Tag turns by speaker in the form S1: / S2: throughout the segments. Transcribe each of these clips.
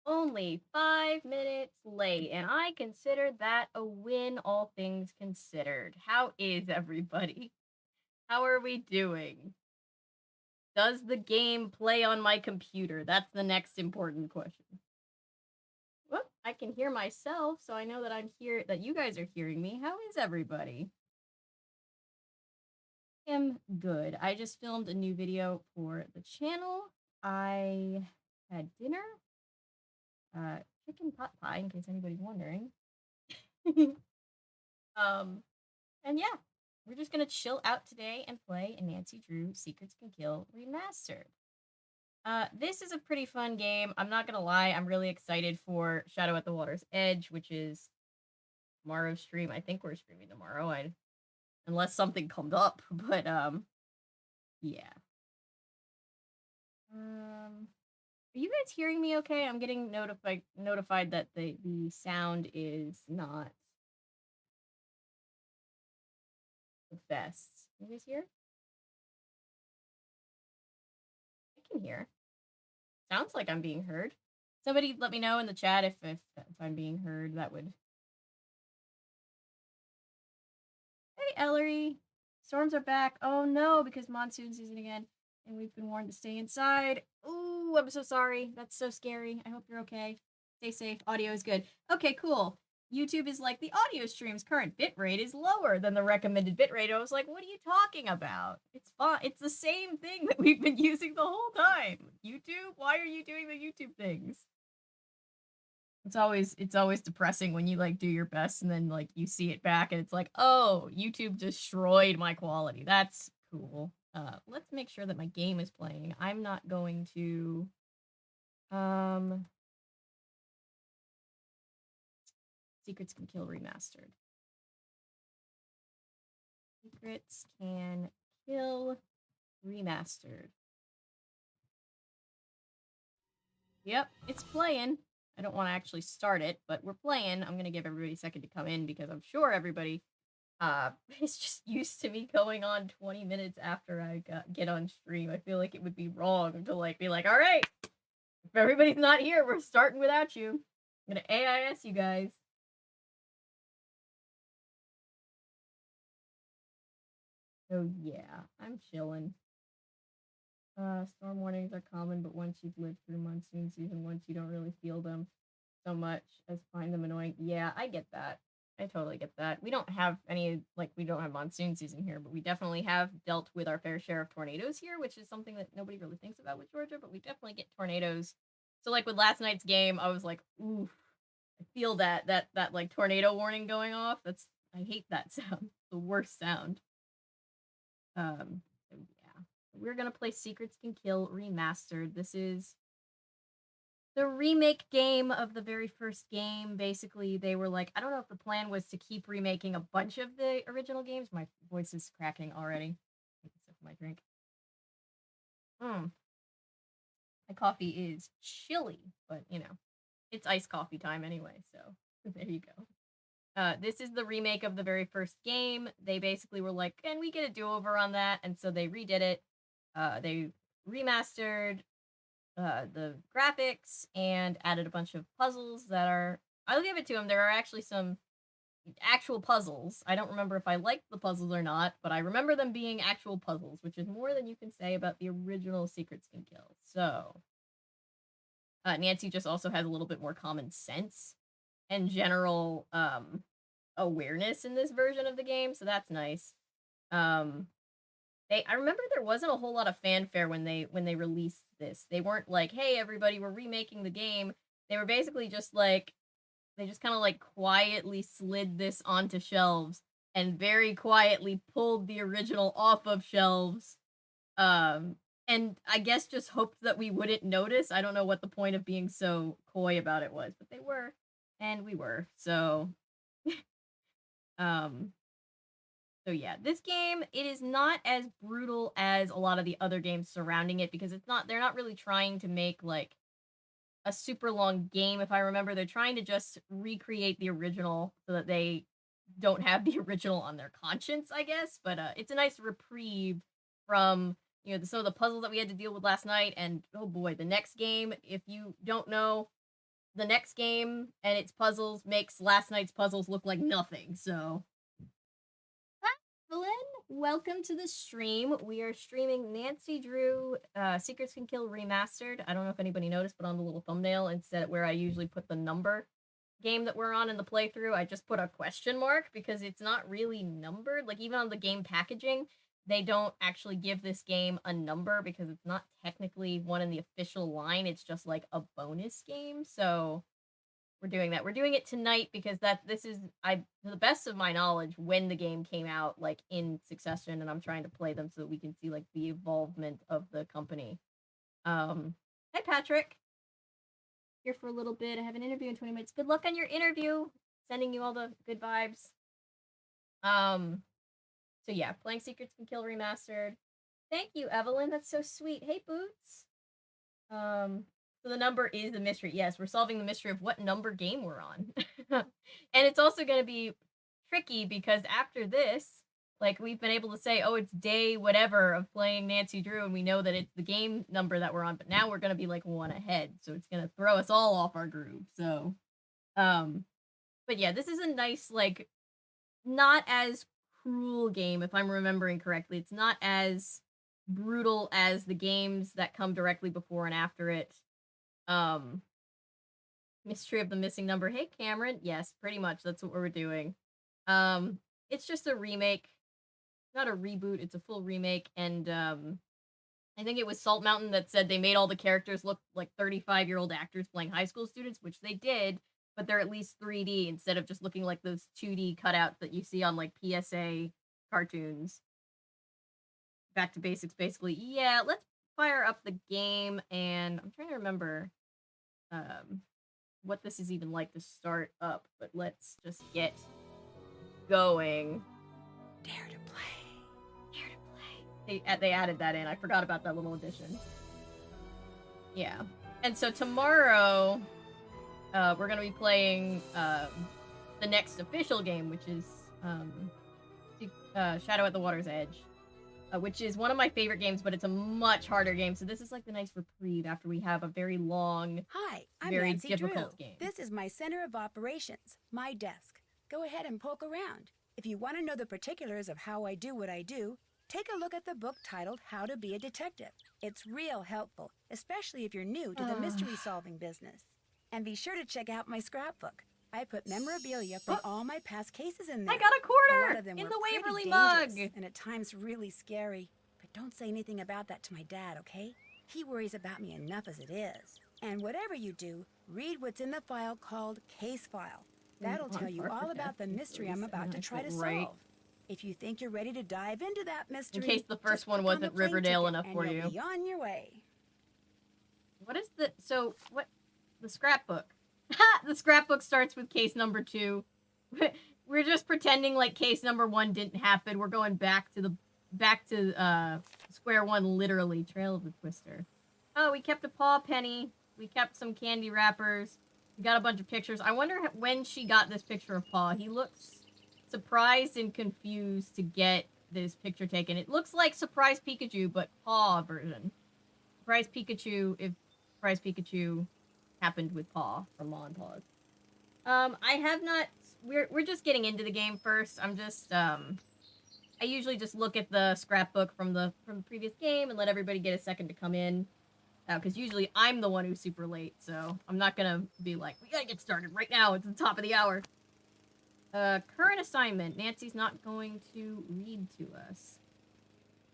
S1: only 5 minutes late, and I consider that a win, all things considered. How is everybody? How are we doing? Does the game play on my computer? That's the next important question. Well, I can hear myself, so I know that I'm here, that you guys are hearing me. How is everybody? Am good. I just filmed a new video for the channel. I had dinner, uh, chicken pot pie, in case anybody's wondering. um, and yeah, we're just gonna chill out today and play a Nancy Drew Secrets Can Kill Remastered. This is a pretty fun game. I'm not gonna lie, I'm really excited for Shadow at the Water's Edge, which is tomorrow's stream. I think we're streaming tomorrow, unless something comes up, but yeah. Are you guys hearing me okay? I'm getting notified that the sound is not the best. You guys hear? I can hear. Sounds like I'm being heard. Somebody let me know in the chat if I'm being heard. That would. Hey, Ellery. Storms are back. Oh no, because monsoon season again, and we've been warned to stay inside. Ooh, I'm so sorry. That's so scary. I hope you're okay. Stay safe. Audio is good. Okay, cool. YouTube is like, the audio stream's current bitrate is lower than the recommended bitrate. I was like, what are you talking about? It's fine. It's the same thing that we've been using the whole time. YouTube, why are you doing the YouTube things? It's always depressing when you like do your best and then like you see it back and it's like, oh, YouTube destroyed my quality. That's cool. Let's make sure that my game is playing. I'm not going to Secrets Can Kill Remastered. Secrets Can Kill Remastered. Yep, it's playing. I don't want to actually start it, but we're playing. I'm gonna give everybody a second to come in because I'm sure everybody is just used to me going on 20 minutes after I get on stream. I feel like it would be wrong to like be like, all right, if everybody's not here, we're starting without you. I'm gonna AIS you guys. So yeah, I'm chilling. Storm warnings are common, but once you've lived through monsoon season, once you don't really feel them so much as find them annoying. Yeah, I get that. I totally get that. We don't have any, like, we don't have monsoon season here, but we definitely have dealt with our fair share of tornadoes here, which is something that nobody really thinks about with Georgia, but we definitely get tornadoes. So, like, with last night's game, I was like, oof, I feel that like tornado warning going off. I hate that sound. The worst sound. So yeah. We're gonna play Secrets Can Kill Remastered. This is the remake game of the very first game. Basically, they were like, I don't know if the plan was to keep remaking a bunch of the original games. My voice is cracking already. Take a sip of my drink. My coffee is chilly, but you know, it's iced coffee time anyway, so there you go. This is the remake of the very first game. They basically were like, can we get a do-over on that? And so they redid it. They remastered the graphics and added a bunch of puzzles that are, I'll give it to them, there are actually some actual puzzles. I don't remember if I liked the puzzles or not, but I remember them being actual puzzles, which is more than you can say about the original Secrets Can Kill. So Nancy just also has a little bit more common sense and general awareness in this version of the game, so that's nice. I remember there wasn't a whole lot of fanfare when they released this. They weren't like, "Hey, everybody, we're remaking the game." They were basically just like, they just kind of like quietly slid this onto shelves and very quietly pulled the original off of shelves. And I guess just hoped that we wouldn't notice. I don't know what the point of being so coy about it was, but they were, and we were. So, um, so yeah, this game, it is not as brutal as a lot of the other games surrounding it because they're not really trying to make like a super long game. If I remember, they're trying to just recreate the original so that they don't have the original on their conscience, I guess. But it's a nice reprieve from, you know, some of the puzzles that we had to deal with last night. And oh boy, the next game, if you don't know, the next game and its puzzles makes last night's puzzles look like nothing, so. Hi, Evelyn. Welcome to the stream. We are streaming Nancy Drew Secrets Can Kill Remastered. I don't know if anybody noticed, but on the little thumbnail, instead where I usually put the number game that we're on in the playthrough, I just put a question mark because it's not really numbered. Like, even on the game packaging, they don't actually give this game a number because it's not technically one in the official line. It's just like a bonus game. So we're doing that. We're doing it tonight because this is, to the best of my knowledge, when the game came out, like, in succession, and I'm trying to play them so that we can see, like, the evolvement of the company. Hi, Patrick. Here for a little bit. I have an interview in 20 minutes. Good luck on your interview. Sending you all the good vibes. So yeah, playing Secrets Can Kill Remastered. Thank you, Evelyn. That's so sweet. Hey, Boots. So the number is the mystery. Yes, we're solving the mystery of what number game we're on. And it's also going to be tricky because after this, like, we've been able to say, oh, it's day whatever of playing Nancy Drew, and we know that it's the game number that we're on, but now we're going to be, like, one ahead, so it's going to throw us all off our groove, so, but yeah, this is a nice, like, not as cruel game, if I'm remembering correctly. It's not as brutal as the games that come directly before and after it. Mystery of the Missing Number. Hey, Cameron. Yes, pretty much, that's what we're doing. It's just a remake. Not a reboot, it's a full remake, and I think it was Salt Mountain that said they made all the characters look like 35-year-old actors playing high school students, which they did, but they're at least 3D instead of just looking like those 2D cutouts that you see on, like, PSA cartoons. Back to basics, basically. Yeah, let's fire up the game, and I'm trying to remember what this is even like to start up, but let's just get going. Dare to play. They added that in. I forgot about that little addition. Yeah. And so tomorrow, we're going to be playing the next official game, which is Shadow at the Water's Edge, which is one of my favorite games, but it's a much harder game. So this is like the nice reprieve after we have a very long, very
S2: Nancy
S1: difficult
S2: Drew.
S1: game.
S2: This is my center of operations, my desk. Go ahead and poke around. If you want to know the particulars of how I do what I do, take a look at the book titled How to Be a Detective. It's real helpful, especially if you're new to the mystery-solving business. And be sure to check out my scrapbook. I put memorabilia from all my past cases in there.
S1: I got a quarter!
S2: A lot of them
S1: in
S2: were
S1: the
S2: pretty
S1: Waverly
S2: dangerous
S1: mug!
S2: and at times really scary. But don't say anything about that to my dad, okay? He worries about me enough as it is. And whatever you do, read what's in the file called Case File. That'll tell you all about the mystery I'm about to try to solve. If you think you're ready to dive into that mystery,
S1: in case the first one wasn't Riverdale enough for you.
S2: Be on your way.
S1: What is the the scrapbook? The scrapbook starts with case number 2. We're just pretending like case number 1 didn't happen. We're going back to square one, literally. Trail of the Twister. Oh, we kept a paw penny. We kept some candy wrappers. We got a bunch of pictures. I wonder when she got this picture of Paw. He looks surprised and confused to get this picture taken. It looks like Surprise Pikachu, but Paw version. Surprise Pikachu, if Surprise Pikachu happened with Paw from Law and Paws. I have not. We're just getting into the game first. I'm just I usually just look at the scrapbook from the previous game and let everybody get a second to come in. Because usually I'm the one who's super late, so I'm not gonna be like, we gotta get started right now. It's the top of the hour. Current assignment. Nancy's not going to read to us.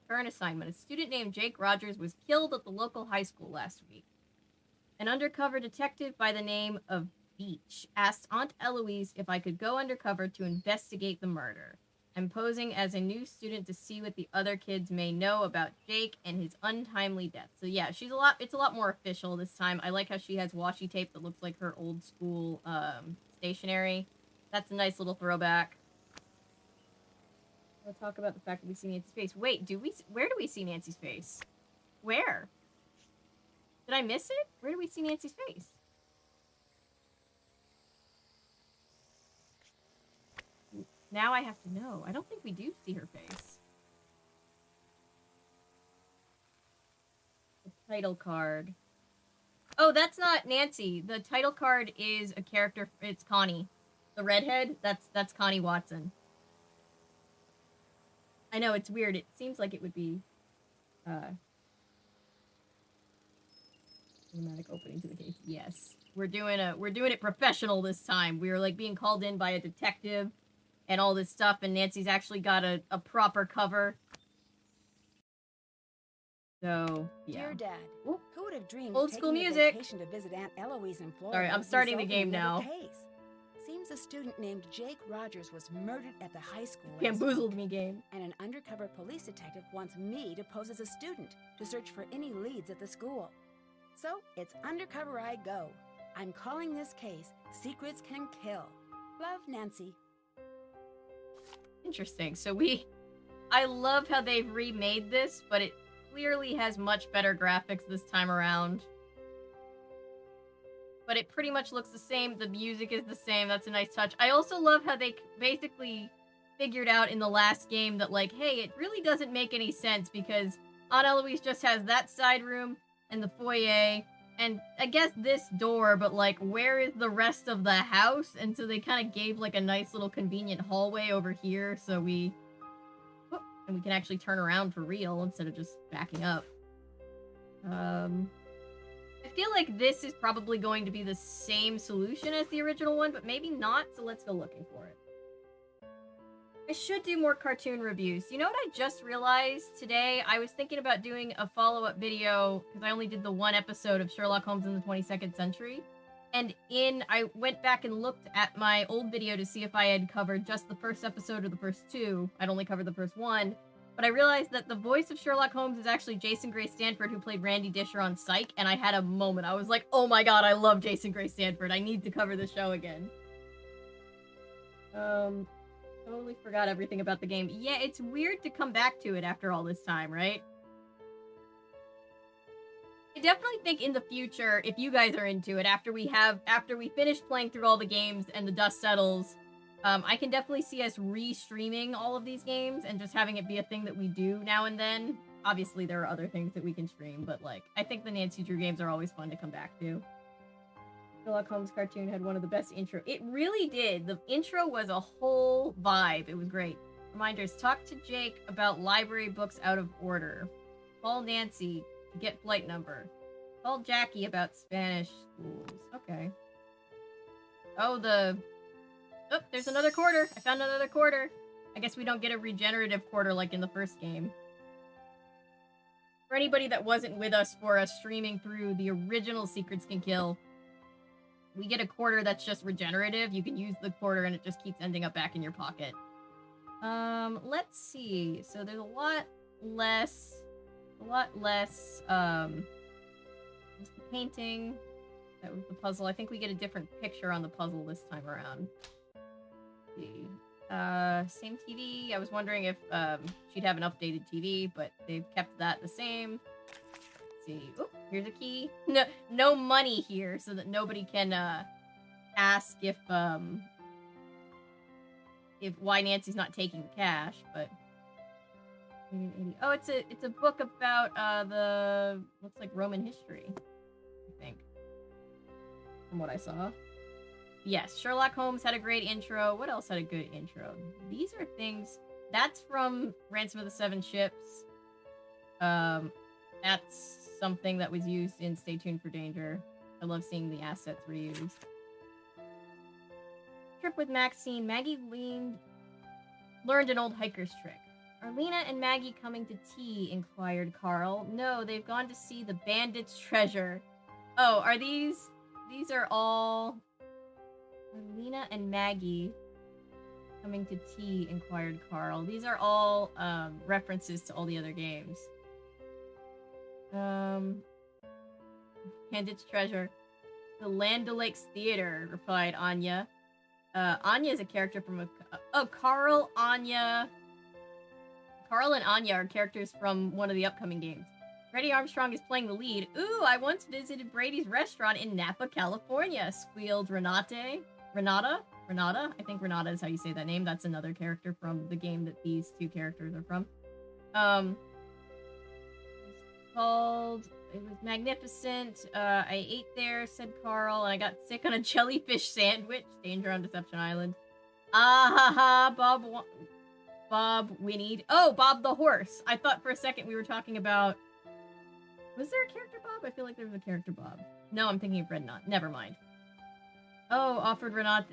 S1: Current assignment. A student named Jake Rogers was killed at the local high school last week. An undercover detective by the name of Beach asked Aunt Eloise if I could go undercover to investigate the murder. I'm posing as a new student to see what the other kids may know about Jake and his untimely death. So yeah, it's a lot more official this time. I like how she has washi tape that looks like her old school stationery. That's a nice little throwback. We'll talk about the fact that we see Nancy's face. Wait, where do we see Nancy's face? Where? Did I miss it? Where do we see Nancy's face? Now I have to know. I don't think we do see her face. The title card. Oh, that's not Nancy. The title card is a character. It's Connie. The redhead, that's Connie Watson. I know, it's weird. It seems like it would be cinematic opening to the case. Yes. We're doing it professional this time. We were like being called in by a detective and all this stuff, and Nancy's actually got a proper cover. So, yeah.
S2: Dear Dad,
S1: Ooh.
S2: who would have dreamed
S1: Old school
S2: taking
S1: music.
S2: A vacation to visit Aunt Eloise in Florida?
S1: Sorry, I'm starting the
S2: resulted
S1: game
S2: in another
S1: now.
S2: Case. Seems a student named Jake Rogers was murdered at the high school.
S1: Bamboozled me, game.
S2: And an undercover police detective wants me to pose as a student to search for any leads at the school. So it's undercover I go. I'm calling this case Secrets Can Kill. Love, Nancy.
S1: Interesting. So I love how they've remade this, but it clearly has much better graphics this time around. But it pretty much looks the same. The music is the same. That's a nice touch. I also love how they basically figured out in the last game that, like, hey, it really doesn't make any sense because Aunt Eloise just has that side room and the foyer and I guess this door, but, like, where is the rest of the house? And so they kind of gave, like, a nice little convenient hallway over here so and we can actually turn around for real instead of just backing up. I feel like this is probably going to be the same solution as the original one, but maybe not, so let's go looking for it. I should do more cartoon reviews. You know what I just realized today? I was thinking about doing a follow-up video, because I only did the one episode of Sherlock Holmes in the 22nd Century, and I went back and looked at my old video to see if I had covered just the first episode or the first two. I'd only covered the first one. But I realized that the voice of Sherlock Holmes is actually Jason Gray Stanford, who played Randy Disher on Psych, and I had a moment. I was like, oh my god, I love Jason Gray Stanford. I need to cover the show again. Totally forgot everything about the game. Yeah, it's weird to come back to it after all this time, right? I definitely think in the future, if you guys are into it, after we finish playing through all the games and the dust settles, I can definitely see us re-streaming all of these games and just having it be a thing that we do now and then. Obviously, there are other things that we can stream, but, like, I think the Nancy Drew games are always fun to come back to. Sherlock Holmes cartoon had one of the best intro. It really did. The intro was a whole vibe. It was great. Reminders, talk to Jake about library books out of order. Call Nancy to get flight number. Call Jackie about Spanish schools. Okay. Oh, there's another quarter. I found another quarter. I guess we don't get a regenerative quarter like in the first game. For anybody that wasn't with us for us streaming through the original Secrets Can Kill, we get a quarter that's just regenerative. You can use the quarter and it just keeps ending up back in your pocket. Let's see. So there's a lot less, painting. That was the puzzle. I think we get a different picture on the puzzle this time around. See. Same TV. I was wondering if she'd have an updated TV, but they've kept that the same. Let's see. Oop, here's a key. No money here, so that nobody can ask if why Nancy's not taking cash. But oh, it's a book about the looks like Roman history, I think, from what I saw. Yes, Sherlock Holmes had a great intro. What else had a good intro? These are things... That's from Ransom of the Seven Ships. That's something that was used in Stay Tuned for Danger. I love seeing the assets reused. Trip with Maxine. Maggie learned an old hiker's trick. Are Lena and Maggie coming to tea? Inquired Carl. No, they've gone to see the bandit's treasure. Oh, are these... These are all... Lena and Maggie coming to tea, inquired Carl. These are all references to all the other games. Bandit's treasure. The Land O'Lakes Theater, replied Anya. Anya is a character from Carl, Anya. Carl and Anya are characters from one of the upcoming games. Freddie Armstrong is playing the lead. Ooh, I once visited Brady's restaurant in Napa, California, squealed Renata? I think Renata is how you say that name. That's another character from the game that these two characters are from. It's called It was magnificent. I ate there, said Carl, and I got sick on a jellyfish sandwich. Danger on Deception Island. Ah ha ha, Bob whinnied. Oh, Bob the horse. I thought for a second we were talking about... Was there a character Bob? I feel like there was a character Bob. No, I'm thinking of Renat. Never mind. Oh, offered Renat,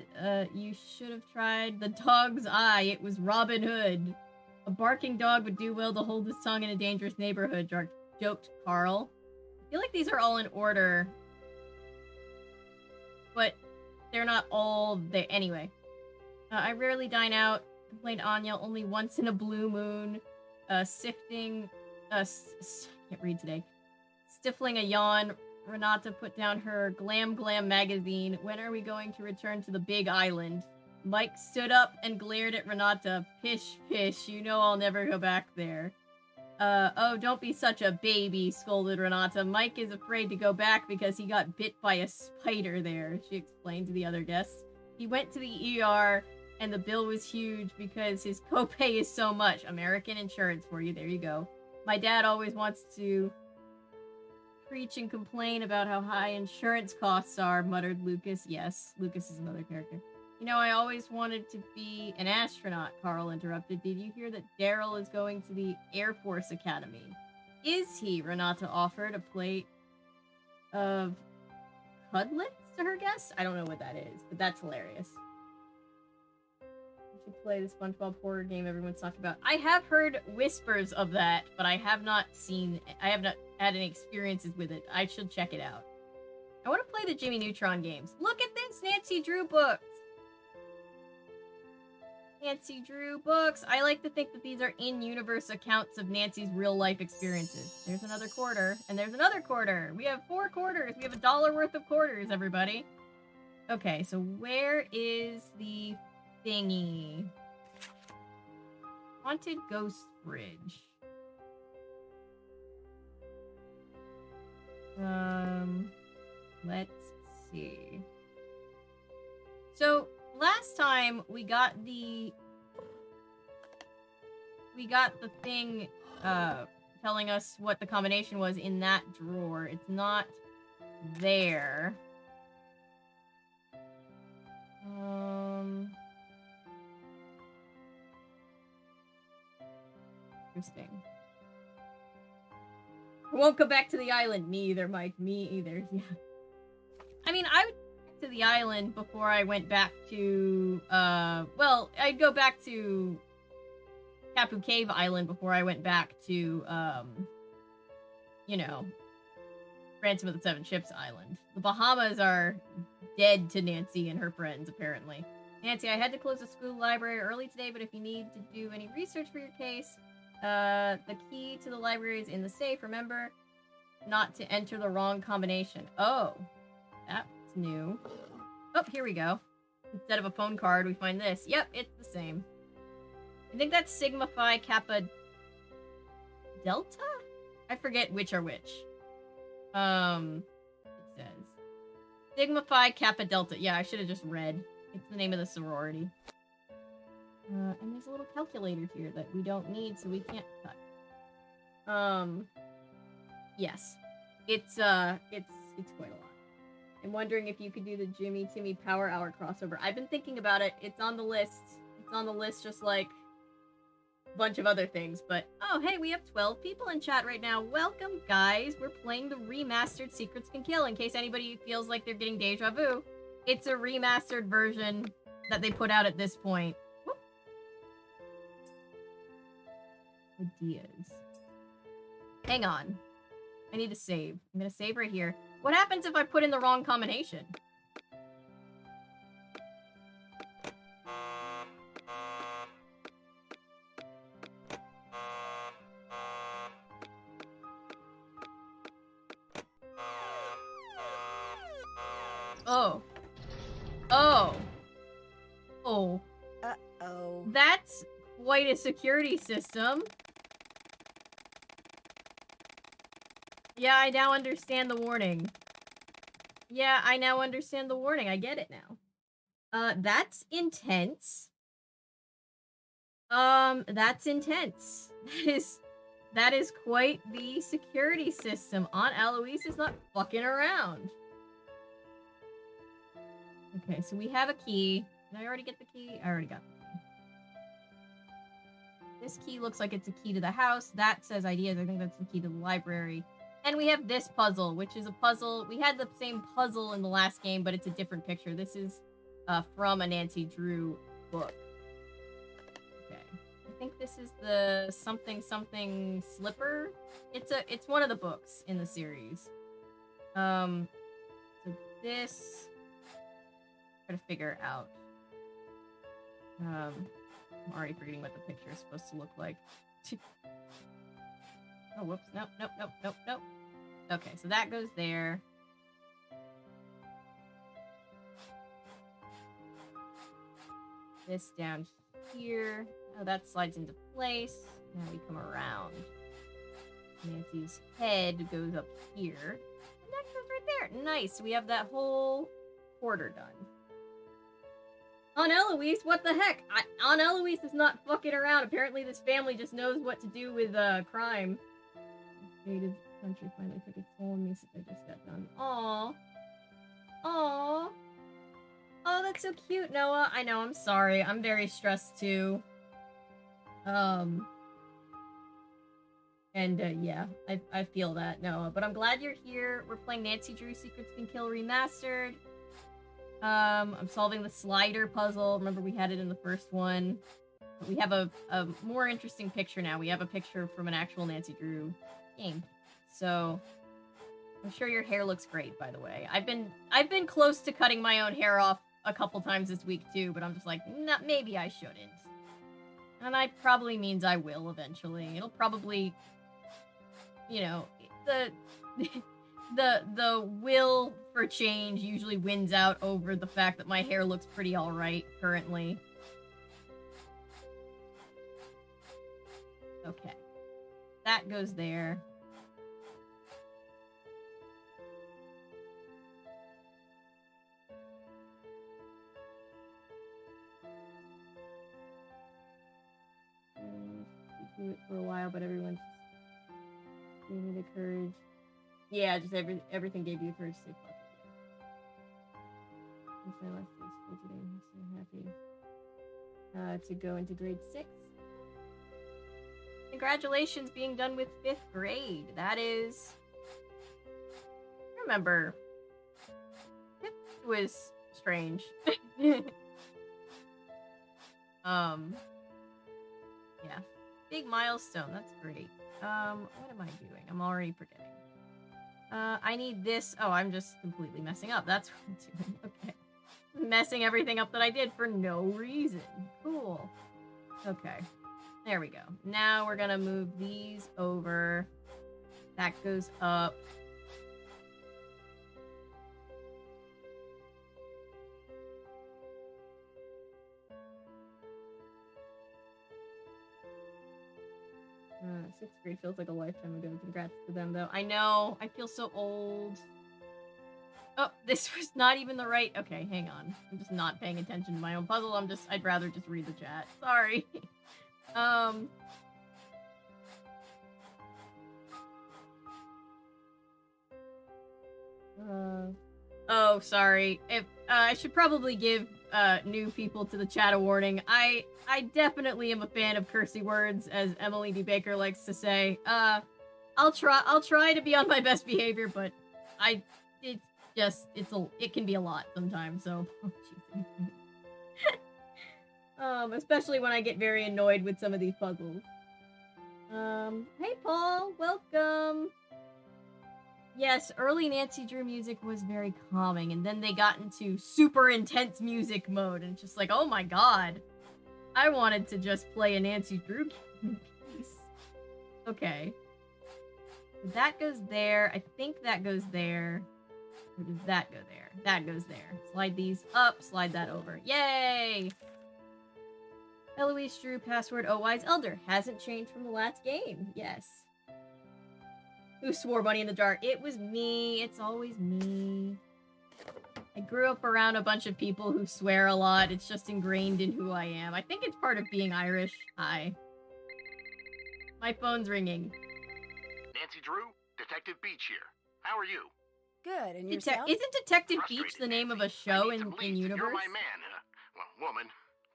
S1: you should have tried the dog's eye. It was Robin Hood. A barking dog would do well to hold his tongue in a dangerous neighborhood, joked Carl. I feel like these are all in order. But they're not all there. Anyway. I rarely dine out, complained Anya, only once in a blue moon. Sifting... I can't read today. Stifling a yawn, Renata put down her Glam magazine. When are we going to return to the big island? Mike stood up and glared at Renata. Pish, pish, you know I'll never go back there. Oh, don't be such a baby, scolded Renata. Mike is afraid to go back because he got bit by a spider there, she explained to the other guests. He went to the ER, and the bill was huge because his copay is so much. American insurance for you, there you go. My dad always wants to preach and complain about how high insurance costs are, muttered Lucas. Yes, Lucas is another character. You know, I always wanted to be an astronaut, Carl interrupted. Did you hear that Daryl is going to the Air Force Academy? Is he? Renata offered a plate of cudlets to her guests? I don't know what that is, but that's hilarious. We should play the SpongeBob horror game everyone's talking about. I have heard whispers of that, but I have not had any experiences with it. I should check it out. I want to play the Jimmy Neutron games. Look at this! Nancy Drew books! Nancy Drew books. I like to think that these are in-universe accounts of Nancy's real-life experiences. There's another quarter, and there's another quarter. We have 4 quarters. We have $1 worth of quarters, everybody. Okay, so where is the thingy? Haunted Ghost Bridge. Let's see. So, last time we got the thing telling us what the combination was in that drawer. It's not there. Interesting. I won't go back to the island. Me either, Mike. Me either. Yeah. I mean, I would go back to the island before I went back to, well, I'd go back to Kapu Cave Island before I went back to, you know, Ransom of the Seven Ships Island. The Bahamas are dead to Nancy and her friends, apparently. Nancy, I had to close the school library early today, but if you need to do any research for your case, the key to the library is in the safe. Remember not to enter the wrong combination. Oh, that's new. Oh, here we go. Instead of a phone card, we find this. Yep, it's the same. I think that's Sigma Phi Kappa Delta? I forget which are which. It says Sigma Phi Kappa Delta. Yeah, I should have just read. It's the name of the sorority. And there's a little calculator here that we don't need, so we can't cut. Yes. It's quite a lot. I'm wondering if you could do the Jimmy Timmy Power Hour crossover. I've been thinking about it. It's on the list. It's on the list just like a bunch of other things, but oh, hey, we have 12 people in chat right now. Welcome, guys. We're playing the remastered Secrets Can Kill, in case anybody feels like they're getting deja vu. It's a remastered version that they put out at this point. Whoop. Ideas. Hang on. I need to save. I'm gonna save right here. What happens if I put in the wrong combination? Oh. Oh. Oh.
S2: Uh-oh.
S1: That's quite a security system. Yeah, I now understand the warning. Yeah, I now understand the warning. I get it now. That's intense. That's intense. That is quite the security system. Aunt Eloise is not fucking around. Okay, so we have a key. Did I already get the key? I already got the key. This key looks like it's a key to the house. That says ideas. I think that's the key to the library. And we have this puzzle, which is a puzzle. We had the same puzzle in the last game, but it's a different picture. This is from a Nancy Drew book. Okay. I think this is the something slipper. It's one of the books in the series. So this, try to figure out. I'm already forgetting what the picture is supposed to look like. Oh, whoops. Nope. Okay, so that goes there. This down here. Oh, that slides into place. Now we come around. Nancy's head goes up here. And that goes right there. Nice. We have that whole quarter done. Aunt Eloise, what the heck? Aunt Eloise is not fucking around. Apparently this family just knows what to do with crime. Native country finally took its toll on me since I just got done. Aww. Aww. Oh, that's so cute, Noah. I know, I'm sorry. I'm very stressed too. Yeah, I feel that, Noah. But I'm glad you're here. We're playing Nancy Drew Secrets Can Kill Remastered. I'm solving the slider puzzle. Remember, we had it in the first one. But we have a more interesting picture now. We have a picture from an actual Nancy Drew game. So, I'm sure your hair looks great, by the way. I've been close to cutting my own hair off a couple times this week, too. But I'm just like, nah, maybe I shouldn't. And that probably means I will eventually. It'll probably, you know, the will for change usually wins out over the fact that my hair looks pretty alright currently. Okay. That goes there. Do it for a while, but everyone just gave me the courage. Yeah, just everything gave you the courage to say fuck it. Since my last day of school today, I'm so happy to go into grade 6. Congratulations being done with 5th grade. That is... Remember, 5th was strange. Yeah. Big milestone. That's great. What am I doing? I'm already forgetting. I need this. Oh, I'm just completely messing up. That's what I'm doing. Okay. Messing everything up that I did for no reason. Cool. Okay. There we go. Now we're gonna move these over. That goes up. Sixth grade feels like a lifetime ago. Congrats to them, though. I know. I feel so old. Oh, this was not even the right... Okay, hang on. I'm just not paying attention to my own puzzle. I'd rather just read the chat. Sorry. Oh, sorry. I should probably give new people to the chat a warning. I definitely am a fan of cursey words, as Emily D. Baker likes to say. I'll try to be on my best behavior, but it can be a lot sometimes, so especially when I get very annoyed with some of these puzzles. Hey Paul, welcome. Yes, early Nancy Drew music was very calming, and then they got into super intense music mode, and it's just like, oh my god. I wanted to just play a Nancy Drew piece. Okay. That goes there. I think that goes there. Or does that go there? That goes there. Slide these up, slide that over. Yay! Eloise Drew, password Wise Elder. Hasn't changed from the last game. Yes. Who swore Bunny in the Jar? It was me. It's always me. I grew up around a bunch of people who swear a lot. It's just ingrained in who I am. I think it's part of being Irish. Hi. My phone's ringing.
S3: Nancy Drew, Detective Beach here. How are you?
S2: Good, and yourself?
S1: Isn't Detective Beach
S3: Frustrated,
S1: the name of a
S3: Nancy.
S1: show
S3: I need some
S1: in
S3: leads, and
S1: universe?
S3: You're my man, well, woman,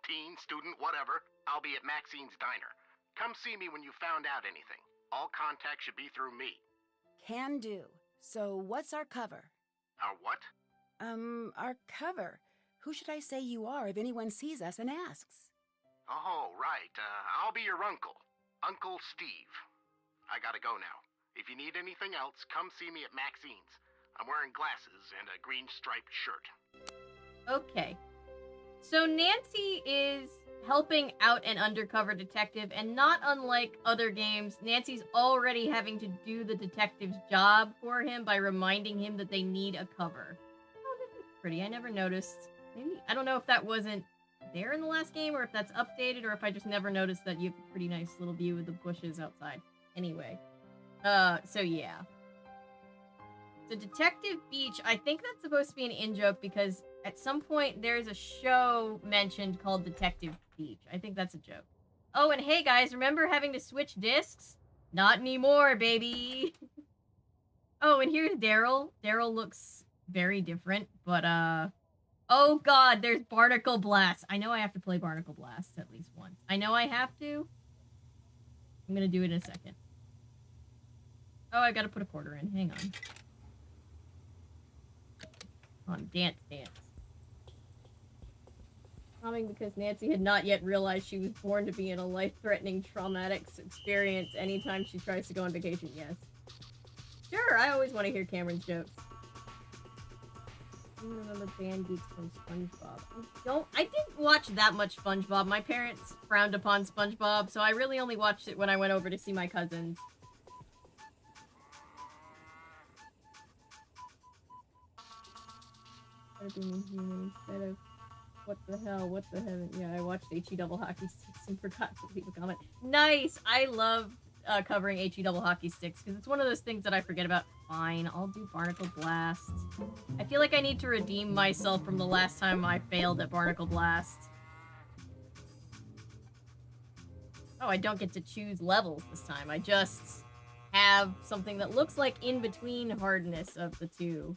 S3: teen, student, whatever. I'll be at Maxine's Diner. Come see me when you found out anything. All contact should be through me.
S2: Can do. So what's our cover?
S3: Our what?
S2: Our cover. Who should I say you are if anyone sees us and asks?
S3: Oh, right. I'll be your uncle. Uncle Steve. I gotta go now. If you need anything else, come see me at Maxine's. I'm wearing glasses and a green striped shirt.
S1: Okay. So Nancy is helping out an undercover detective, and not unlike other games, Nancy's already having to do the detective's job for him by reminding him that they need a cover. Oh, this is pretty. I never noticed. Maybe, I don't know if that wasn't there in the last game, or if that's updated, or if I just never noticed that you have a pretty nice little view of the bushes outside. Anyway. So yeah. So Detective Beach, I think that's supposed to be an in-joke because at some point there's a show mentioned called Detective Beach. I think that's a joke. Oh, and hey guys, remember having to switch discs? Not anymore, baby! Oh, and here's Daryl. Daryl looks very different, but oh god, there's Barnacle Blast. I know I have to play Barnacle Blast at least once. I know I have to. I'm gonna do it in a second. Oh, I gotta put a quarter in. Hang on. On, dance. Coming because Nancy had not yet realized she was born to be in a life-threatening, traumatic experience anytime she tries to go on vacation. Yes. Sure, I always want to hear Cameron's jokes. I remember Band Geeks from SpongeBob. I didn't watch that much SpongeBob. My parents frowned upon SpongeBob, so I really only watched it when I went over to see my cousins. Instead of what the heaven. Yeah, I watched HE Double Hockey Sticks and forgot to leave a comment. Nice! I love covering HE Double Hockey Sticks because it's one of those things that I forget about. Fine, I'll do Barnacle Blast. I feel like I need to redeem myself from the last time I failed at Barnacle Blast. Oh, I don't get to choose levels this time. I just have something that looks like in between hardness of the two.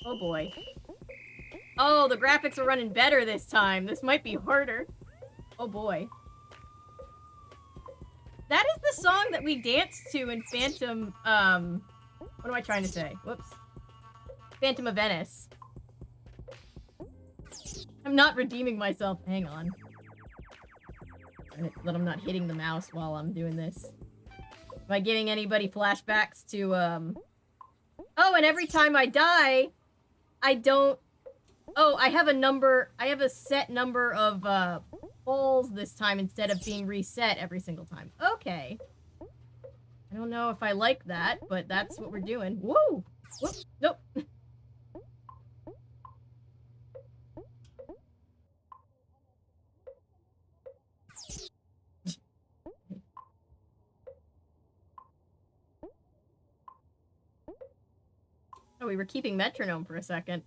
S1: Oh boy. Oh, the graphics are running better this time. This might be harder. Oh boy. That is the song that we danced to in Phantom, what am I trying to say? Whoops. Phantom of Venice. I'm not redeeming myself. Hang on. That I'm not hitting the mouse while I'm doing this. Am I giving anybody flashbacks to, Oh, and every time I die, I don't... Oh, I have a set number of, falls this time instead of being reset every single time. Okay. I don't know if I like that, but that's what we're doing. Woo! Whoop! Nope. Oh, we were keeping metronome for a second.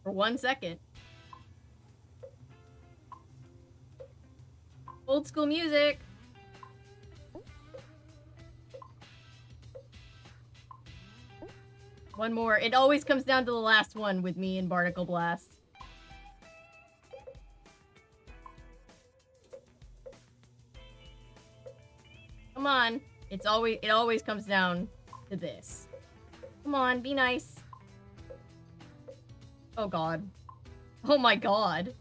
S1: For 1 second. Old school music! One more. It always comes down to the last one with me and Barnacle Blast. Come on. It always comes down to this. Come on, be nice. Oh god. Oh my god.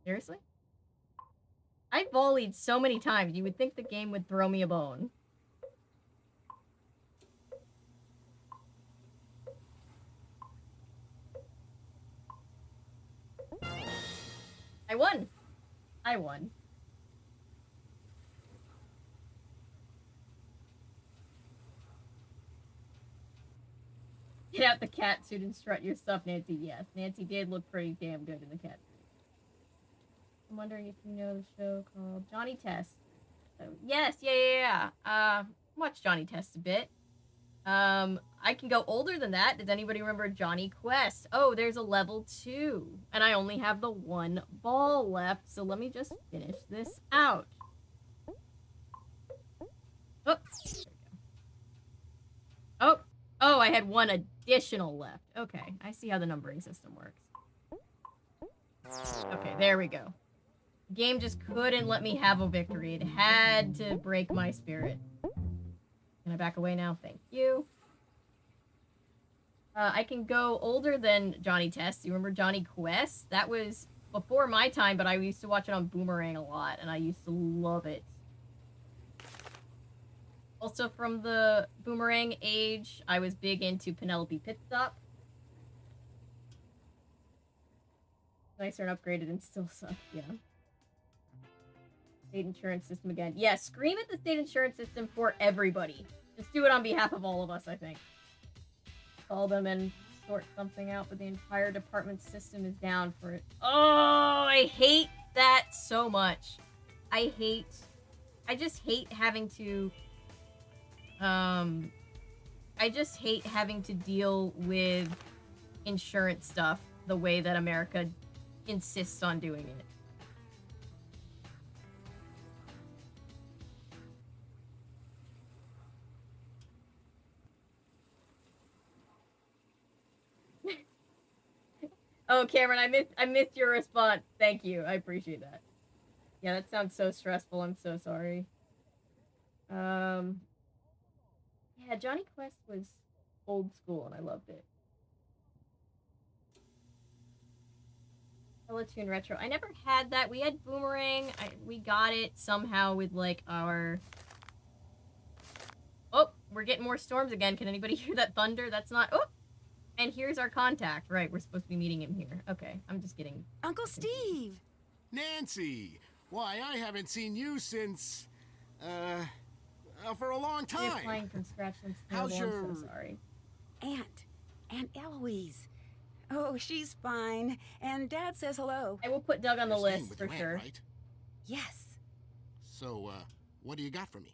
S1: Seriously? I volleyed so many times, you would think the game would throw me a bone. I won! I won. Get out the cat suit and strut your stuff, Nancy. Yes, Nancy did look pretty damn good in the cat suit. I'm wondering if you know the show called Johnny Test. Yes, yeah. Watch Johnny Test a bit. I can go older than that. Does anybody remember Johnny Quest? Oh, there's a level 2. And I only have the 1 ball left, so let me just finish this out. Oh, oh, I had 1 additional left. Okay, I see how the numbering system works. Okay, there we go. Game just couldn't let me have a victory. It had to break my spirit. Can I back away now? Thank you. I can go older than Johnny Test. You remember Johnny Quest? That was before my time, but I used to watch it on Boomerang a lot, and I used to love it. Also, from the Boomerang age, I was big into Penelope Pitstop. Nicer and upgraded and still suck, yeah. State insurance system again. Yeah, scream at the state insurance system for everybody. Just do it on behalf of all of us, I think. Call them and sort something out, but the entire department system is down for it. Oh, I hate that so much. I just hate having to, I just hate having to deal with insurance stuff the way that America insists on doing it. Oh, Cameron, I missed your response. Thank you. I appreciate that. Yeah, that sounds so stressful. I'm so sorry. Yeah, Johnny Quest was old school and I loved it. Teletoon Retro. I never had that. We had Boomerang. We got it somehow with like our... Oh, we're getting more storms again. Can anybody hear that thunder? That's not... Oh! And here's our contact. Right, we're supposed to be meeting him here. Okay, I'm just getting...
S2: Uncle Steve!
S3: Nancy! Why, I haven't seen you since... for a long time.
S1: You're flying from scratch since
S3: How's your...
S1: I'm so sorry.
S2: Aunt Eloise. Oh, she's fine. And Dad says hello.
S1: I will put Doug on the
S3: You're staying
S1: list
S3: with
S1: for
S3: your aunt,
S1: sure.
S3: right?
S2: Yes.
S3: So, what do you got for me?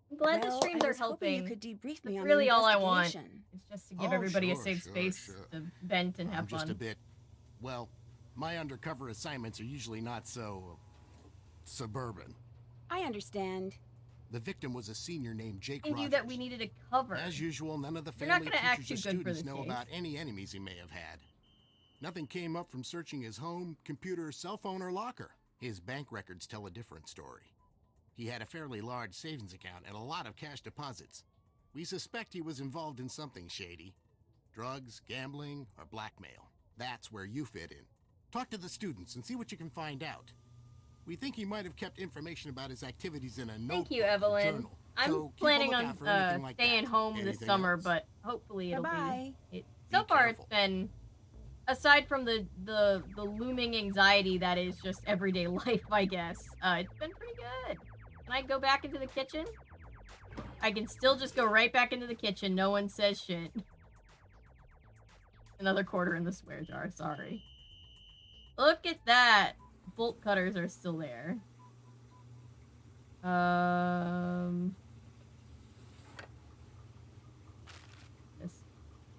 S1: I'm glad the
S2: Well,
S1: streams
S2: I
S1: are
S2: was hoping
S1: helping.
S2: you could debrief me
S1: That's
S2: on
S1: really
S2: the
S1: all I want.
S2: investigation.
S1: It's just to give
S3: Oh,
S1: everybody a
S3: sure,
S1: safe
S3: sure,
S1: space
S3: sure.
S1: to vent and have
S3: I'm just
S1: fun.
S3: a bit... Well, my undercover assignments are usually not so... suburban.
S2: I understand.
S3: The victim was a senior named Jake
S1: I knew
S3: Rogers.
S1: that we needed a cover.
S3: As usual, none of the
S1: You're not
S3: family,
S1: gonna act
S3: teachers, or
S1: too good for
S3: students
S1: this
S3: know
S1: case.
S3: about any enemies he may have had. Nothing came up from searching his home, computer, cell phone, or locker. His bank records tell a different story. He had a fairly large savings account and a lot of cash deposits. We suspect he was involved in something shady. Drugs, gambling, or blackmail. That's where you fit in. Talk to the students and see what you can find out. We think he might have kept information about his activities in a notebook.
S1: Thank you, Evelyn.
S3: Journal.
S1: I'm
S3: So keep a
S1: planning
S3: lookout
S1: on
S3: for anything like
S1: staying
S3: that.
S1: home this
S3: Anything
S1: summer,
S3: else?
S1: but hopefully it'll
S2: Bye-bye.
S1: be.
S3: Be
S1: So far,
S3: careful.
S1: it's been, aside from the looming anxiety that is just everyday life, I guess. It's been pretty good. Can I go back into the kitchen? I can still just go right back into the kitchen. No one says shit. Another quarter in the swear jar. Sorry. Look at that. Bolt cutters are still there. This.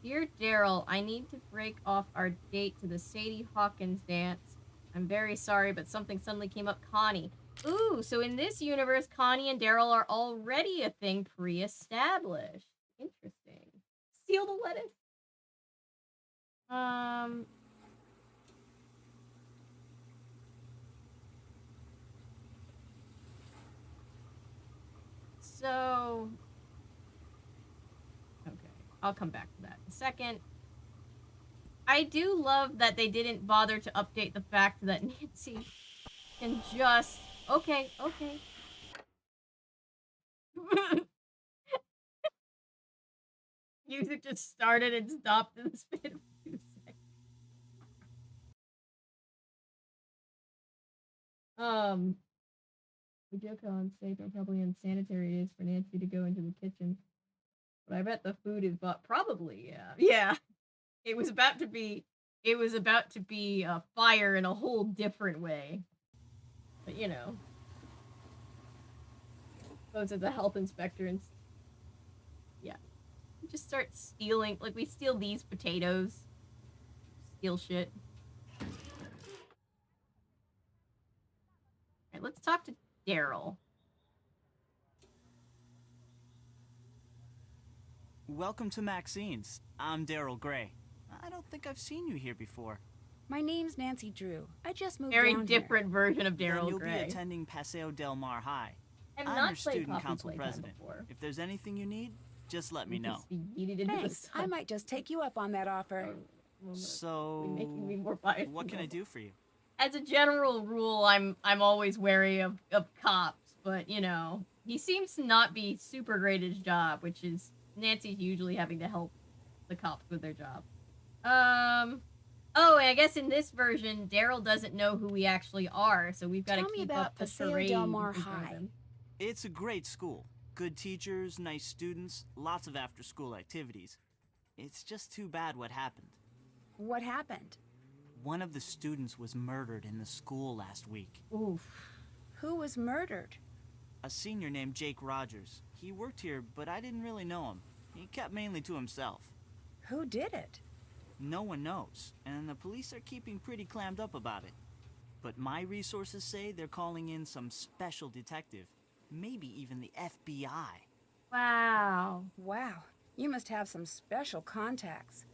S1: Dear Daryl, I need to break off our date to the Sadie Hawkins dance. I'm very sorry, but something suddenly came up. Connie. Ooh, so in this universe, Connie and Daryl are already a thing pre-established. Interesting. Steal the lettuce. So... Okay, I'll come back to that in a second. I do love that they didn't bother to update the fact that Nancy can just... Okay, okay. Music just started and stopped in the span of 2 seconds. We joke how unsafe and probably unsanitary it is for Nancy to go into the kitchen. But I bet the food is probably, yeah. Yeah. It was about to be a fire in a whole different way. But you know. Goes as a health inspector and yeah. just start stealing. Like, we steal these potatoes. Steal shit. Alright, let's talk to Daryl.
S4: Welcome to Maxine's. I'm Daryl Gray. I don't think I've seen you here before.
S2: My name's Nancy Drew. I just moved
S1: Very
S2: down
S1: different version of
S4: Then
S1: Daryl
S4: you'll
S1: Gray.
S4: be attending Paseo Del Mar High.
S1: I've
S4: I'm
S1: not
S4: your
S1: played
S4: student
S1: Coffee
S4: council
S1: Playtime
S4: president.
S1: before.
S4: If there's anything you need, just let me
S1: You
S4: know.
S1: just be yeeted into the
S2: Thanks. I
S1: sun.
S2: might just take you up on that offer.
S4: So,
S1: Making me more biased.
S4: what can I do for you?
S1: As a general rule, I'm always wary of cops, but you know, he seems to not be super great at his job, which is Nancy's usually having to help the cops with their job. Oh, and I guess in this version, Daryl doesn't know who we actually are, so we've got to
S2: Tell me
S1: keep
S2: about
S1: up the
S2: Paseo
S1: charade.
S2: Del Mar
S1: in front of
S2: High.
S1: him.
S4: It's a great school. Good teachers, nice students, lots of after-school activities. It's just too bad what happened.
S2: What happened?
S4: One of the students was murdered in the school last week.
S1: Oof.
S2: Who was murdered?
S4: A senior named Jake Rogers. He worked here, but I didn't really know him. He kept mainly to himself.
S2: Who did it?
S4: No one knows, and the police are keeping pretty clammed up about it. But my resources say they're calling in some special detective, maybe even the FBI.
S1: Wow.
S2: Wow. You must have some special contacts.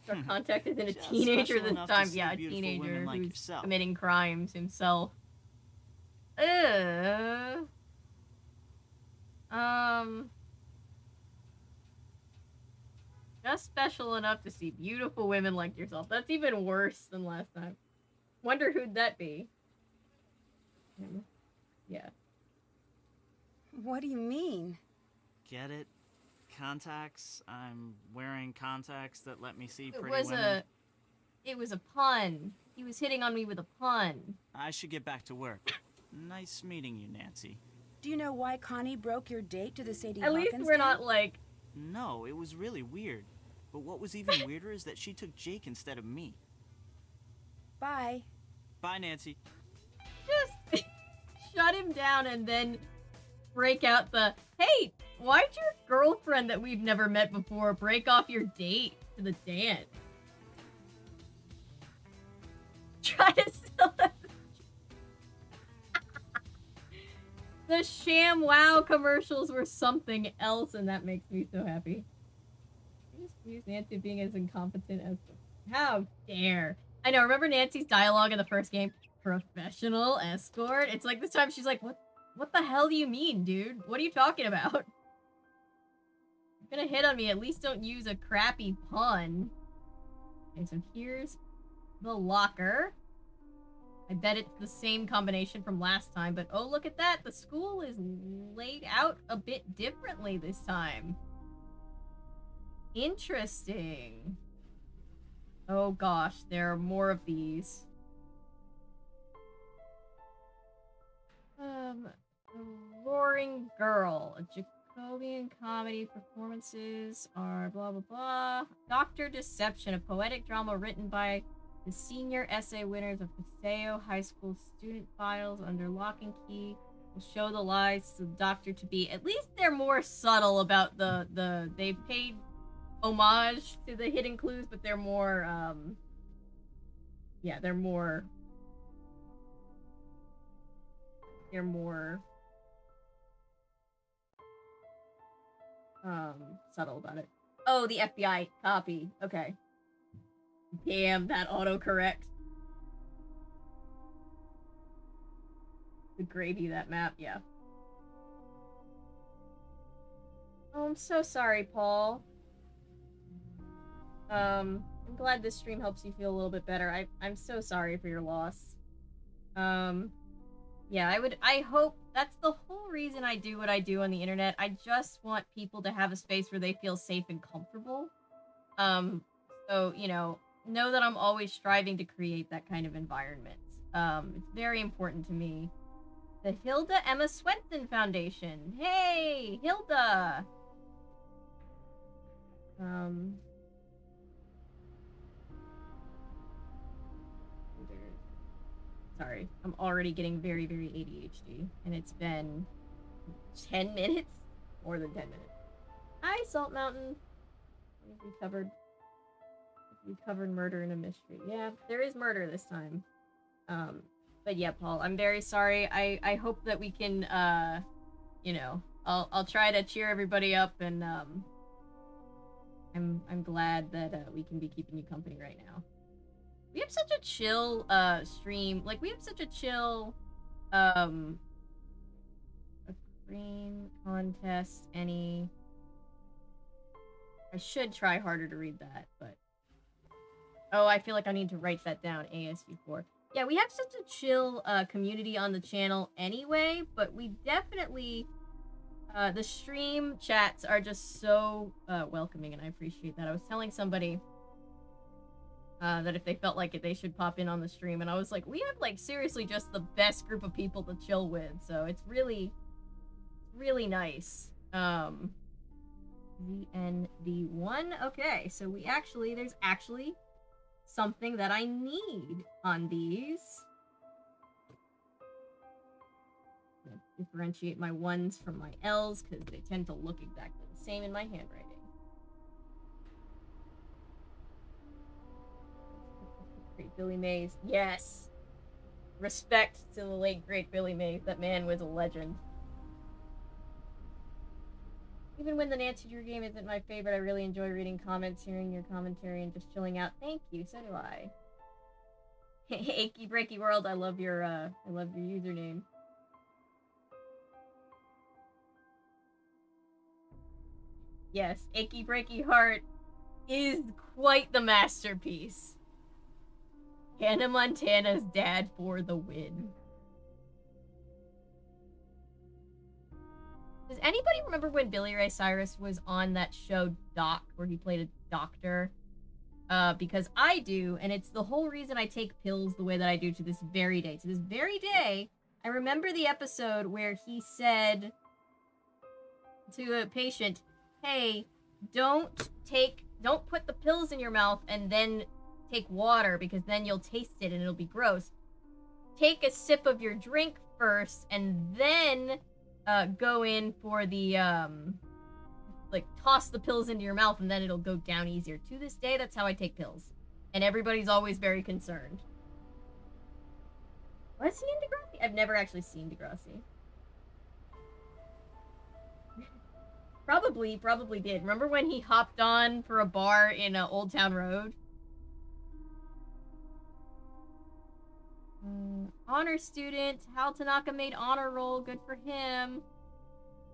S1: Our contact isn't a
S4: Just
S1: teenager
S4: special
S1: this
S4: enough to
S1: time.
S4: see
S1: Yeah, a
S4: beautiful
S1: teenager
S4: women like
S1: who's
S4: yourself.
S1: committing crimes himself. Just special enough to see beautiful women like yourself. That's even worse than last time. Wonder who'd that be? Him. Yeah.
S2: What do you mean?
S4: Get it? Contacts? I'm wearing contacts that let me see
S1: It
S4: pretty
S1: was
S4: women.
S1: it was a pun. He was hitting on me with a pun.
S4: I should get back to work. Nice meeting you, Nancy.
S2: Do you know why Connie broke your date to the Sadie
S1: At least
S2: Hawkins
S1: we're
S2: date?
S1: not like
S4: No, it was really weird. But what was even weirder is that she took Jake instead of me.
S2: Bye.
S4: Bye, Nancy.
S1: just shut him down and then break out the, hey, why'd your girlfriend that we've never met before break off your date to the dance? Try to sell it. The Sham Wow commercials were something else, and that makes me so happy. I just accuse Nancy of being as incompetent as... How dare. I know, remember Nancy's dialogue in the first game? Professional escort? It's like this time she's like, what the hell do you mean, dude? What are you talking about? You're gonna hit on me, at least don't use a crappy pun. Okay, so here's the locker. I bet it's the same combination from last time, but oh, look at that. The school is laid out a bit differently this time. Interesting. Oh gosh, there are more of these. Roaring Girl. A Jacobian comedy performances are blah blah blah. Dr. Deception, a poetic drama written by the senior essay winners of Paseo High School student files under lock and key will show the lies the doctor to be. At least they're more subtle about the they paid homage to the hidden clues, but they're more yeah, they're more subtle about it. Oh, the FBI copy. Okay. Damn, that autocorrect. The gravy, that map, yeah. Oh, I'm so sorry, Paul. I'm glad this stream helps you feel a little bit better. I'm so sorry for your loss. Yeah, I hope that's the whole reason I do what I do on the internet. I just want people to have a space where they feel safe and comfortable. So, you know that I'm always striving to create that kind of environment. It's very important to me. The Hilda Emma Swenson Foundation. Hey, Hilda! Sorry, I'm already getting very, very ADHD. And it's been 10 minutes? More than 10 minutes. Hi, Salt Mountain. We covered murder in a mystery. Yeah, there is murder this time. But yeah, Paul, I'm very sorry. I hope that we can you know, I'll try to cheer everybody up, and I'm glad that we can be keeping you company right now. We have such a chill stream. Like, we have such a chill a cream contest. I should try harder to read that, but oh, I feel like I need to write that down. ASU4. Yeah, we have such a chill community on the channel anyway, but we definitely the stream chats are just so welcoming, and I appreciate that. I was telling somebody that if they felt like it, they should pop in on the stream, and I was like, we have like seriously just the best group of people to chill with, so it's really nice. VNV1. Okay, so there's actually something that I need on these. Differentiate my ones from my L's because they tend to look exactly the same in my handwriting. Great Billy Mays. Yes. Respect to the late great Billy Mays. That man was a legend. Even when the Nancy Drew game isn't my favorite, I really enjoy reading comments, hearing your commentary, and just chilling out. Thank you. So do I. Achy Breaky World. I love your username. Yes, Achy Breaky Heart is quite the masterpiece. Hannah Montana's dad for the win. Does anybody remember when Billy Ray Cyrus was on that show Doc, where he played a doctor? Because I do, and it's the whole reason I take pills the way that I do to this very day. To this very day, I remember the episode where he said to a patient, hey, don't put the pills in your mouth and then take water, because then you'll taste it and it'll be gross. Take a sip of your drink first and then go in for the like toss the pills into your mouth and then it'll go down easier. To this day, that's how I take pills, and everybody's always very concerned. Was he in Degrassi? I've never actually seen Degrassi. Probably did. Remember when he hopped on for a bar in Old Town Road? Honor student. Hal Tanaka made honor roll. Good for him.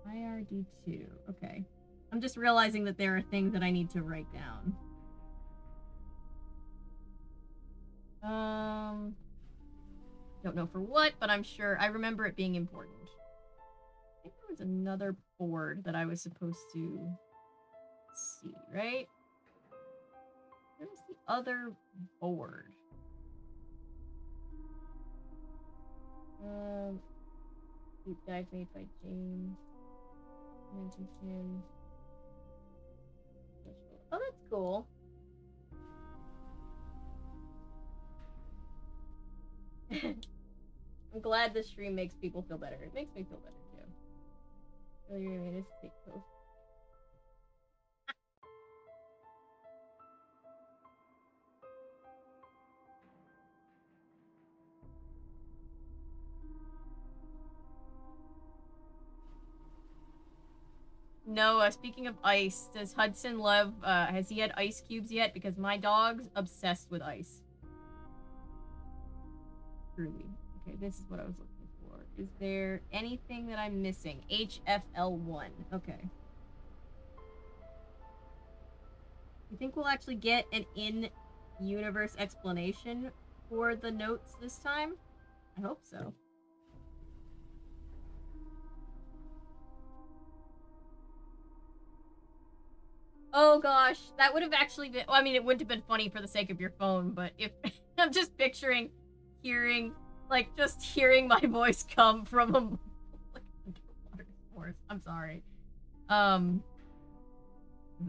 S1: IRD2. Okay. I'm just realizing that there are things that I need to write down. Don't know for what, but I'm sure I remember it being important. I think there was another board that I was supposed to see, right? Where was the other board? Deep dive made by James. Oh, that's cool. I'm glad this stream makes people feel better. It makes me feel better too. Really, really made us take post. No, speaking of ice, does Hudson love, has he had ice cubes yet? Because my dog's obsessed with ice. Truly. Okay, this is what I was looking for. Is there anything that I'm missing? HFL1. Okay. You think we'll actually get an in-universe explanation for the notes this time? I hope so. Oh gosh, that would have actually been, well, I mean, it wouldn't have been funny for the sake of your phone, but if, I'm just picturing hearing my voice come from a water source. I'm sorry.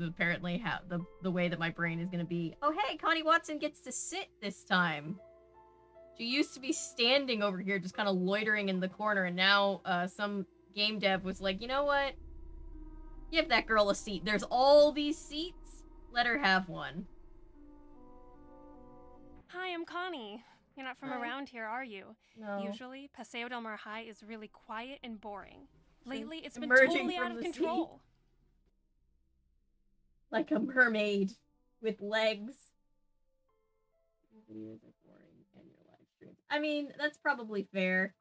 S1: Apparently how the way that my brain is gonna be. Oh hey, Connie Watson gets to sit this time. She used to be standing over here just kind of loitering in the corner, and now some game dev was like, you know what? Give that girl a seat. There's all these seats. Let her have one.
S5: Hi, I'm Connie. You're not from
S1: Hi.
S5: around here, are you?
S1: No.
S5: Usually, Paseo del Mar High is really quiet and boring. Lately, it's been
S1: Emerging
S5: totally out
S1: from
S5: of
S1: the sea.
S5: control.
S1: Like a mermaid with legs. Videos are boring and your live streams. I mean, that's probably fair.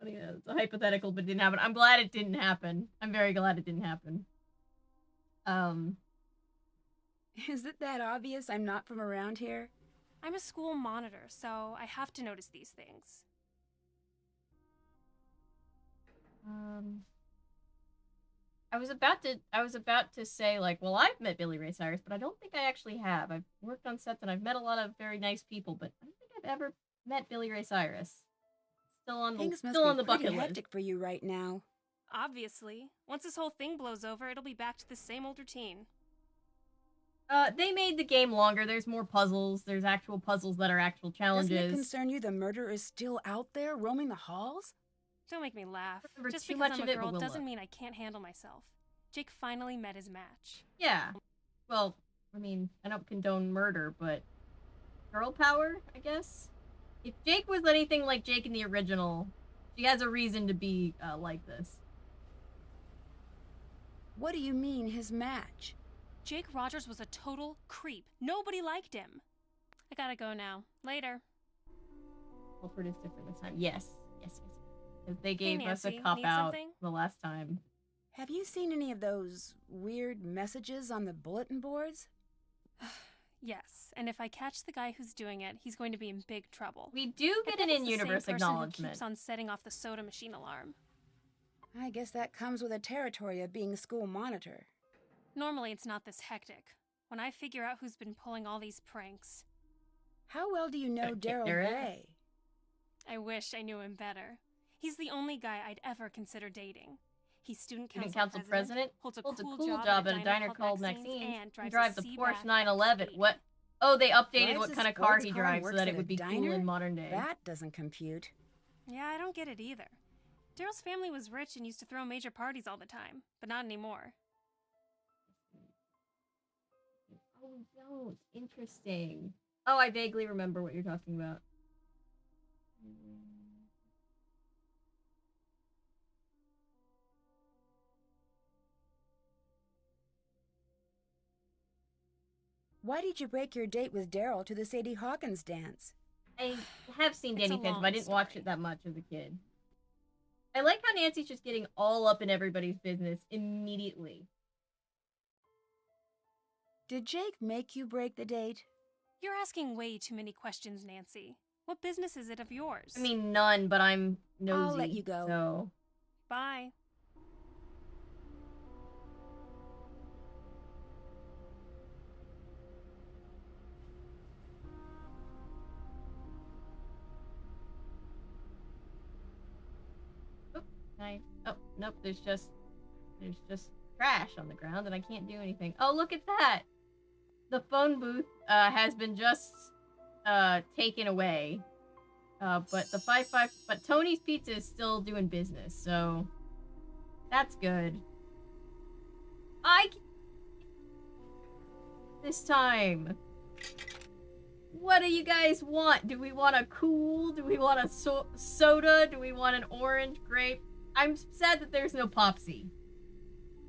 S1: It's a hypothetical, but it didn't happen. I'm glad it didn't happen. I'm very glad it didn't happen.
S2: Is it that obvious I'm not from around here?
S5: I'm a school monitor, so I have to notice these things.
S1: I was about to say, like, well, I've met Billy Ray Cyrus, but I don't think I actually have. I've worked on sets and I've met a lot of very nice people, but I don't think I've ever met Billy Ray Cyrus. Still on the
S2: Things must
S1: still
S2: be
S1: on the
S2: pretty
S1: bucket list.
S2: hectic for you right now.
S5: Obviously. Once this whole thing blows over, it'll be back to the same old routine.
S1: They made the game longer. There's more puzzles. There's actual puzzles that are actual challenges.
S2: Doesn't it concern you the murderer is still out there roaming the halls?
S5: Don't make me laugh.
S1: Remember
S5: Just
S1: too
S5: because
S1: much
S5: I'm
S1: of
S5: a
S1: it, but
S5: girl
S1: we'll
S5: doesn't
S1: look.
S5: mean I can't handle myself. Jake finally met his match.
S1: Yeah. Well, I mean, I don't condone murder, but girl power, I guess? If Jake was anything like Jake in the original, she has a reason to be like this.
S2: What do you mean, his match?
S5: Jake Rogers was a total creep. Nobody liked him. I gotta go now. Later.
S1: Culprit is different this time. Yes. Because they gave us a
S5: Nancy,
S1: cop
S5: need
S1: out
S5: something?
S1: the last time.
S2: Have you seen any of those weird messages on the bulletin boards?
S5: Yes, and if I catch the guy who's doing it, he's going to be in big trouble.
S1: We do
S5: I
S1: get
S5: bet
S1: an
S5: it's the same
S1: in-universe
S5: person
S1: acknowledgement.
S5: who keeps on setting off the soda machine alarm.
S2: I guess that comes with the territory of being a school monitor.
S5: Normally, it's not this hectic. When I figure out who's been pulling all these pranks,
S2: How well do you know Daryl
S1: You're
S2: Gray?
S5: I wish I knew him better. He's the only guy I'd ever consider dating. He's student
S1: Student
S5: council,
S1: council president,
S5: holds a
S1: holds
S5: cool,
S1: a cool job at a diner called
S5: Maxine's,
S1: Maxine's,
S5: and
S1: drives a
S5: Seabass
S1: Porsche 911.
S5: X8.
S1: What? Oh, they updated
S2: Drives
S1: what
S2: a
S1: kind of car
S2: sports
S1: he
S2: car and
S1: drives so
S2: works
S1: that
S2: at
S1: it
S2: a
S1: would be cool
S2: diner?
S1: in modern day.
S2: That doesn't compute.
S5: Yeah, I don't get it either. Daryl's family was rich and used to throw major parties all the time, but not anymore.
S1: Oh, don't. Interesting. Oh, I vaguely remember what you're talking about.
S2: Why did you break your date with Daryl to the Sadie Hawkins dance?
S1: I have seen
S5: It's a
S1: Danny Phantom. I
S5: long
S1: didn't watch
S5: story.
S1: it that much as a kid. I like how Nancy's just getting all up in everybody's business immediately.
S2: Did Jake make you break the date?
S5: You're asking way too many questions, Nancy. What business is it of yours?
S1: I mean, none, but I'm nosy.
S2: I'll let you go.
S1: So,
S5: Bye.
S1: oh, nope, there's just trash on the ground and I can't do anything. Oh, look at that! The phone booth has been just taken away. But but Tony's Pizza is still doing business, so that's good. This time. What do you guys want? Do we want a cool? Do we want a soda? Do we want an orange grape? I'm sad that there's no Popsy.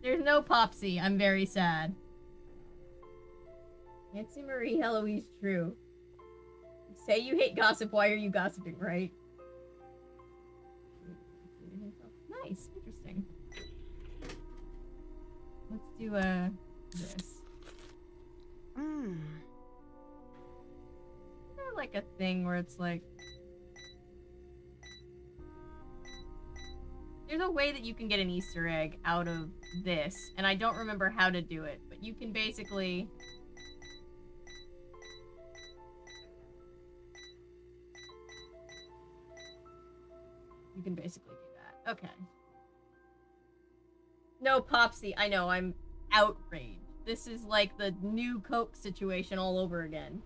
S1: There's no Popsy. I'm very sad. Nancy Marie Heloise True. You say you hate gossip, why are you gossiping, right? Nice. Interesting. Let's do this. Is there like a thing where it's like there's a way that you can get an Easter egg out of this, and I don't remember how to do it, but you can basically do that. Okay. No Popsy. I know, I'm outraged. This is like the new Coke situation all over again.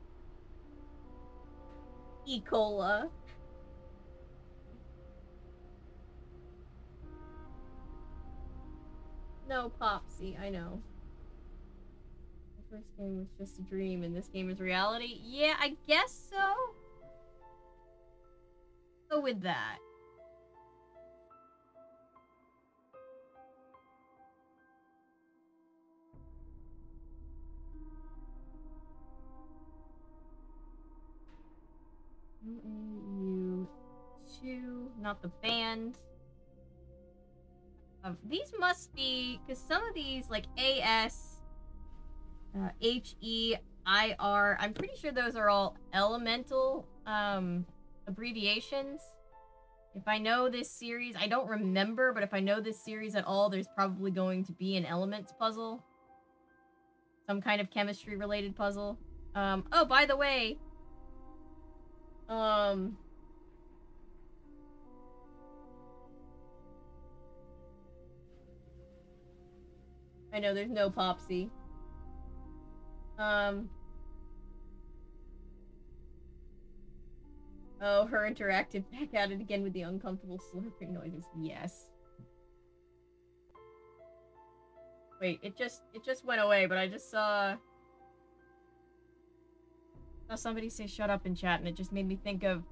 S1: E. Cola. No, Popsy, I know. The first game was just a dream and this game is reality? Yeah, I guess so. Go with that. U2, not the band. These must be, because some of these, like AS, HEIR, I'm pretty sure those are all elemental abbreviations. If I know this series, I don't remember, but if I know this series at all, there's probably going to be an elements puzzle. Some kind of chemistry related puzzle. Oh, by the way, I know there's no Popsy. Oh, her interactive back at it again with the uncomfortable slurping noises. Yes. Wait, it just went away, but I just saw somebody say shut up in chat and it just made me think of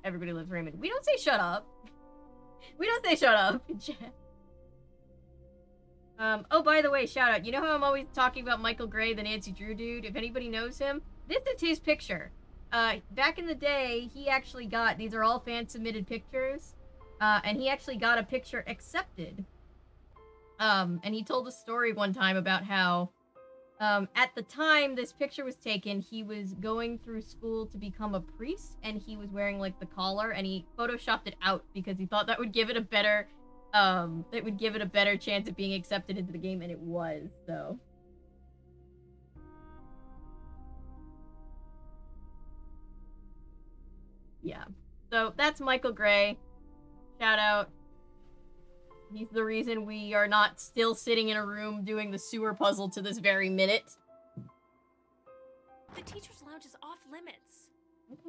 S1: Everybody Loves Raymond. We don't say shut up. We don't say shut up in chat. Oh, by the way, shout out. You know how I'm always talking about Michael Gray, the Nancy Drew dude? If anybody knows him, this is his picture. Back in the day, he actually got, these are all fan-submitted pictures, and he actually got a picture accepted. And he told a story one time about how, at the time this picture was taken, he was going through school to become a priest, and he was wearing, like, the collar, and he photoshopped it out because he thought that would give it a better, chance of being accepted into the game, and it was, so. Yeah. So, that's Michael Gray. Shout out. He's the reason we are not still sitting in a room doing the sewer puzzle to this very minute.
S5: The teacher's lounge is off limits.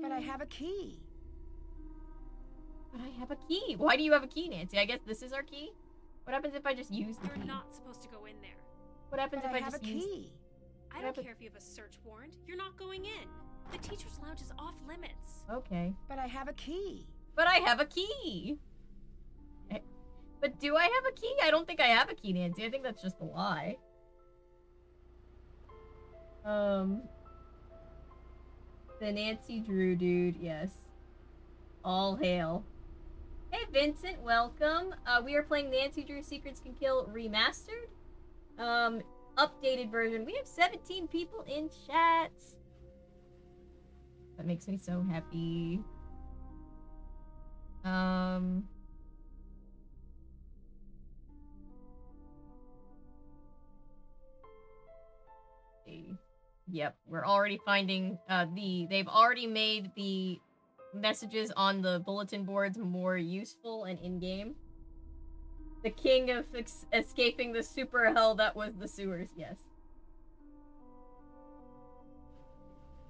S2: But I have a key.
S1: But I have a key. Why do you have a key, Nancy? I guess this is our key? What happens if I just use the key?
S5: You're not supposed to go in there.
S1: What happens if I
S2: have
S1: just
S2: a
S1: use...
S2: key?
S5: I don't care if you have a search warrant. You're not going in. The teacher's lounge is off limits.
S1: Okay.
S2: But I have a key.
S1: But I have a key! But do I have a key? I don't think I have a key, Nancy. I think that's just a lie. The Nancy Drew dude, yes. All hail. Hey Vincent, welcome. We are playing Nancy Drew Secrets Can Kill Remastered. Updated version. We have 17 people in chat. That makes me so happy. Yep, we're already finding they've already made the messages on the bulletin boards more useful and in-game. The king of escaping the super hell that was the sewers, yes.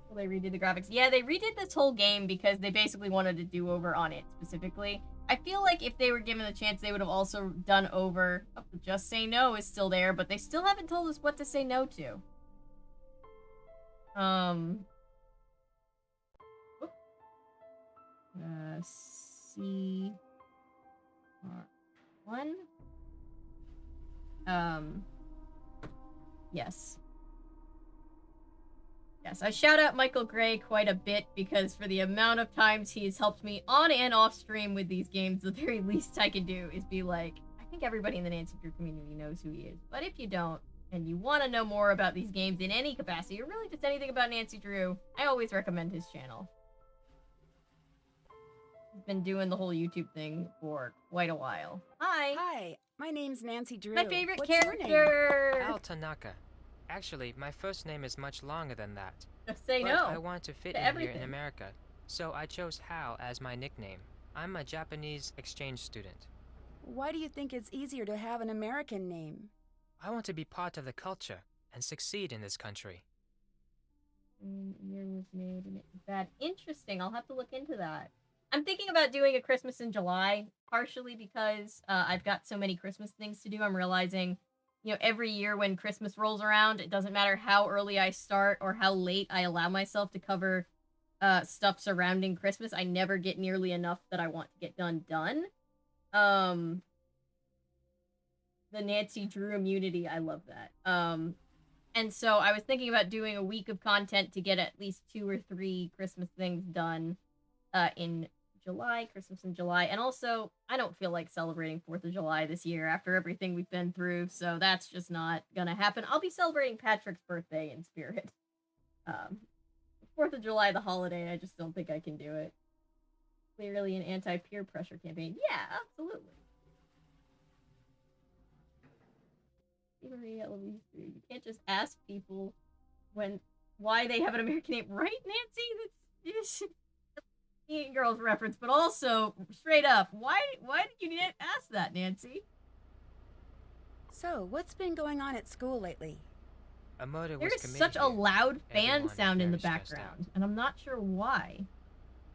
S1: Well, they redid the graphics. Yeah, they redid this whole game because they basically wanted a do-over on it specifically. I feel like if they were given the chance, they would have also done over... Oh, Just Say No is still there, but they still haven't told us what to say no to. C R1. Yes. Yes, I shout out Michael Gray quite a bit because for the amount of times he's helped me on and off stream with these games, the very least I can do is be like, I think everybody in the Nancy Drew community knows who he is. But if you don't, and you want to know more about these games in any capacity, or really just anything about Nancy Drew, I always recommend his channel. He's been doing the whole YouTube thing for quite a while. Hi!
S2: Hi, my name's Nancy Drew.
S1: My favorite
S2: What's your
S1: character!
S2: name?
S6: Al Tanaka. Actually, my first name is much longer than that.
S1: Just say
S6: but
S1: no.
S6: I want to fit
S1: to
S6: in here
S1: everything.
S6: in America, so I chose Hal as my nickname. I'm a Japanese exchange student.
S2: Why do you think it's easier to have an American name?
S6: I want to be part of the culture and succeed in this country.
S1: Year was made in that. Interesting. I'll have to look into that. I'm thinking about doing a Christmas in July, partially because I've got so many Christmas things to do. I'm realizing, every year when Christmas rolls around, it doesn't matter how early I start or how late I allow myself to cover stuff surrounding Christmas. I never get nearly enough that I want to get done. Um, the Nancy Drew immunity, I love that. And so I was thinking about doing a week of content to get at least 2 or 3 Christmas things done in July, Christmas in July. And also, I don't feel like celebrating 4th of July this year after everything we've been through, so that's just not gonna happen. I'll be celebrating Patrick's birthday in spirit. 4th of July, the holiday, I just don't think I can do it. Clearly an anti-peer pressure campaign. Yeah, absolutely. You can't just ask people why they have an American name, right, Nancy? That's Mean Girls reference, but also straight up, why did you need to ask that, Nancy?
S2: So, what's been going on at school lately?
S6: A murder was
S1: There is
S6: committed
S1: such a
S6: here.
S1: loud fan
S6: Everyone is
S1: sound in the
S6: very stressed out.
S1: background, and I'm not sure why.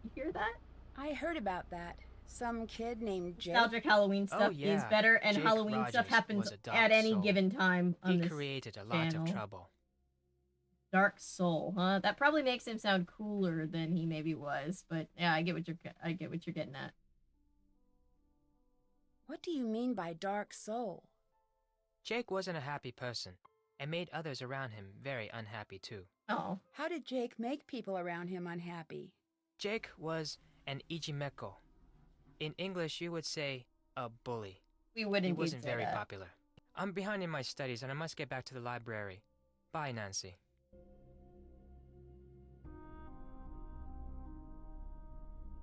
S1: You hear that?
S2: I heard about that. Some kid named Jake.
S1: Nostalgic Halloween
S6: Oh,
S1: stuff is
S6: yeah.
S1: better, and
S6: Jake
S1: Halloween stuff
S6: Rogers
S1: happens
S6: was a dark
S1: at any
S6: soul.
S1: given time on
S6: He
S1: this
S6: created a lot
S1: channel.
S6: of trouble.
S1: Dark Soul, huh? That probably makes him sound cooler than he maybe was, but yeah, I get what you're getting at.
S2: What do you mean by dark soul?
S6: Jake wasn't a happy person, and made others around him very unhappy too.
S1: Oh,
S2: How did Jake make people around him unhappy?
S6: Jake was an ijimeko. In English, you would say a bully.
S1: we wouldn't.
S6: He
S1: indeed
S6: wasn't
S1: say
S6: very
S1: that.
S6: popular. I'm behind in my studies, and I must get back to the library. Bye, Nancy.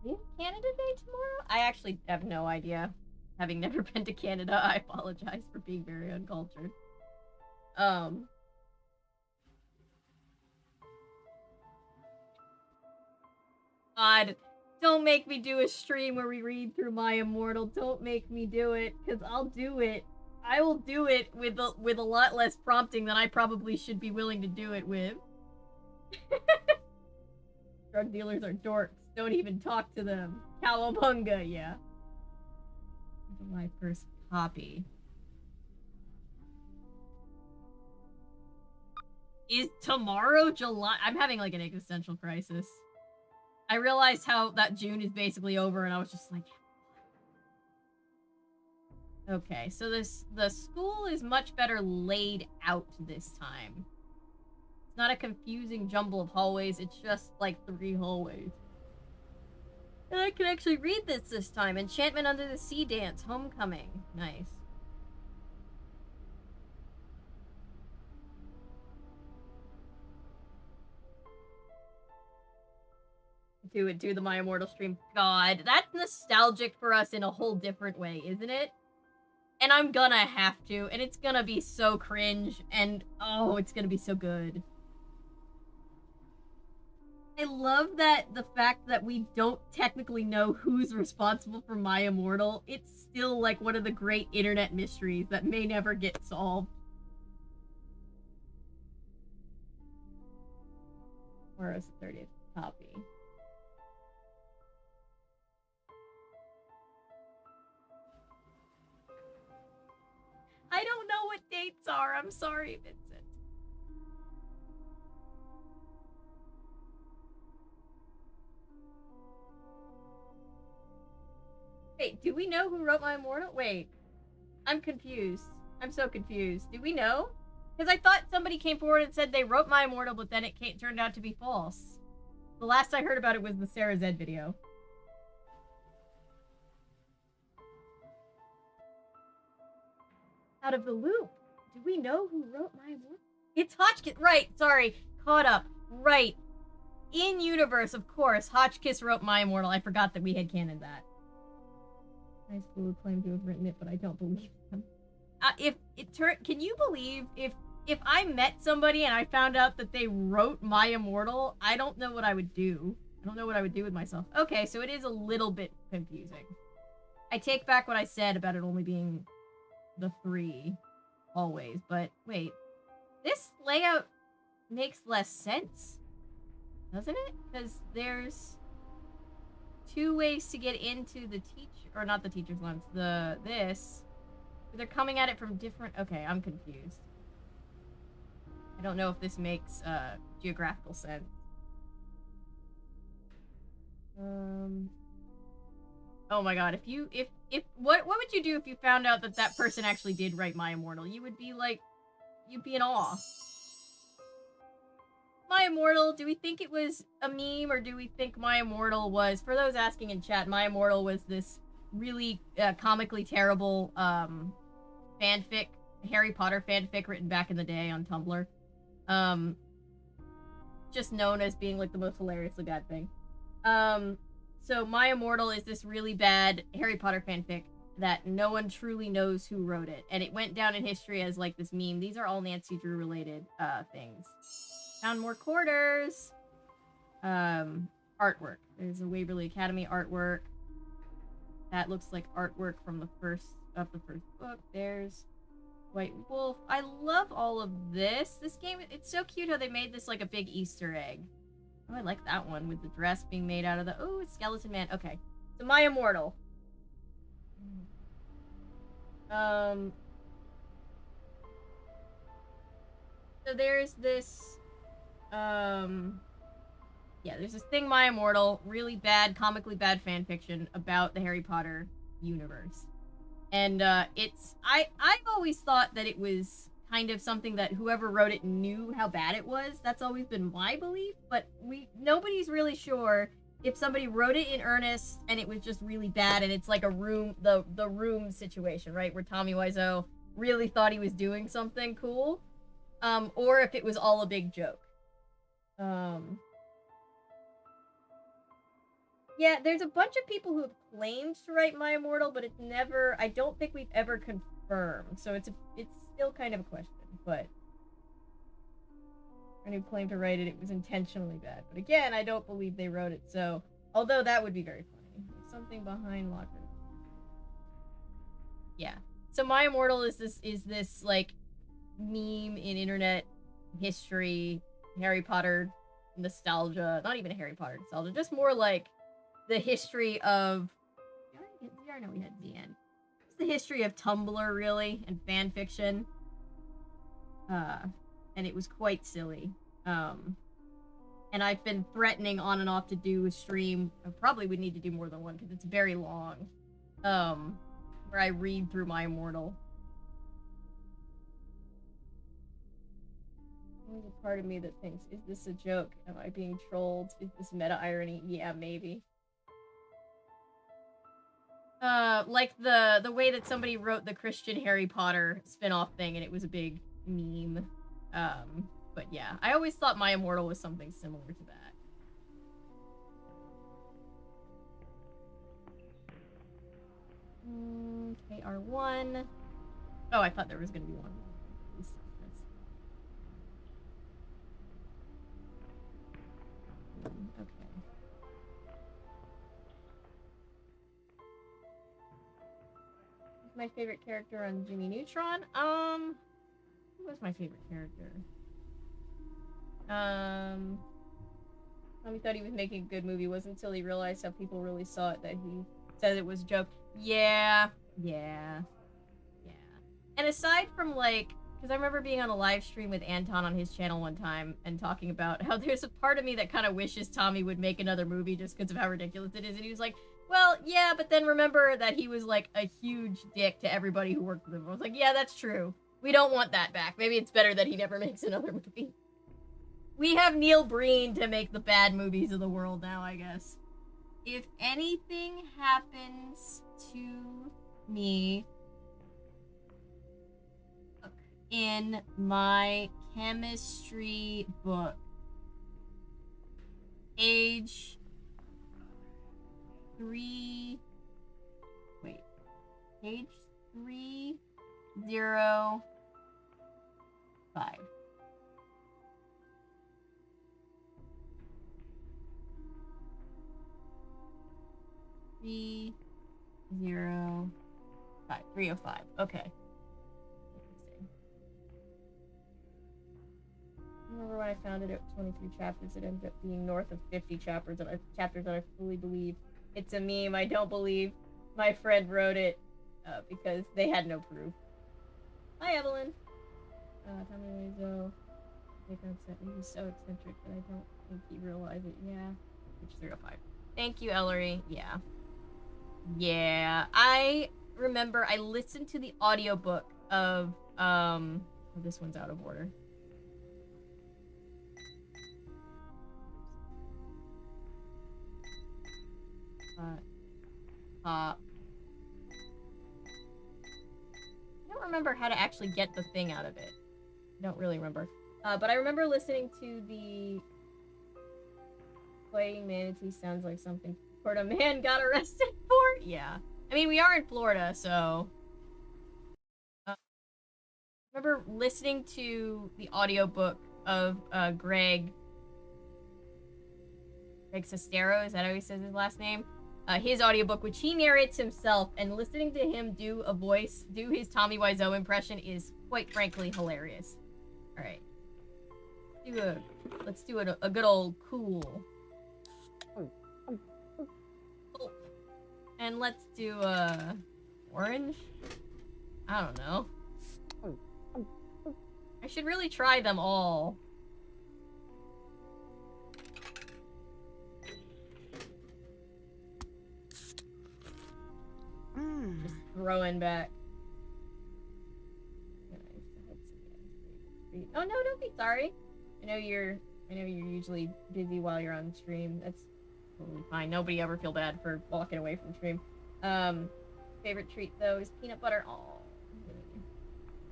S1: Is Canada Day tomorrow? I actually have no idea. Having never been to Canada, I apologize for being very uncultured. God, don't make me do a stream where we read through My Immortal. Don't make me do it, because I'll do it. I will do it with a lot less prompting than I probably should be willing to do it with. Drug dealers are dorks. Don't even talk to them. Cowabunga, yeah. My first copy. Is tomorrow July? I'm having like an existential crisis. I realized how that June is basically over, and I was just like, okay, so the school is much better laid out this time. It's not a confusing jumble of hallways, it's just like 3 hallways. And I can actually read this time. Enchantment Under the Sea Dance, Homecoming. Nice. Do the My Immortal stream. God, that's nostalgic for us in a whole different way, isn't it? And I'm gonna have to, and it's gonna be so cringe, and oh, it's gonna be so good. I love that the fact that we don't technically know who's responsible for My Immortal. It's still like one of the great internet mysteries that may never get solved. Or is the 30th copy? I don't know what dates are. I'm sorry, Vincent. Wait, do we know who wrote My Immortal? Wait, I'm confused. I'm so confused. Do we know? Because I thought somebody came forward and said they wrote My Immortal, but then it turned out to be false. The last I heard about it was the Sarah Zed video. Out of the loop. Do we know who wrote My Immortal? It's Hotchkiss. Right, sorry. Caught up. Right. In universe, of course, Hotchkiss wrote My Immortal. I forgot that we had canon that. High school claimed to have written it, but I don't believe them. Can you believe if I met somebody and I found out that they wrote My Immortal, I don't know what I would do. I don't know what I would do with myself. Okay, so it is a little bit confusing. I take back what I said about it only being the 3 always, but wait. This layout makes less sense, doesn't it? Because there's 2 ways to get into the teacher, or not the teacher's lounge, this. They're coming at it from different, okay, I'm confused. I don't know if this makes, geographical sense. Oh my god, what would you do if you found out that that person actually did write My Immortal? You would be like, you'd be in awe. My Immortal, do we think it was a meme, or do we think My Immortal was, for those asking in chat, My Immortal was this really comically terrible fanfic, Harry Potter fanfic written back in the day on Tumblr. Just known as being like the most hilariously bad thing. So My Immortal is this really bad Harry Potter fanfic that no one truly knows who wrote it, and it went down in history as like this meme. These are all Nancy Drew related things. Found more quarters. Artwork. There's a Waverly Academy artwork. That looks like artwork from the first book. There's White Wolf. I love all of this. This game, it's so cute how they made this like a big Easter egg. Oh, I like that one with the dress being made out of the... Oh, it's Skeleton Man. Okay. So My Immortal. So there's this... Yeah, there's this thing, My Immortal. Really bad, comically bad fanfiction about the Harry Potter universe. And, it's... I've always thought that it was kind of something that whoever wrote it knew how bad it was. That's always been my belief, but nobody's really sure if somebody wrote it in earnest and it was just really bad and it's like a room, the room situation, right? Where Tommy Wiseau really thought he was doing something cool, or if it was all a big joke. Yeah, there's a bunch of people who have claimed to write My Immortal, but it's never, I don't think we've ever confirmed, so it's still kind of a question, but anyone who claimed to write it, it was intentionally bad. But again, I don't believe they wrote it, so, although that would be very funny. There's something behind locker. Yeah. So My Immortal is this like meme in internet history, Harry Potter nostalgia, not even a Harry Potter nostalgia, just more like the history of... I know we had ZN. It's the history of Tumblr, really, and fan fiction. And it was quite silly. And I've been threatening on and off to do a stream. I probably would need to do more than one, because it's very long. Where I read through My Immortal. There's a part of me that thinks, is this a joke? Am I being trolled? Is this meta-irony? Yeah, maybe. Like the way that somebody wrote the Christian Harry Potter spin-off thing and it was a big meme. But yeah, I always thought My Immortal was something similar to that. KR1. Oh, I thought there was gonna be one. Okay. My favorite character on Jimmy Neutron? Who was my favorite character? Tommy thought he was making a good movie. It wasn't until he realized how people really saw it that he said it was a joke. Yeah. And aside from, like, because I remember being on a live stream with Anton on his channel one time and talking about how there's a part of me that kind of wishes Tommy would make another movie just because of how ridiculous it is. And he was like, well, yeah, but then remember that he was, like, a huge dick to everybody who worked with him. I was like, yeah, that's true. We don't want that back. Maybe it's better that he never makes another movie. We have Neil Breen to make the bad movies of the world now, I guess. If anything happens to me in my chemistry book, age 305. 305. 305. Okay. I remember when I found it at 23 chapters, it ended up being north of 50 chapters that I fully believe. It's a meme. I don't believe my friend wrote it because they had no proof. Hi, Evelyn. Tommy Wiseau. He's so eccentric that I don't think he realized it. Yeah. Page 305. Thank you, Ellery. Yeah. Yeah. I remember I listened to the audiobook of oh, this one's out of order. I don't remember how to actually get the thing out of it. I don't really remember. But I remember listening to the playing manatee sounds like something Florida man got arrested for. Yeah. I mean, we are in Florida, so... I remember listening to the audiobook of Greg Sestero, is that how he says his last name? His audiobook, which he narrates himself, and listening to him do his Tommy Wiseau impression is, quite frankly, hilarious. Alright. Let's do a good old cool. And let's do, orange? I don't know. I should really try them all. Just throwing back. Oh no, don't be sorry. I know you're usually busy while you're on stream. That's totally fine. Nobody ever feel bad for walking away from stream. Favorite treat though is peanut butter. Oh,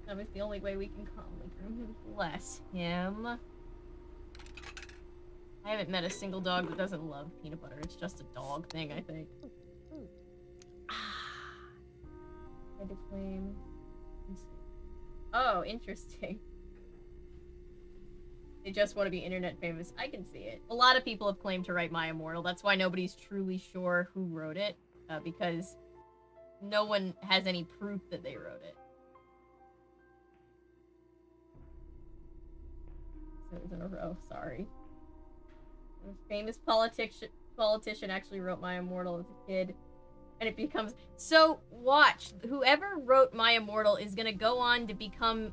S1: that was the only way we can calmly groom him. Bless him. I haven't met a single dog that doesn't love peanut butter. It's just a dog thing, I think. Flame. Oh, interesting. They just want to be internet famous. I can see it. A lot of people have claimed to write My Immortal. That's why nobody's truly sure who wrote it, because no one has any proof that they wrote it. So in a row, sorry. A famous politician actually wrote My Immortal as a kid. And it becomes... So, watch. Whoever wrote My Immortal is gonna go on to become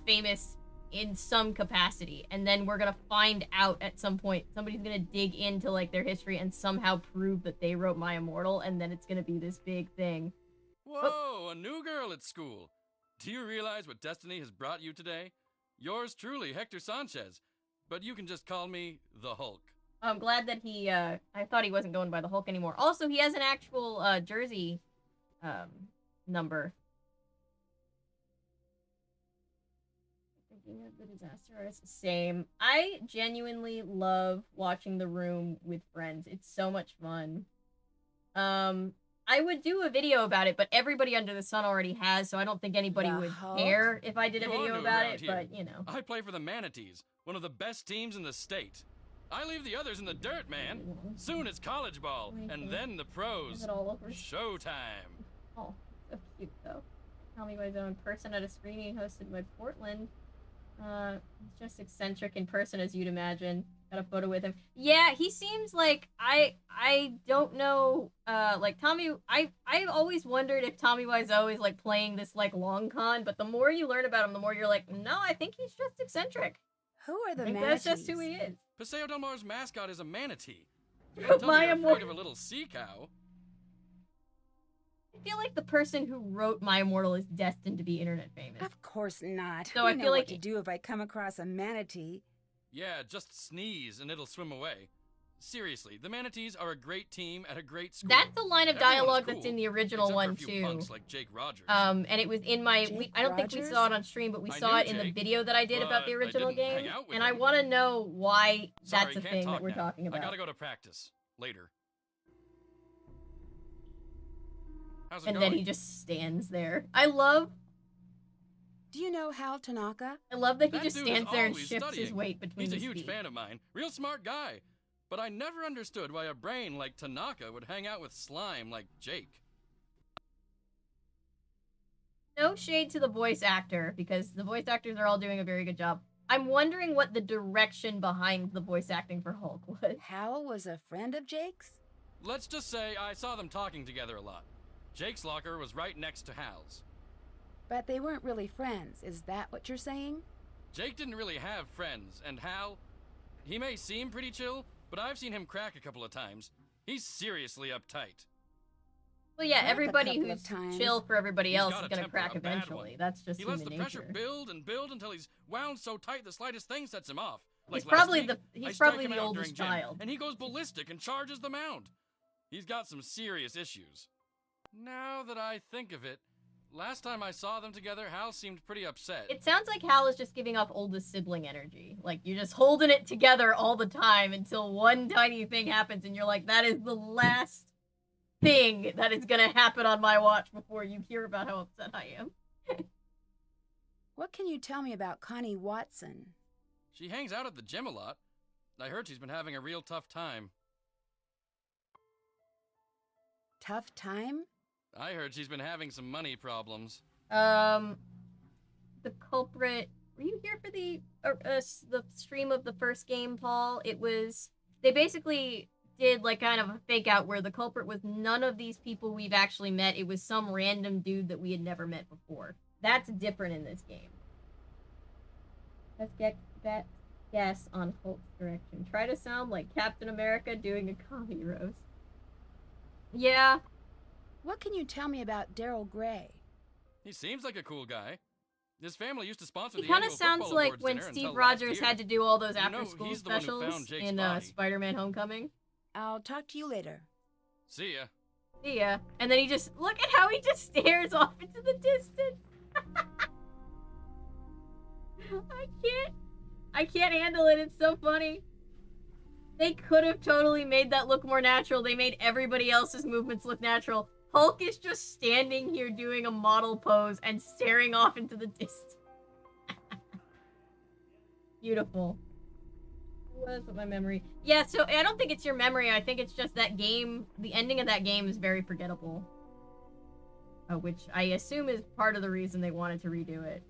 S1: famous in some capacity. And then we're gonna find out at some point. Somebody's gonna dig into, like, their history and somehow prove that they wrote My Immortal. And then it's gonna be this big thing.
S7: Whoa, a new girl at school. Do you realize what destiny has brought you today? Yours truly, Hector Sanchez. But you can just call me the Hulk.
S1: I'm glad that he, I thought he wasn't going by the Hulk anymore. Also, he has an actual, jersey, number. Thinking of the disaster artist. Same. I genuinely love watching The Room with friends. It's so much fun. I would do a video about it, but everybody under the sun already has, so I don't think anybody would care if I did a video about it, but, you know.
S7: I play for the Manatees, one of the best teams in the state. I leave the others in the dirt, man. Soon it's college ball, and then the pros. Showtime.
S1: Oh, so cute, though. Tommy Wiseau in person at a screening hosted by Portland. He's just eccentric in person, as you'd imagine. Got a photo with him. Yeah, he seems like, I don't know, like, Tommy, I've always wondered if Tommy Wiseau is, like, playing this, like, long con, but the more you learn about him, the more you're like, no, I think he's just eccentric.
S2: Who are the
S1: manatees? That's just who he is.
S7: Paseo Del Mar's mascot is a manatee.
S1: My
S7: You're afraid of a little sea cow.
S1: I feel like the person who wrote My Immortal is destined to be internet famous.
S2: Of course not.
S1: So
S2: I
S1: I
S2: know
S1: feel like
S2: what to do if I come across a manatee.
S7: Yeah, just sneeze and it'll swim away. Seriously, the Manatees are a great team at a great school.
S1: That's the line of dialogue
S7: cool,
S1: that's in the original one too.
S7: Punks like Jake Rogers.
S1: And it was in my. I don't think we saw it on stream, but we saw it in the video that I did about the original game. And I want to know why that's a thing that we're talking about.
S7: I gotta go to practice later. How's it
S1: and
S7: going?
S1: Then he just stands there. I love.
S2: Do you know Hal Tanaka?
S1: I love that he
S7: That
S1: just
S7: dude
S1: stands
S7: is
S1: there and
S7: always
S1: shifts his
S7: studying.
S1: weight between
S7: He's a
S1: his
S7: huge
S1: feet.
S7: fan of mine. Real smart guy. But I never understood why a brain like Tanaka would hang out with slime like Jake.
S1: No shade to the voice actor, because the voice actors are all doing a very good job. I'm wondering what the direction behind the voice acting for Hulk was.
S2: Hal was a friend of Jake's?
S7: let's just say I saw them talking together a lot. Jake's locker was right next to Hal's.
S2: But they weren't really friends, is that what you're saying?
S7: Jake didn't really have friends, and Hal, he may seem pretty chill, but I've seen him crack a couple of times. He's seriously uptight.
S1: Well, yeah,
S2: Crack a
S1: everybody
S2: couple of
S1: who's
S2: times.
S1: chill for everybody
S7: He's
S1: else
S7: got
S1: is
S7: a
S1: gonna
S7: temper,
S1: crack
S7: a bad
S1: eventually.
S7: one.
S1: That's just
S7: He
S1: human
S7: lets the
S1: nature.
S7: pressure build and build until he's wound so tight the slightest thing sets him off.
S1: He's
S7: Like last
S1: probably
S7: week,
S1: the
S7: I
S1: he's
S7: strike
S1: probably
S7: him
S1: the
S7: out
S1: oldest
S7: during gym,
S1: child.
S7: and he goes ballistic and charges the mound. He's got some serious issues. Now that I think of it, last time I saw them together, Hal seemed pretty upset.
S1: It sounds like Hal is just giving off oldest sibling energy. Like, you're just holding it together all the time until one tiny thing happens and you're like, that is the last thing that is gonna happen on my watch before you hear about how upset I am.
S2: What can you tell me about Connie Watson?
S7: She hangs out at the gym a lot. I heard she's been having a real tough time.
S2: Tough time?
S7: I heard she's been having some money problems.
S1: The culprit. Were you here for the stream of the first game, Paul? It was, they basically did like kind of a fake out where the culprit was none of these people we've actually met. It was some random dude that we had never met before. That's different in this game. Let's get that guess on Hulk's direction. Try to sound like Captain America doing a comedy roast. Yeah.
S2: What can you tell me about Daryl Gray?
S7: He seems like a cool guy. His family used to sponsor
S1: He
S7: the
S1: kind of
S7: annual
S1: sounds
S7: football
S1: like
S7: awards
S1: when
S7: dinner
S1: Steve
S7: until last
S1: Rogers
S7: year.
S1: had to do all those
S7: You know,
S1: after-school
S7: he's the one who
S1: specials
S7: found Jake's
S1: in
S7: body.
S1: Spider-Man Homecoming.
S2: I'll talk to you later.
S7: See ya.
S1: See ya. And then he just, look at how he just stares off into the distance. I can't handle it. It's so funny. They could have totally made that look more natural. They made everybody else's movements look natural. Hulk is just standing here doing a model pose and staring off into the distance. Beautiful. What is with my memory? Yeah, so I don't think it's your memory. I think it's just that game. The ending of that game is very forgettable. Which I assume is part of the reason they wanted to redo it.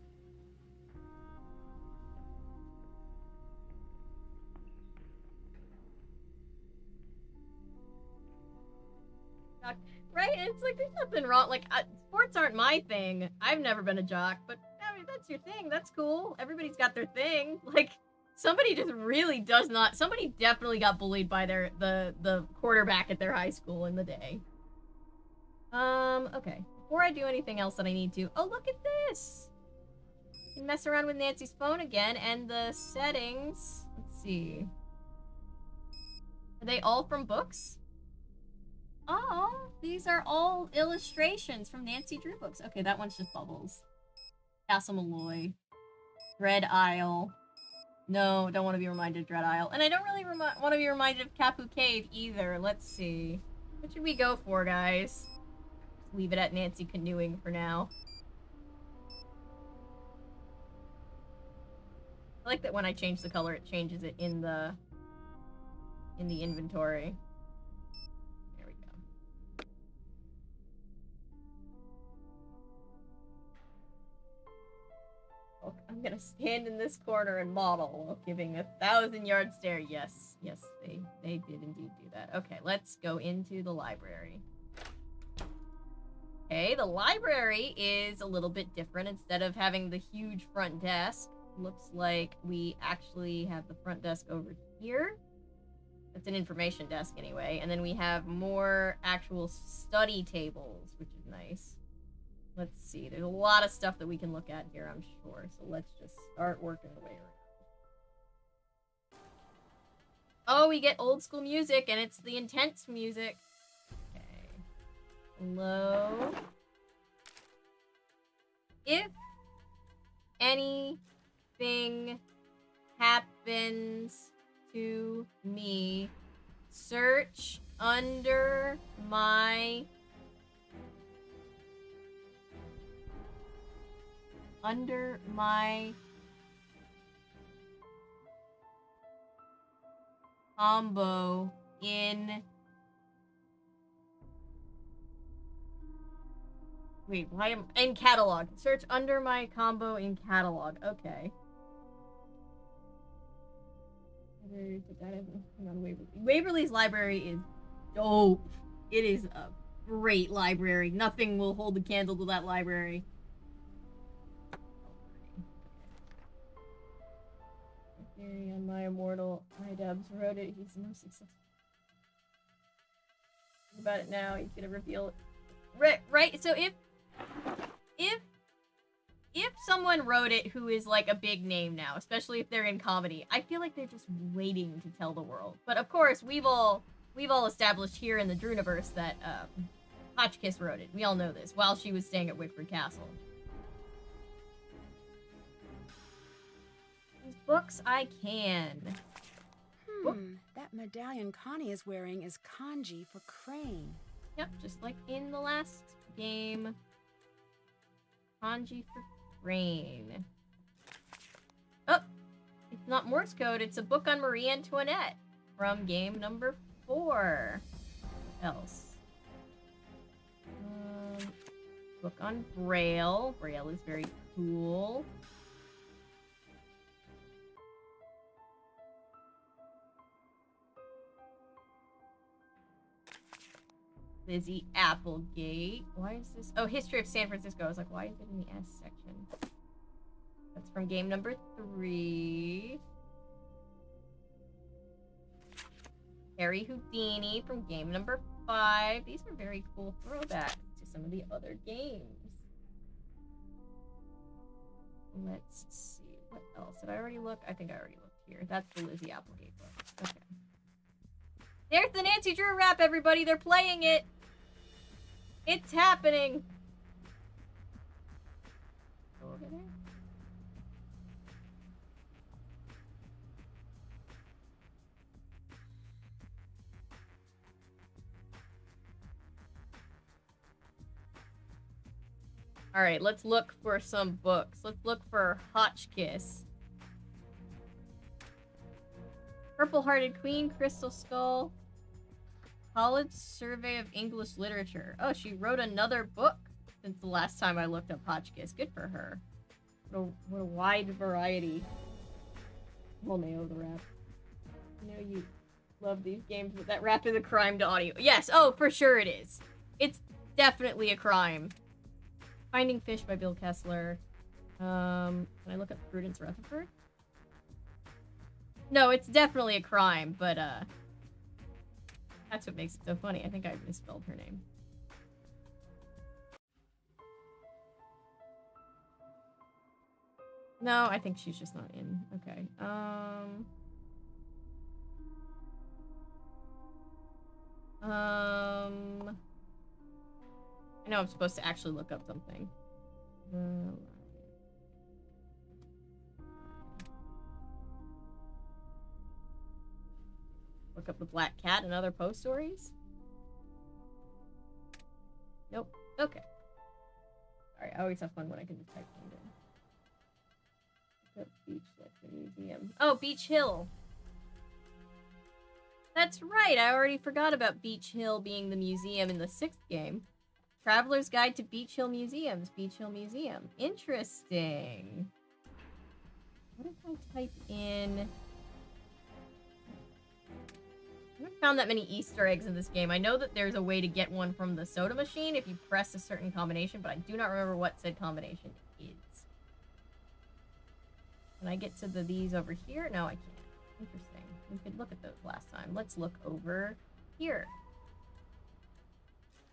S1: Right? It's like, there's nothing wrong. Like, sports aren't my thing. I've never been a jock, but I mean, that's your thing. That's cool. Everybody's got their thing. Like, somebody just really does not. Somebody definitely got bullied by the quarterback at their high school in the day. Okay. Before I do anything else that I need to. Oh, look at this! I can mess around with Nancy's phone again, and the settings. Let's see. Are they all from books? Oh, these are all illustrations from Nancy Drew books. Okay, that one's just Bubbles. Castle Malloy. Dread Isle. No, don't want to be reminded of Dread Isle. And I don't really want to be reminded of Kapu Cave either. Let's see. What should we go for, guys? Just leave it at Nancy canoeing for now. I like that when I change the color, it changes it in the inventory. There we go. I'm gonna stand in this corner and model while giving a 1,000-yard stare. Yes, yes, they did indeed do that. Okay, let's go into the library. Okay, the library is a little bit different. Instead of having the huge front desk, looks like we actually have the front desk over here. It's an information desk anyway. And then we have more actual study tables, which is nice. Let's see. There's a lot of stuff that we can look at here, I'm sure. So let's just start working our way around. Oh, we get old school music, and it's the intense music. Okay. Hello? If anything happens to me, search under my combo in... Wait, why am... In catalog. Search under my combo in catalog. Okay. Hang on, Waverly's library is dope. It is a great library. Nothing will hold a candle to that library. Theory on my immortal iDubbbz wrote it. He's the most successful. Think about it now. He's gonna reveal it. Right. So if someone wrote it who is like a big name now, especially if they're in comedy, I feel like they're just waiting to tell the world. But of course, we've all established here in the Druniverse that Hotchkiss wrote it. We all know this while she was staying at Wickford Castle. These books I can.
S2: That medallion Connie is wearing is kanji for crane.
S1: Yep, just like in the last game. Kanji for crane. Oh, it's not Morse code. It's a book on Marie Antoinette from game number 4. What else? Book on Braille. Braille is very cool. Lizzie Applegate. Why is this? Oh, History of San Francisco. I was like, why is it in the S section? That's from game number 3. Harry Houdini from game number 5. These are very cool throwbacks to some of the other games. Let's see. What else? Did I already look? I think I already looked here. That's the Lizzie Applegate book. Okay. There's the Nancy Drew rap, everybody. They're playing it. It's happening. Go over there. All right, let's look for some books. Let's look for Hotchkiss. Purple-Hearted Queen, Crystal Skull. College Survey of English Literature. Oh, she wrote another book since the last time I looked up Hotchkiss. Good for her. What a wide variety. Volneo the rap. I know you love these games, but that rap is a crime to audio. Yes, oh, for sure it is. It's definitely a crime. Finding Fish by Bill Kessler. Can I look up Prudence Rutherford? No, it's definitely a crime, but that's what makes it so funny. I think I misspelled her name. No, I think she's just not in. Okay. I know I'm supposed to actually look up something. Look up the Black Cat and other Poe stories? Nope. Okay. Alright, I always have fun when I can just type things in. Look up Beach Museum. Oh, Beach Hill! That's right, I already forgot about Beach Hill being the museum in the 6th game. Traveler's Guide to Beach Hill Museums. Beach Hill Museum. Interesting. What if I type in... I haven't found that many Easter eggs in this game. I know that there's a way to get one from the soda machine if you press a certain combination, but I do not remember what said combination is. Can I get to these over here? No, I can't. Interesting. We could look at those last time. Let's look over here.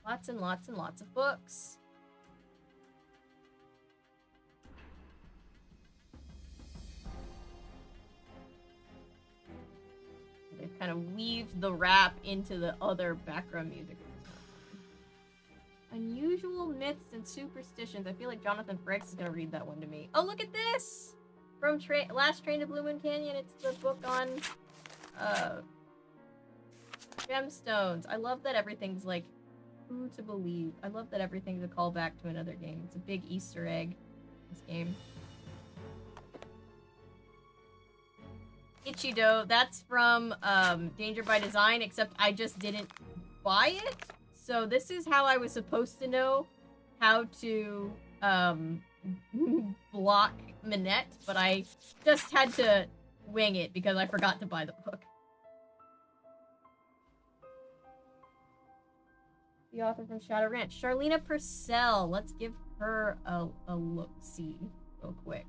S1: Lots and lots and lots of books. They've kind of weaved the rap into the other background music. Unusual myths and superstitions. I feel like Jonathan Frakes is going to read that one to me. Oh, look at this! From Last Train to Blue Moon Canyon. It's the book on gemstones. I love that everything's like who to believe. I love that everything's a callback to another game. It's a big Easter egg, this game. Ichido, that's from Danger by Design, except I just didn't buy it. So this is how I was supposed to know how to block Minette, but I just had to wing it because I forgot to buy the book. The author from Shadow Ranch. Charlena Purcell. Let's give her a look-see real quick.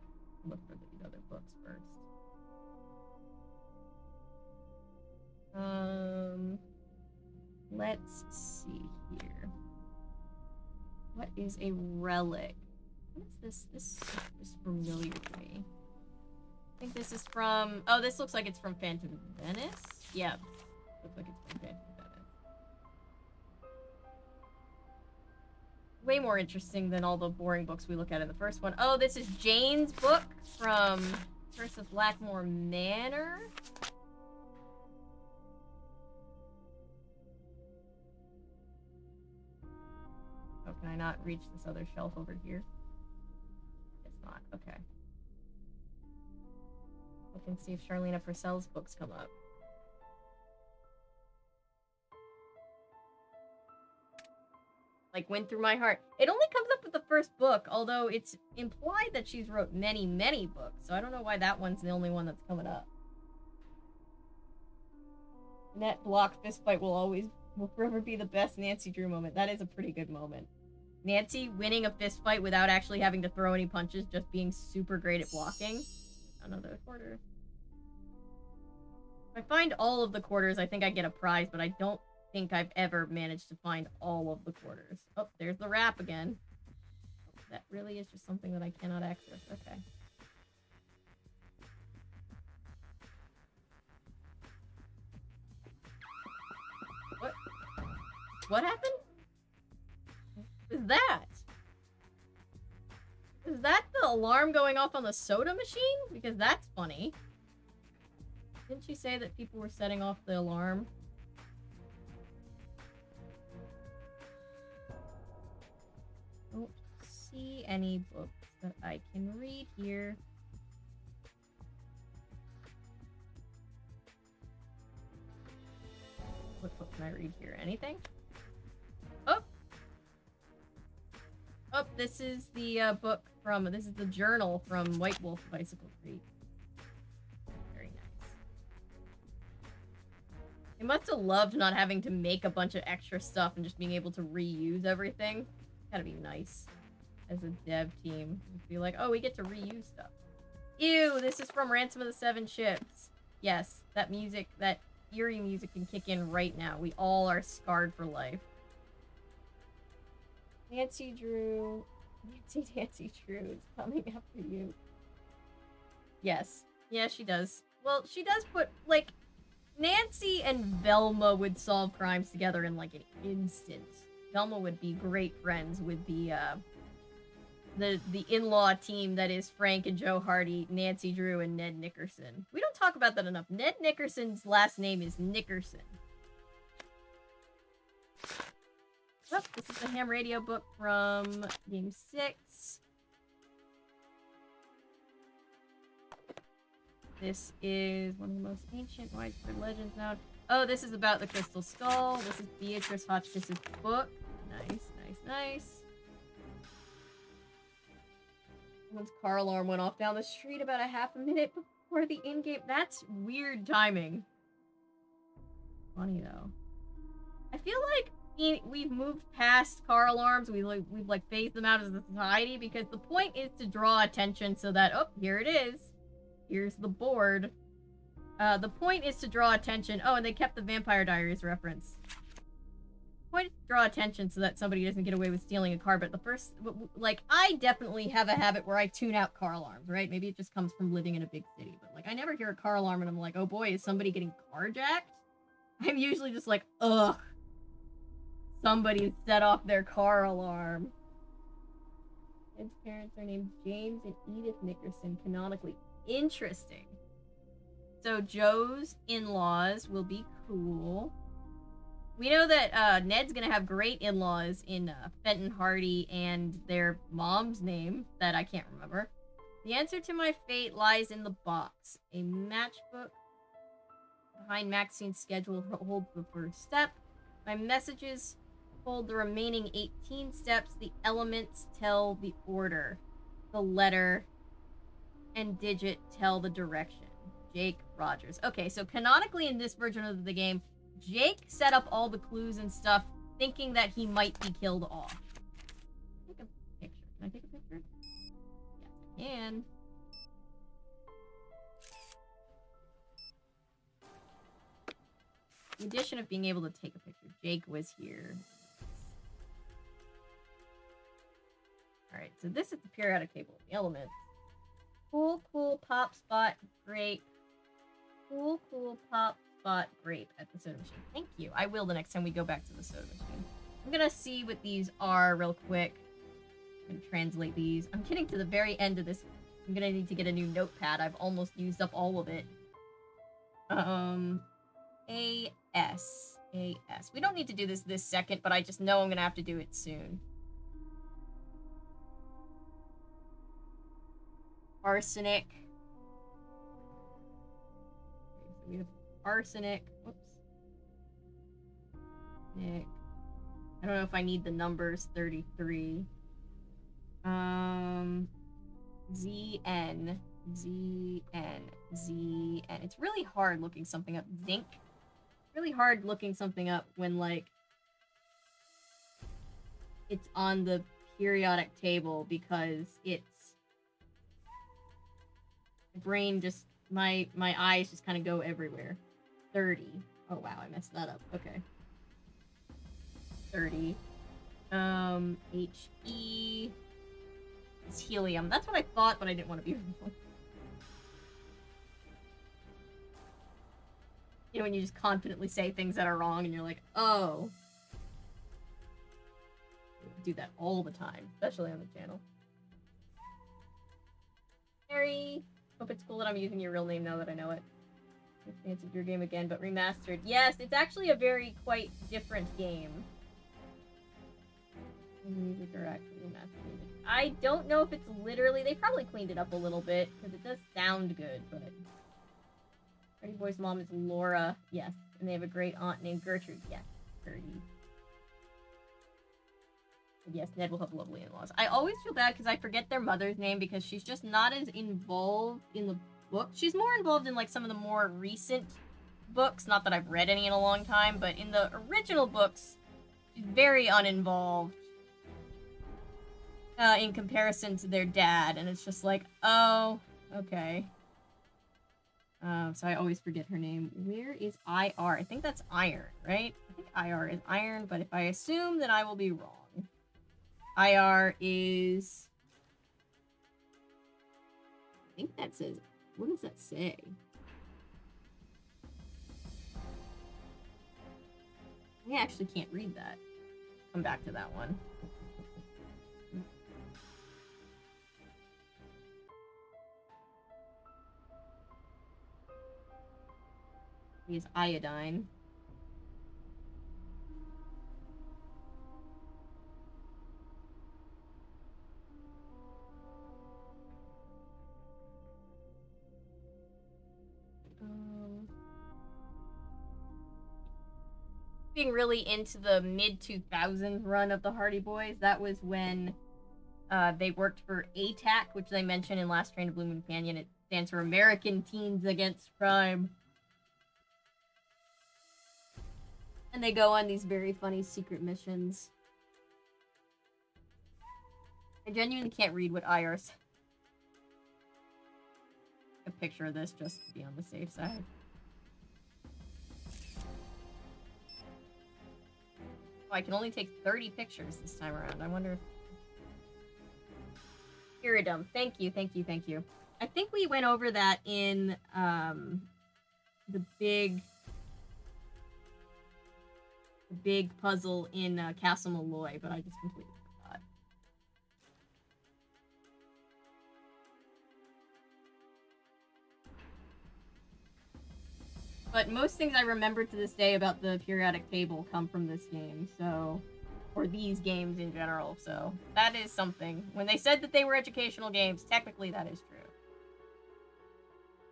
S1: Look for these other books first. Let's see here. What is a relic? What is this? This is familiar to me. I think this is from... Oh, this looks like it's from Phantom Venice? Yeah. Looks like it's from Phantom Venice. Way more interesting than all the boring books we look at in the first one. Oh, this is Jane's book from Curse of Blackmore Manor? Oh, can I not reach this other shelf over here? It's not. Okay. I can see if Charlena Purcell's books come up. Like, went through my heart. It only comes up with the first book, although it's implied that she's wrote many, many books, so I don't know why that one's the only one that's coming up. Net block fistfight will forever be the best Nancy Drew moment. That is a pretty good moment. Nancy winning a fistfight without actually having to throw any punches, just being super great at blocking. Another quarter. If I find all of the quarters, I think I get a prize, but I don't think I've ever managed to find all of the quarters. Oh, there's the wrap again. That really is just something that I cannot access. Okay. What? What happened? What is that? Is that the alarm going off on the soda machine? Because that's funny. Didn't she say that people were setting off the alarm? Don't see any books that I can read here. What book can I read here? Anything? Oh! Oh, this is the book from, this is the journal from White Wolf Bicycle Creek. Very nice. I must have loved not having to make a bunch of extra stuff and just being able to reuse everything. Gotta be nice as a dev team. Be like, oh, we get to reuse stuff. Ew, this is from Ransom of the Seven Ships. Yes, that music, that eerie music can kick in right now. We all are scarred for life. Nancy Drew is coming after you. Yes. Yeah, she does. Well, she does put, like, Nancy and Velma would solve crimes together in, like, an instant. Velma would be great friends with the in-law team that is Frank and Joe Hardy, Nancy Drew, and Ned Nickerson. We don't talk about that enough. Ned Nickerson's last name is Nickerson. Oh, this is the ham radio book from Game 6. This is one of the most ancient widespread legends now. Oh, this is about the Crystal Skull. This is Beatrice Hotchkiss's book. Nice, nice, nice. Someone's car alarm went off down the street about a half a minute before the in-game. That's weird timing. Funny, though. I feel like we've moved past car alarms. We've phased them out as a society because the point is to draw attention so that, oh, here it is. Here's the board. The point is to draw attention. Oh, and they kept the Vampire Diaries reference. The point is to draw attention so that somebody doesn't get away with stealing a car, but I definitely have a habit where I tune out car alarms, right? Maybe it just comes from living in a big city, but, like, I never hear a car alarm and I'm like, oh boy, is somebody getting carjacked? I'm usually just like, ugh. Somebody set off their car alarm. His parents are named James and Edith Nickerson, canonically. Interesting. So Joe's in-laws will be cool. We know that Ned's gonna have great in-laws in Fenton Hardy and their mom's name that I can't remember. The answer to my fate lies in the box. A matchbook behind Maxine's schedule holds the first step. My messages hold the remaining 18 steps. The elements tell the order. The letter and digit tell the direction. Jake Rogers. Okay, so canonically in this version of the game, Jake set up all the clues and stuff thinking that he might be killed off. Take a picture. Can I take a picture? Yes, I can. The addition of being able to take a picture. Jake was here. Alright, so this is the periodic table of the elements. Cool, cool, pop, spot, grape. Cool, cool, pop, spot, grape at the soda machine. Thank you. I will the next time we go back to the soda machine. I'm gonna see what these are real quick. I'm gonna translate these. I'm getting to the very end of this. I'm gonna need to get a new notepad. I've almost used up all of it. A-S. A-S. We don't need to do this second, but I just know I'm gonna have to do it soon. Arsenic. Okay, so we have arsenic. Whoops. Nick. I don't know if I need the numbers. 33. ZN. ZN. ZN. It's really hard looking something up. Zinc. Really hard looking something up when, like, it's on the periodic table because it's... My brain just... My eyes just kind of go everywhere. 30. Oh, wow, I messed that up. Okay. 30. He... It's helium. That's what I thought, but I didn't want to be wrong. You know, when you just confidently say things that are wrong and you're like, oh. I do that all the time, especially on the channel. Harry, hope it's cool that I'm using your real name now that I know it. I fancied your game again, but remastered. Yes, it's actually a very quite different game. The music are actually remastered music. I don't know if it's literally... They probably cleaned it up a little bit, because it does sound good, but... Hardy Boy's mom is Laura, yes. And they have a great aunt named Gertrude, yes. Gertie. Yes, Ned will have lovely in-laws. I always feel bad because I forget their mother's name because she's just not as involved in the book. She's more involved in, like, some of the more recent books. Not that I've read any in a long time, but in the original books, she's very uninvolved. In comparison to their dad, and it's just like, oh, okay. So I always forget her name. Where is IR? I think that's iron, right? I think IR is iron, but if I assume, then I will be wrong. IR is... I think that says... What does that say? I actually can't read that. Come back to that one. Is iodine. Being really into the mid-2000s run of the Hardy Boys, that was when they worked for ATAC, which they mentioned in Last Train to Blue Moon Canyon. It stands for American Teens Against Crime. And they go on these very funny secret missions. I genuinely can't read what IR says. A picture of this just to be on the safe side. Oh, I can only take 30 pictures this time around. I wonder if... Iridum. Thank you, thank you, thank you. I think we went over that in the big puzzle in Castle Malloy, but I just completely forgot. But most things I remember to this day about the periodic table come from this game, so... Or these games in general, so... That is something. When they said that they were educational games, technically that is true.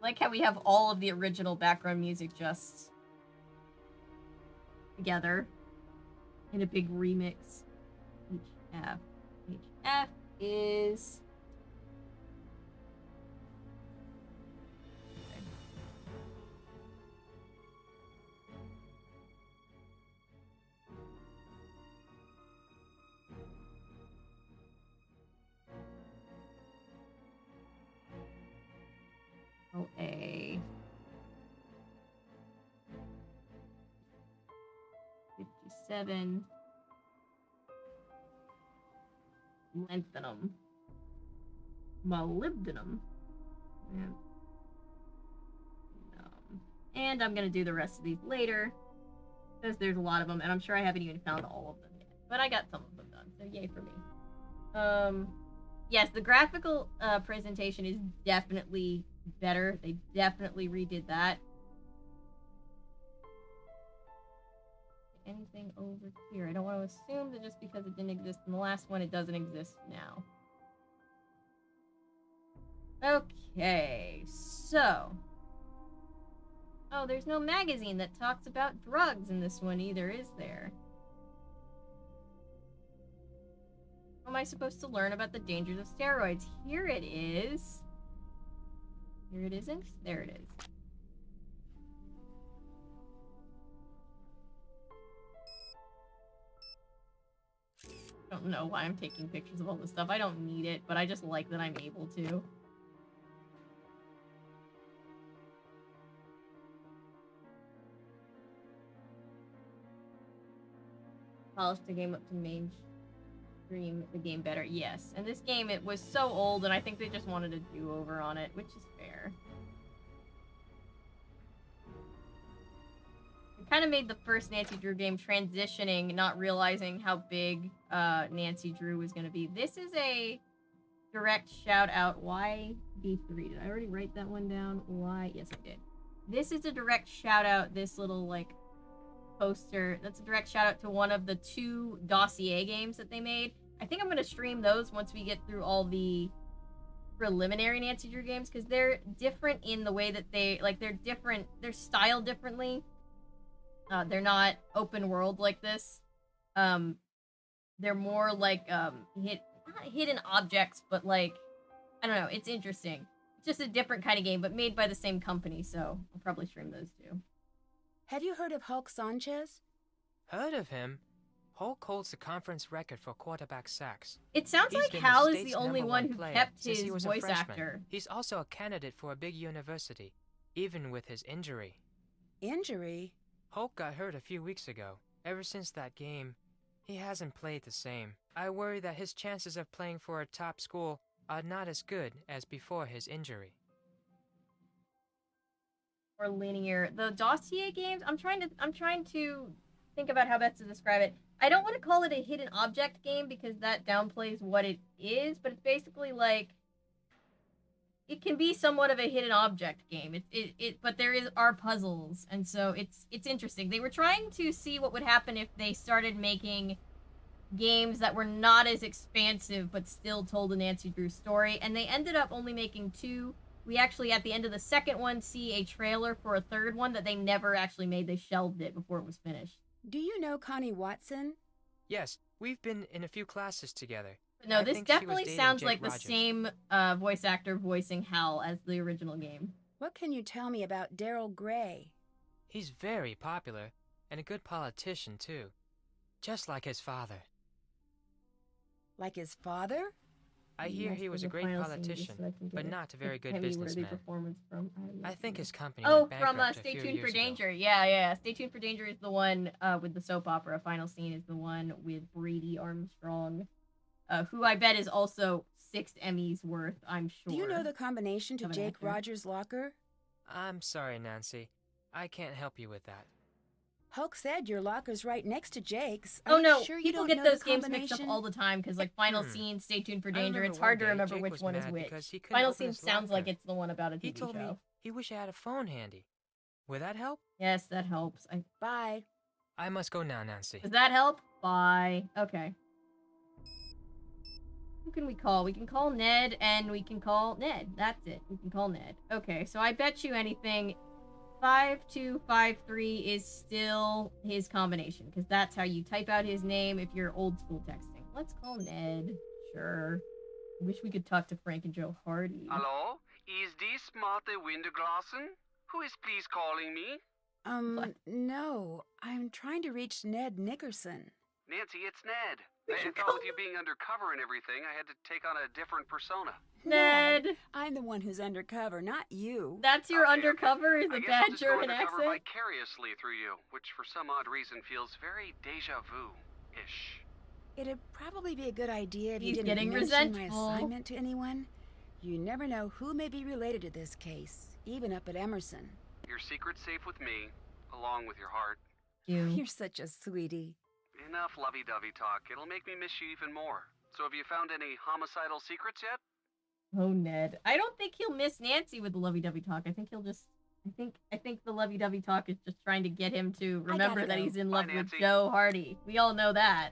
S1: I like how we have all of the original background music just... together. In a big remix. HF. HF is... Okay. 7. Lengthenum. Molybdenum. And I'm gonna do the rest of these later, because there's a lot of them, and I'm sure I haven't even found all of them yet. But I got some of them done, so yay for me. Yes, the graphical presentation is definitely better. They definitely redid that. Anything over here? I don't want to assume that just because it didn't exist in the last one, it doesn't exist now. Okay, so... Oh, there's no magazine that talks about drugs in this one either, is there? How am I supposed to learn about the dangers of steroids? Here it is. Here it isn't? There it is. I don't know why I'm taking pictures of all this stuff. I don't need it, but I just like that I'm able to. Polish the game up to mainstream the game better. Yes, and this game, it was so old, and I think they just wanted a do-over on it, which is fair. It kind of made the first Nancy Drew game transitioning, not realizing how big Nancy Drew was going to be. This is a direct shout-out. YB3. Did I already write that one down? Why? Yes, I did. This is a direct shout-out, this little, like, poster. That's a direct shout out to one of the 2 dossier games that they made. I think I'm going to stream those once we get through all the preliminary Nancy Drew games, because they're different in the way that they're different, they're styled differently. They're not open world like this. They're more like not hidden objects, but like, I don't know, it's interesting. It's just a different kind of game, but made by the same company, so I'll probably stream those too.
S2: Have you heard of Hulk Sanchez?
S6: Heard of him? Hulk holds the conference record for quarterback sacks.
S1: It sounds
S6: He's
S1: like
S6: been
S1: Hal
S6: the
S1: is the
S6: state's
S1: only
S6: number
S1: one who
S6: player
S1: kept
S6: since
S1: his
S6: he was a
S1: voice
S6: freshman.
S1: actor.
S6: He's also a candidate for a big university, even with his injury.
S2: Injury?
S6: Hulk got hurt a few weeks ago. Ever since that game, he hasn't played the same. I worry that his chances of playing for a top school are not as good as before his injury.
S1: Or linear. The dossier games, I'm trying to think about how best to describe it. I don't want to call it a hidden object game because that downplays what it is, but it's basically like, it can be somewhat of a hidden object game. But there are puzzles, and so it's interesting. They were trying to see what would happen if they started making games that were not as expansive but still told a Nancy Drew story, and they ended up only making 2. We actually, at the end of the second one, see a trailer for a third one that they never actually made. They shelved it before it was finished.
S2: Do you know Connie Watson?
S6: Yes, we've been in a few classes together.
S1: But no,
S6: I
S1: this
S6: think she was
S1: definitely
S6: dating
S1: sounds
S6: Jake
S1: like
S6: Rogers.
S1: the same voice actor voicing Hal as the original game.
S2: What can you tell me about Daryl Gray?
S6: He's very popular, and a good politician, too. Just like his father.
S2: Like his father?
S6: I hear he was a great politician, but not a very good businessman. I think his company went
S1: from
S6: bankrupt a
S1: Stay
S6: few
S1: Tuned for
S6: years ago.
S1: Danger. Yeah. Stay Tuned for Danger is the one with the soap opera. Final Scene is the one with Brady Armstrong, who I bet is also 6 Emmys worth, I'm sure.
S2: Do you know the combination to
S1: Of an
S2: Jake
S1: actor.
S2: Rogers' locker?
S6: I'm sorry, Nancy. I can't help you with that.
S2: Hulk said your locker's right next to Jake's.
S1: Oh
S2: Are you
S1: no,
S2: sure you
S1: people
S2: don't
S1: get
S2: know
S1: those
S2: the
S1: games mixed up
S2: combination?
S1: all the time because like Final Scene, Stay Tuned for
S6: I
S1: Danger,
S6: remember
S1: it's hard to
S6: one day
S1: remember
S6: Jake
S1: which
S6: was
S1: one is
S6: mad
S1: which.
S6: because he couldn't
S1: Final
S6: open
S1: Scene
S6: his
S1: sounds like
S6: locker.
S1: it's the one about a TV
S6: He told me
S1: show.
S6: he wished I had a phone handy. Would that help?
S1: Yes, that helps.
S2: Bye.
S6: I must go now, Nancy.
S1: Does that help? Bye. Okay. Who can we call? We can call Ned, and we can call Ned. That's it. We can call Ned. Okay, so I bet you anything, 5253 is still his combination, because that's how you type out his name if you're old school texting. Let's call Ned. Sure. I wish we could talk to Frank and Joe Hardy.
S8: Hello? Is this Martha Winterglassen? Who is please calling me?
S2: No. I'm trying to reach Ned Nickerson.
S8: Nancy, it's Ned. I thought with you being undercover and everything, I had to take on a different persona.
S1: Ned!
S2: I'm the one who's undercover, not you.
S1: That's your
S8: Okay,
S1: undercover is
S8: I
S1: a
S8: guess
S1: bad
S8: I'll just go
S1: German
S8: undercover
S1: accent?
S8: vicariously through you, which for some odd reason feels very deja vu-ish.
S2: It'd probably be a good idea if you
S1: He's
S2: didn't
S1: getting
S2: mention my
S1: resentful.
S2: assignment to anyone. You never know who may be related to this case, even up at Emerson.
S8: Your secret's safe with me, along with your heart.
S2: You're such a sweetie.
S8: Enough lovey-dovey talk. It'll make me miss you even more. So have you found any homicidal secrets yet?
S1: Oh, Ned. I don't think he'll miss Nancy with the lovey-dovey talk. I think he'll just... I think the lovey-dovey talk is just trying to get him to remember that
S2: go.
S1: he's in
S8: Bye,
S1: love with
S8: Nancy.
S1: Joe Hardy. We all know that.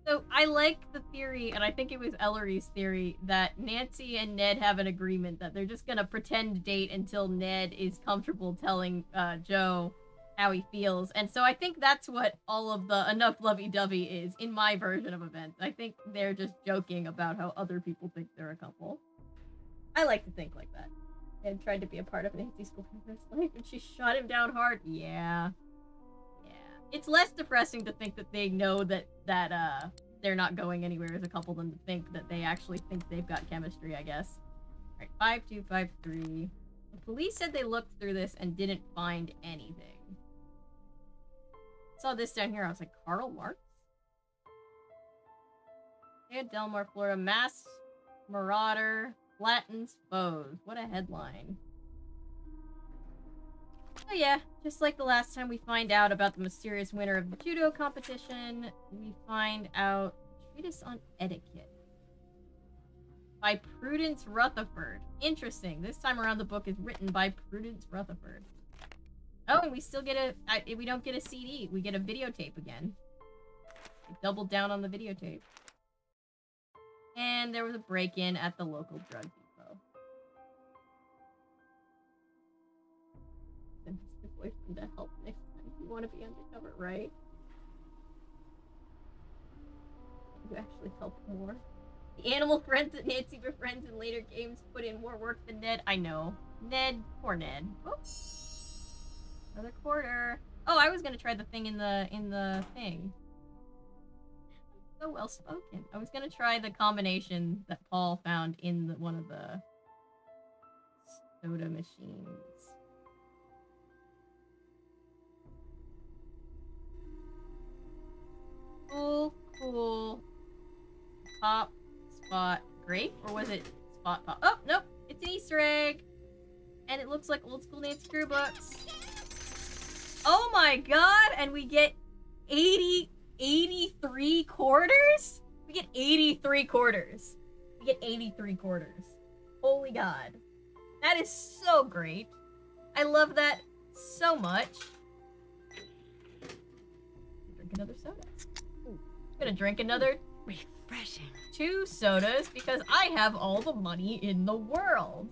S1: So I like the theory, and I think it was Ellery's theory, that Nancy and Ned have an agreement that they're just gonna pretend date until Ned is comfortable telling Joe how he feels. And so I think that's what all of the enough lovey-dovey is in my version of events. I think they're just joking about how other people think they're a couple. I like to think like that. And tried to be a part of Nancy's Schoolhouse Life, and she shot him down hard. Yeah. It's less depressing to think that they know that they're not going anywhere as a couple than to think that they actually think they've got chemistry, I guess. Alright, 5253. The police said they looked through this and didn't find anything. Saw this down here, I was like, Karl Marx? Yeah, Delmar, Florida. Mass Marauder flattens foes. What a headline. Oh yeah, just like the last time we find out about the mysterious winner of the judo competition, we find out treatise on etiquette by Prudence Rutherford. Interesting. This time around the book is written by Prudence Rutherford. Oh, and we still get we don't get a CD. We get a videotape again. We doubled down on the videotape. And there was a break-in at the local drug depot. And his boyfriend to help next time. You want to be undercover, right? You actually help more. The animal friends that Nancy befriends in later games put in more work than Ned. I know. Ned. Poor Ned. Oh. Another quarter. Oh, I was gonna try the thing in the thing. So well spoken. I was gonna try the combination that Paul found in one of the soda machines. Cool. Pop, spot, grape? Or was it spot pop? Oh, nope. It's an Easter egg. And it looks like old school Nancy Drew books. Oh my god! And we get 83 quarters? We get 83 quarters. We get 83 quarters. Holy god. That is so great. I love that so much. Drink another soda. I'm gonna drink another
S2: Refreshing.
S1: 2 sodas because I have all the money in the world.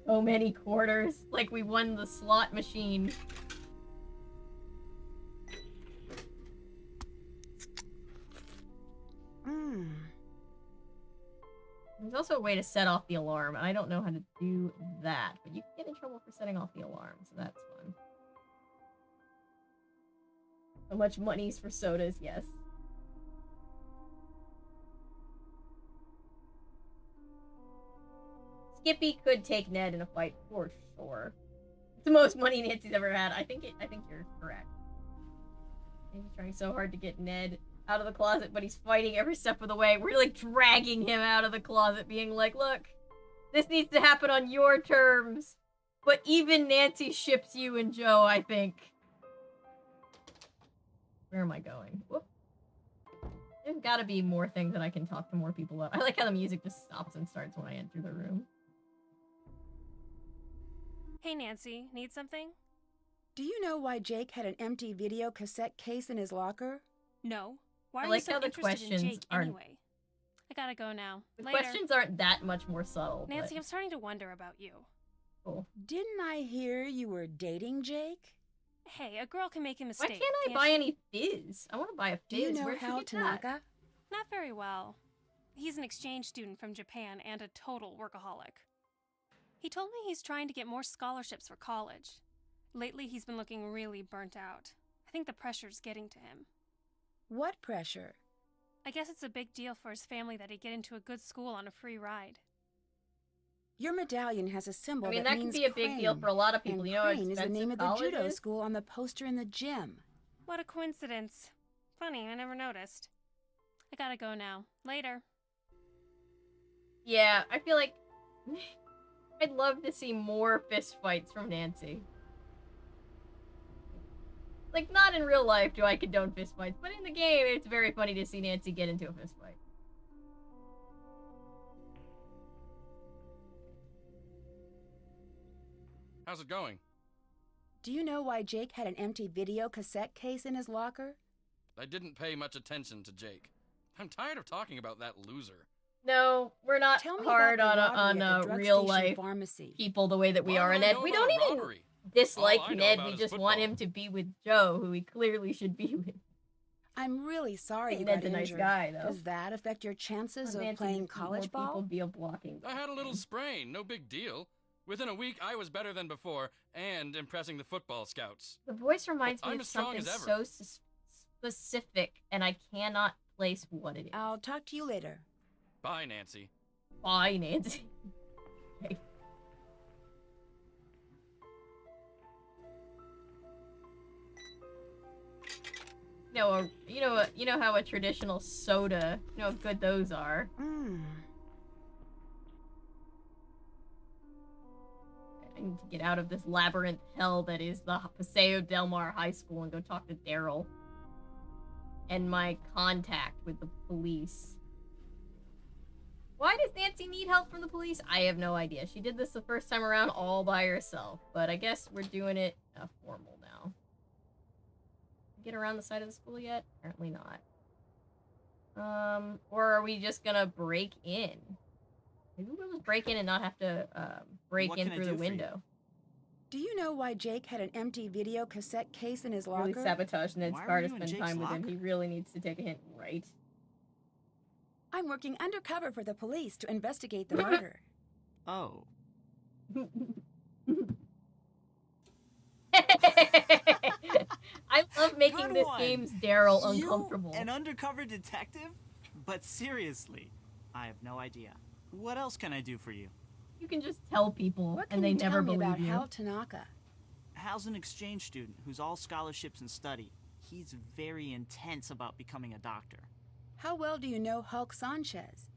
S1: So many quarters. Like we won the slot machine. There's also a way to set off the alarm, and I don't know how to do that. But you can get in trouble for setting off the alarm, so that's fun. How much money's for sodas? Yes. Skippy could take Ned in a fight for sure. It's the most money Nancy's ever had. I think you're correct. He's trying so hard to get Ned out of the closet, but he's fighting every step of the way. We're like dragging him out of the closet, being like, look, this needs to happen on your terms. But even Nancy ships you and Joe, I think. Where am I going? Whoop. There's gotta be more things that I can talk to more people about. I like how the music just stops and starts when I enter the room.
S5: Hey, Nancy, need something?
S2: Do you know why Jake had an empty video cassette case in his locker?
S5: No. Why
S1: I
S5: are
S1: like
S5: you so
S1: how the
S5: interested in
S1: questions
S5: Jake
S1: aren't-
S5: anyway? I gotta go now.
S1: The
S5: Later.
S1: questions aren't that much more subtle.
S5: Nancy,
S1: but
S5: I'm starting to wonder about you.
S1: cool.
S2: Didn't I hear you were dating Jake?
S5: Hey, a girl can make a
S1: Why
S5: mistake.
S1: can't I buy
S5: she?
S1: any fizz? I want to buy a fizz.
S2: Do you know
S1: Where'd she
S2: Hal
S1: get that?
S2: Tanaka?
S5: Not very well. He's an exchange student from Japan and a total workaholic. He told me he's trying to get more scholarships for college. Lately, he's been looking really burnt out. I think the pressure's getting to him.
S2: What pressure?
S5: I guess it's a big deal for his family that he get into a good school on a free ride.
S2: Your medallion has a symbol
S1: I mean,
S2: that
S1: that can
S2: means
S1: be a big deal
S2: crane,
S1: for a lot of people.
S2: and
S1: You know how
S2: crane is the
S1: expensive
S2: name of the
S1: college
S2: judo
S1: is?
S2: school on the poster in the gym.
S5: What a coincidence. Funny, I never noticed. I gotta go now. Later.
S1: Yeah, I feel like I'd love to see more fist fights from Nancy. Like, not in real life do I condone fist fights, but in the game, it's very funny to see Nancy get into a fist fight.
S7: How's it going?
S2: Do you know why Jake had an empty video cassette case in his locker?
S7: I didn't pay much attention to Jake. I'm tired of talking about that loser.
S1: No, we're not
S2: Tell me
S1: hard
S2: about
S1: on
S2: the robbery at the drug
S1: real
S2: station
S1: life
S2: pharmacy.
S1: people the way that we
S7: What
S1: are.
S7: do
S1: And
S7: I
S1: Ned,
S7: know
S1: we
S7: about
S1: don't even
S7: robbery?
S1: dislike
S7: All I know
S1: Ned.
S7: about
S1: We
S7: is
S1: just want
S7: football.
S1: him to be with Joe, who he clearly should be with.
S2: I'm really sorry
S1: think
S2: you
S1: Ned's
S2: got
S1: a nice
S2: injured.
S1: guy, though.
S2: Does that affect your chances of
S1: Nancy
S2: playing
S1: would see more
S2: college
S1: people
S2: ball?
S1: be a blocking.
S7: I had a little sprain, no big deal. Within a week, I was better than before and impressing the football scouts.
S1: The voice reminds me
S7: I'm
S1: of
S7: as strong
S1: something
S7: as
S1: so
S7: ever.
S1: specific, and I cannot place what it is.
S2: I'll talk to you later.
S7: Bye, Nancy.
S1: Bye, Nancy. Okay. You know how a traditional soda, you know how good those are. I need to get out of this labyrinth hell that is the Paseo Del Mar High School and go talk to Daryl. And my contact with the police. Why does Nancy need help from the police? I have no idea. She did this the first time around all by herself, but I guess we're doing it formal now. Get around the side of the school yet? Apparently not. Or are we just gonna break in? Maybe we'll just break in and not have to break
S4: What
S1: in
S4: can I
S1: through
S4: do
S1: the
S4: for you?
S1: window.
S2: Do you know why Jake had an empty video cassette case in his locker?
S1: Really sabotage Ned's
S4: Why
S1: car
S4: were
S1: to
S4: you in
S1: spend
S4: Jake's
S1: time with him.
S4: locker?
S1: He really needs to take a hint, right?
S2: I'm working undercover for the police to investigate the murder.
S4: Oh.
S1: I love making
S4: Good
S1: this
S4: one.
S1: game's Daryl
S4: You,
S1: uncomfortable.
S4: an undercover detective? But seriously, I have no idea. What else can I do for you?
S1: You can just tell people,
S2: What can
S1: and they
S2: you
S1: never
S2: tell me
S1: believe
S2: about
S1: you.
S2: Hal Tanaka?
S4: Hal's an exchange student who's all scholarships and study. He's very intense about becoming a doctor.
S2: How well do you know Hulk Sanchez?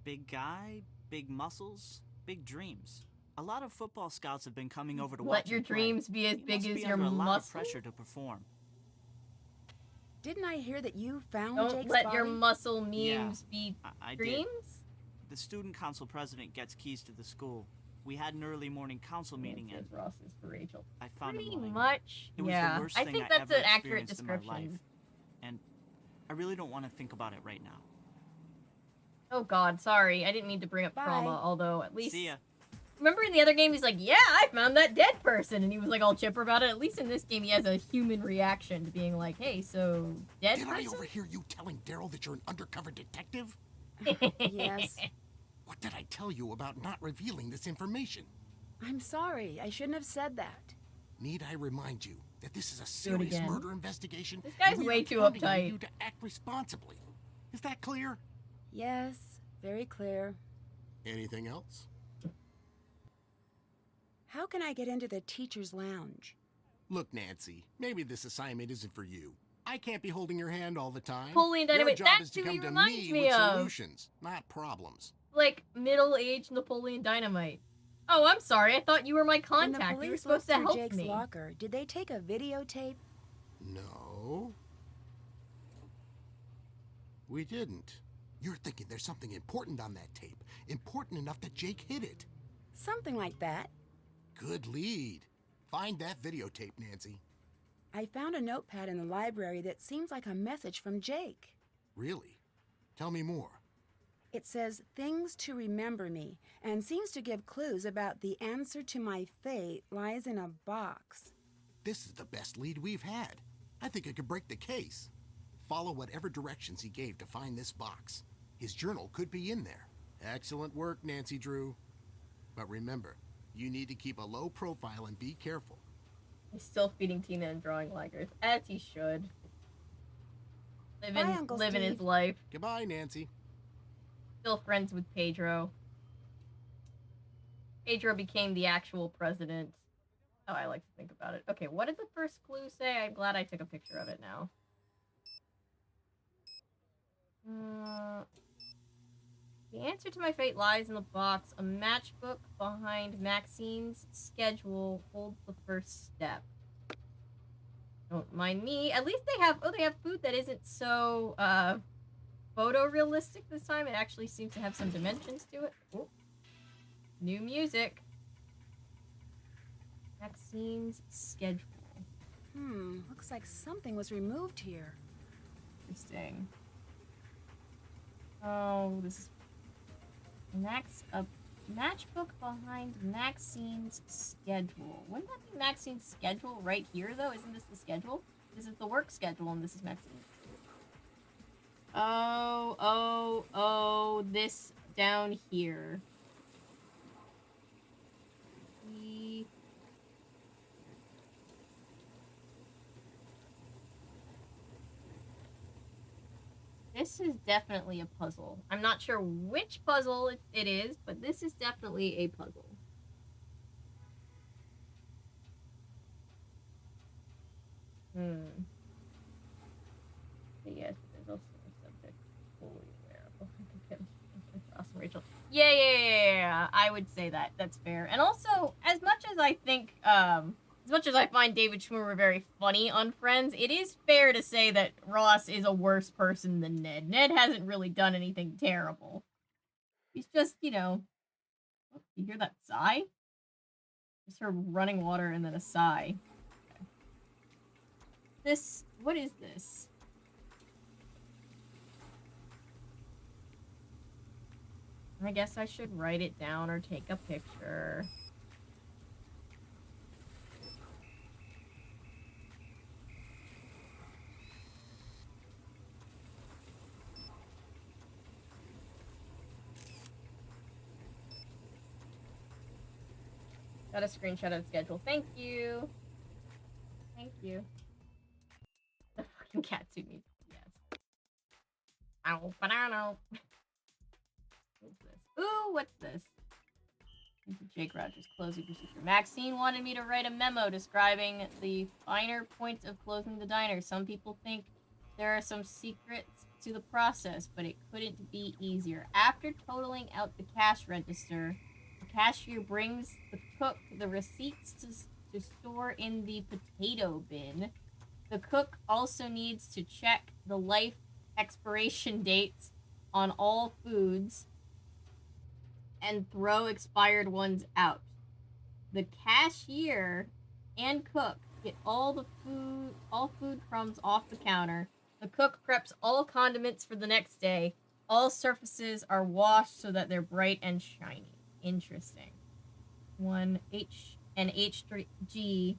S4: Big guy, big muscles, big dreams. A lot of football scouts have been coming over to watch
S1: Let your
S4: him play.
S1: dreams be as
S4: He
S1: big
S4: must
S1: as
S4: be
S1: your
S4: under a lot of
S1: muscles.
S4: pressure to perform.
S2: Didn't I hear that you found
S1: Don't
S2: Jake's
S1: let
S2: body?
S1: your muscle memes
S4: Yeah,
S1: be
S4: I did.
S1: dreams.
S4: The student council president gets keys to the school. We had an early morning council meeting and
S1: Ross is for Rachel.
S4: I found him
S1: Pretty
S4: lying.
S1: much.
S4: It was
S1: Yeah,
S4: the worst
S1: I
S4: thing
S1: think
S4: I
S1: that's
S4: ever
S1: an accurate
S4: experienced in my
S1: description.
S4: life. And I really don't want to think about it right now.
S1: Oh God, sorry. I didn't mean to bring up
S2: Bye.
S1: trauma. Although at least
S4: See ya.
S1: remember in the other game he's like, "Yeah, I found that dead person," and he was like all chipper about it. At least in this game he has a human reaction to being like, "Hey, so dead
S3: Did I
S1: person?"
S3: overhear you telling Daryl that you're an undercover detective?
S2: Yes.
S3: What did I tell you about not revealing this information?
S2: I'm sorry. I shouldn't have said that.
S3: Need I remind you that this is a
S1: Do it
S3: serious
S1: again.
S3: murder investigation?
S1: This guy's
S3: and we
S1: way
S3: are
S1: too
S3: counting on
S1: uptight.
S3: you to act responsibly. Is that clear?
S2: Yes, very clear.
S3: Anything else?
S2: How can I get into the teacher's lounge?
S3: Look, Nancy, maybe this assignment isn't for you. I can't be holding your hand all the time.
S1: Napoleon
S3: Your
S1: Dynamite,
S3: job
S1: that's
S3: is to
S1: who he
S3: come to
S1: reminds
S3: me
S1: me
S3: with
S1: of.
S3: solutions, not problems.
S1: Like middle-aged Napoleon Dynamite. Oh, I'm sorry. I thought you were my
S2: When the
S1: contact. You were
S2: police
S1: supposed
S2: looked
S1: to
S2: through
S1: help
S2: Jake's
S1: me.
S2: locker, did they take a videotape?
S3: No. We didn't. You're thinking there's something important on that tape. Important enough that Jake hid it.
S2: Something like that.
S3: Good lead. Find that videotape, Nancy.
S2: I found a notepad in the library that seems like a message from Jake.
S3: Really? Tell me more.
S2: It says, "Things to remember me," and seems to give clues about the answer to my fate lies in a box.
S3: This is the best lead we've had. I think it could break the case. Follow whatever directions he gave to find this box. His journal could be in there. Excellent work, Nancy Drew. But remember, you need to keep a low profile and be careful.
S1: He's still feeding Tina and drawing lagers, as he should.
S2: Bye, Uncle
S1: Living his
S2: Steve.
S1: life.
S3: Goodbye, Nancy.
S1: Still friends with Pedro. Pedro became the actual president. Oh, I like to think about it. Okay, what did the first clue say? I'm glad I took a picture of it now. The answer to my fate lies in the box. A matchbook behind Maxine's schedule holds the first step. Don't mind me. At least they have food that isn't so photorealistic this time. It actually seems to have some dimensions to it. Ooh. New music. Maxine's schedule.
S2: Looks like something was removed here.
S1: Interesting. Oh, this is a matchbook behind Maxine's schedule. Wouldn't that be Maxine's schedule right here, though? Isn't this the schedule? This is the work schedule, and this is Maxine's. Oh, this down here. This is definitely a puzzle. I'm not sure which puzzle it is, but this is definitely a puzzle. But yes, there's also a subject fully aware of. Awesome, Rachel. Yeah. I would say that. That's fair. And also, as much as I think, as much as I find David Schwimmer very funny on Friends, it is fair to say that Ross is a worse person than Ned. Ned hasn't really done anything terrible. He's just, you hear that sigh? Just heard running water and then a sigh. Okay. What is this? I guess I should write it down or take a picture. Got a screenshot of the schedule. Thank you. Thank you. The fucking cat suit music. Yes. Ow, banana. What's this? Ooh, what's this? Jake Rogers closing procedure. Maxine wanted me to write a memo describing the finer points of closing the diner. Some people think there are some secrets to the process, but it couldn't be easier. After totaling out the cash register, the cashier brings the cook the receipts to store in the potato bin. The cook also needs to check the life expiration dates on all foods and throw expired ones out. The cashier and cook get all food crumbs off the counter. The cook preps all condiments for the next day. All surfaces are washed so that they're bright and shiny. Interesting. One H and H3G.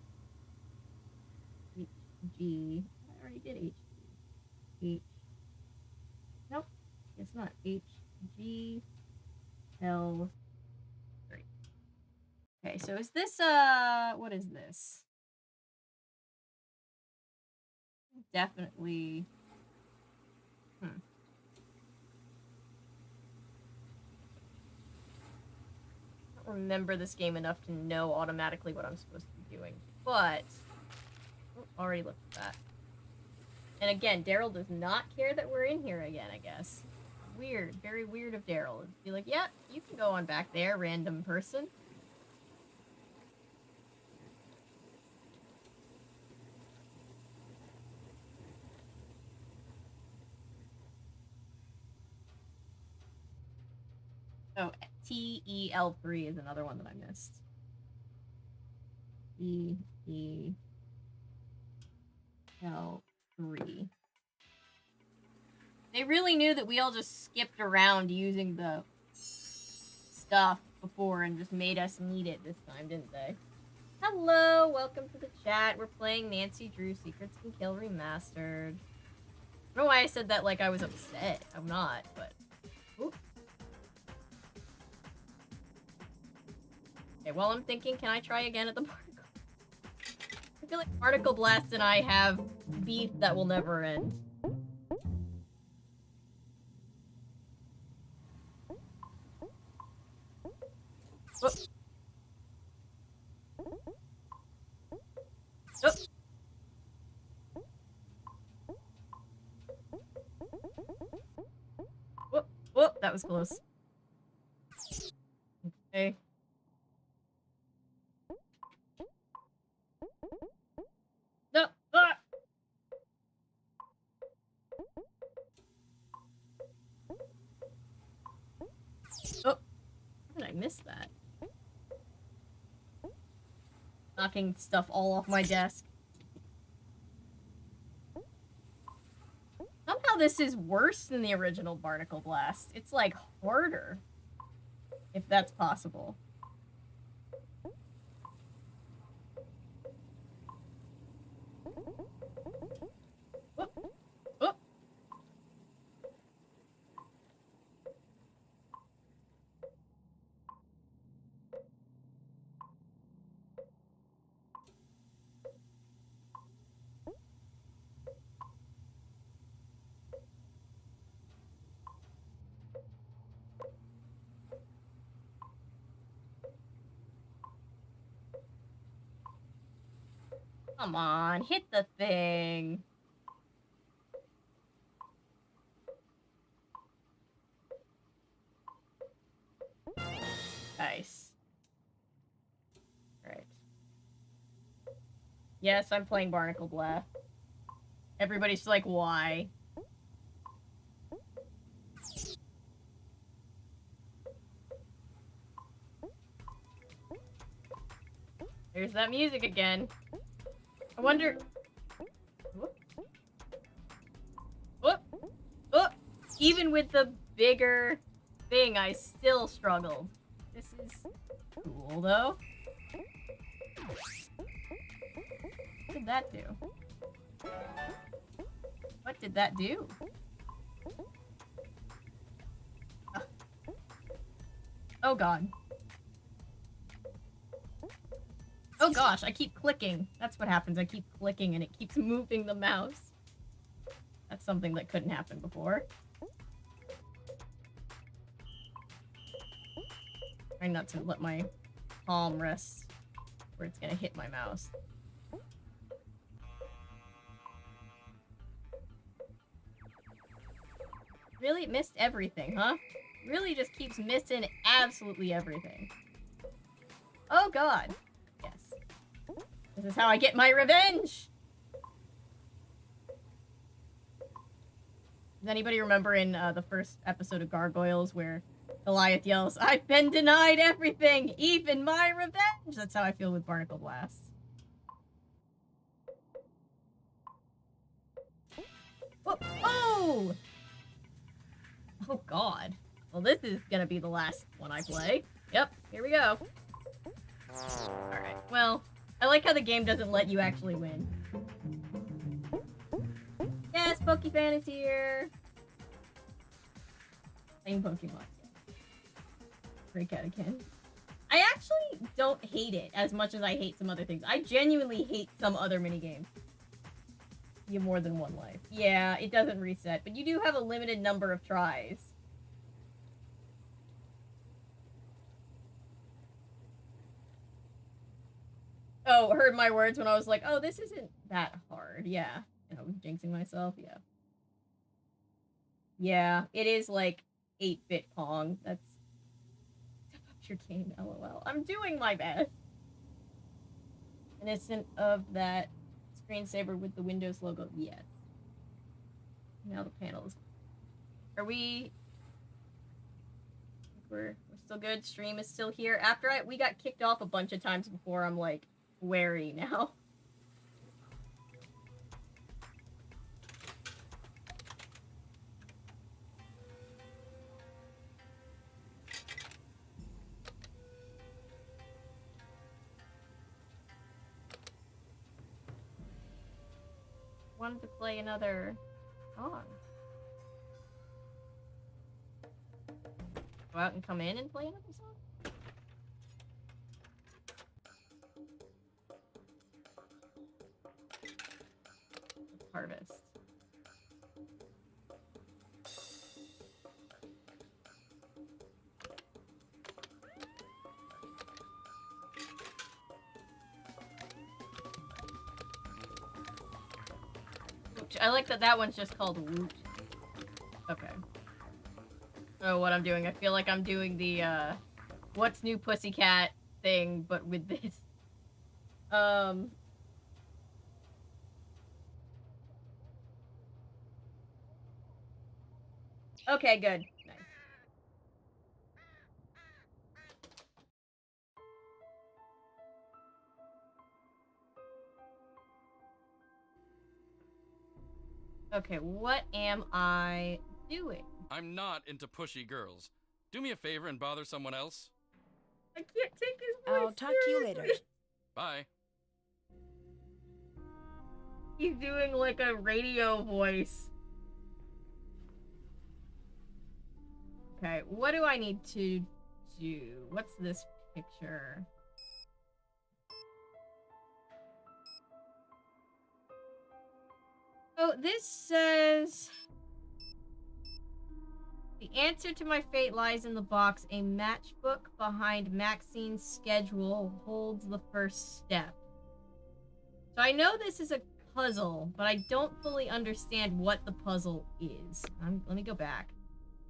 S1: HG. I already did HG. H. Nope. It's not HG. L3. Okay, so is this what is this? Definitely. I don't remember this game enough to know automatically what I'm supposed to be doing, but already looked at that. And again, Daryl does not care that we're in here again, I guess. Weird, very weird of Daryl. Be like, yeah, you can go on back there, random person. Oh, TEL3 is another one that I missed. TEL3. They really knew that we all just skipped around using the stuff before and just made us need it this time, didn't they? Hello, welcome to the chat. We're playing Nancy Drew Secrets Can Kill Remastered. I don't know why I said that like I was upset. I'm not, but... Oops. Okay, while I'm thinking, can I try again at the particle? I feel like Particle Blast and I have beef that will never end. Oh. Oh. Whoop, whoop, that was close. Okay. No! Ah! Oh! How did I miss that? Knocking stuff all off my desk. Somehow this is worse than the original Barnacle Blast. It's like harder. If that's possible. Whoop. Whoop. Come on, hit the thing. Nice. Right. Yes, I'm playing Barnacle Blast. Everybody's like, why? There's that music again. I wonder... Whoop. Whoop. Whoop. Even with the bigger thing, I still struggled. This is cool, though. What did that do? What did that do? Oh god. Oh gosh, I keep clicking. That's what happens. I keep clicking and it keeps moving the mouse. That's something that couldn't happen before. Try not to let my palm rest where it's gonna hit my mouse. Really missed everything, huh? Really just keeps missing absolutely everything. Oh god. Yes. This is how I get my revenge! Does anybody remember in the first episode of Gargoyles where Goliath yells, "I've been denied everything, even my revenge!" That's how I feel with Barnacle Blast. Oh! Oh! Oh god. Well, this is gonna be the last one I play. Yep, here we go. Alright, well, I like how the game doesn't let you actually win. Yes, Pokefan is here! Playing Pokemon. Break out again. I actually don't hate it as much as I hate some other things. I genuinely hate some other minigames. You have more than one life. Yeah, it doesn't reset, but you do have a limited number of tries. Oh, heard my words when I was like, oh, this isn't that hard. Yeah. And I was jinxing myself. Yeah. Yeah, it is like 8-bit Pong. That's your game, lol. I'm doing my best. Innocent of that screensaver with the Windows logo. Yes. Now the panels. Are we... We're still good. Stream is still here. After we got kicked off a bunch of times before, I'm like wary now. Wanted to play another song. Go out and come in and play another song? harvest. I like that that one's just called Woot. Okay. Oh, what I'm doing. I feel like I'm doing the, What's New Pussycat thing, but with this. Okay, good. Nice. Okay, what am I doing?
S7: I'm not into pushy girls. Do me a favor and bother someone else.
S1: I can't take his voice
S2: I'll talk to you later.
S1: seriously.
S7: Bye.
S1: He's doing like a radio voice. Okay, what do I need to do? What's this picture? Oh, this says... The answer to my fate lies in the box. A matchbook behind Maxine's schedule holds the first step. So I know this is a puzzle, but I don't fully understand what the puzzle is. Let me go back.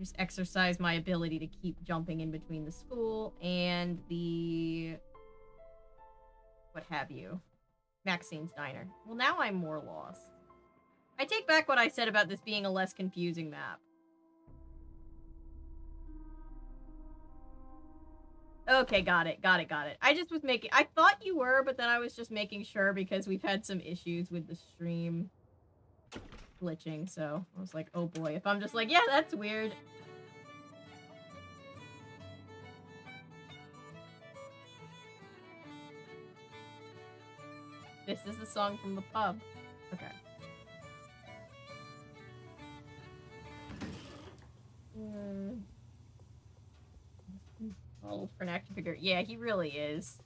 S1: Just exercise my ability to keep jumping in between the school and the... what have you. Maxine's Diner. Well, now I'm more lost. I take back what I said about this being a less confusing map. Okay, got it. I just was making... I thought you were, but then I was just making sure because we've had some issues with the stream glitching, so I was like, oh boy, if I'm just like, yeah, that's weird. This is the song from the pub. Okay. Old for an action figure. Yeah, he really is.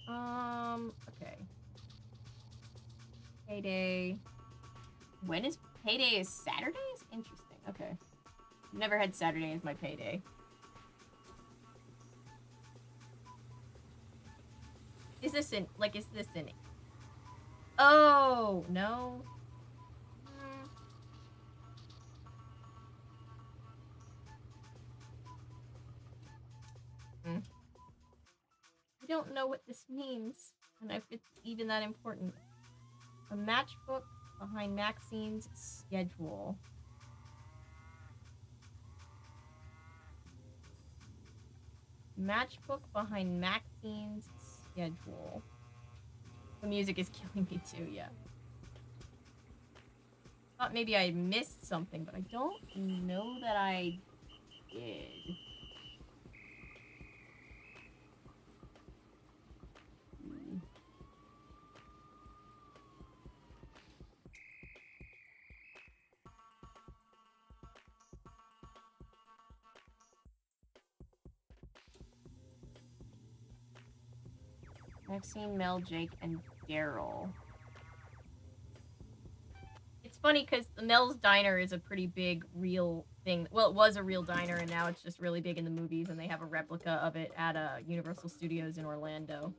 S1: Okay. Payday. When is payday? Is Saturdays? Interesting. Okay. Never had Saturday as my payday. Is this in, like, is this in... Oh, no. I don't know what this means, and if it's even that important. A matchbook behind Maxine's schedule. Matchbook behind Maxine's schedule. The music is killing me too, yeah. Thought maybe I missed something, but I don't know that I did. Maxine, Mel, Jake, and Daryl. It's funny because Mel's Diner is a pretty big, real thing. Well, it was a real diner, and now it's just really big in the movies, and they have a replica of it at Universal Studios in Orlando.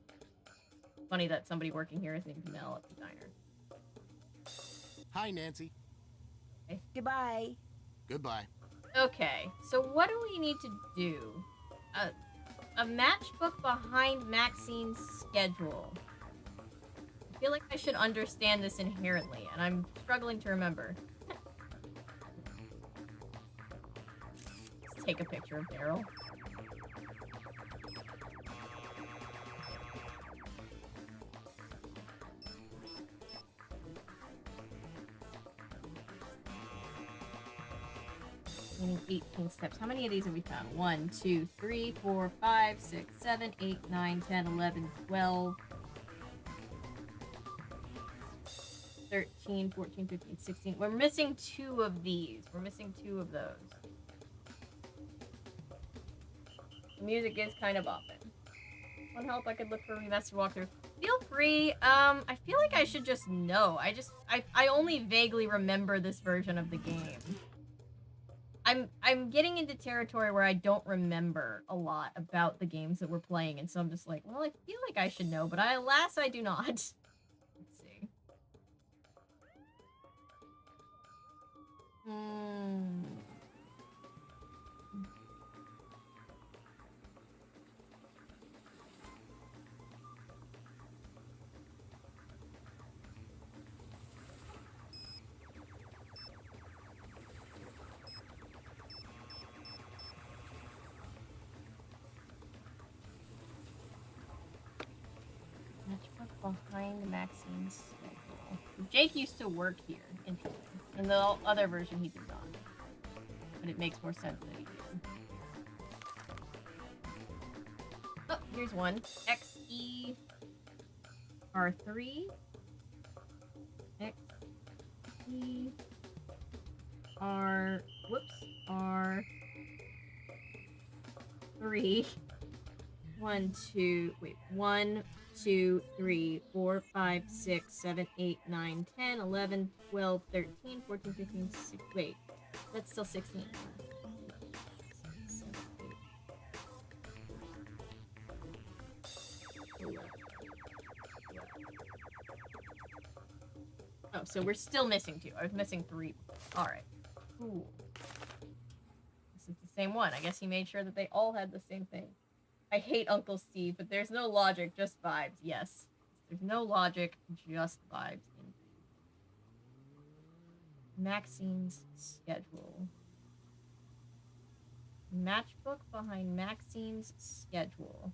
S1: Funny that somebody working here is named Mel at the diner.
S3: Hi, Nancy.
S1: Okay.
S2: Goodbye.
S3: Goodbye.
S1: Okay, so what do we need to do? A matchbook behind Maxine's schedule. I feel like I should understand this inherently, and I'm struggling to remember. Let's take a picture of Daryl. We need 18 steps. How many of these have we found? 1, 2, 3, 4, 5, 6, 7, 8, 9, 10, 11, 12, 13, 14, 15, 16. We're missing 2 of these. We're missing 2 of those. The music is kind of bopping. One help, I could look for Remastered walkthrough. Feel free. I feel like I should just know. I only vaguely remember this version of the game. I'm getting into territory where I don't remember a lot about the games that we're playing, and so I'm just like, well, I feel like I should know, but alas, I do not. Let's see. Behind Maxine's schedule. Jake used to work here. Interesting. And the other version he did not. But it makes more sense that he did. Oh, here's one. XE R3. XE R. Whoops. R3. 1, 2. Wait. 1, 2, 3, 4, 5, 6, 7, 8, 9, 10, 11, 12, 13, 14, 15, 16. Wait, that's still 16. 7, 8, 11. Oh, so we're still missing 2. I was missing 3. Alright. Cool. This is the same one. I guess he made sure that they all had the same thing. I hate Uncle Steve, but there's no logic, just vibes. Yes. There's no logic, just vibes. Maxine's schedule. Matchbook behind Maxine's schedule.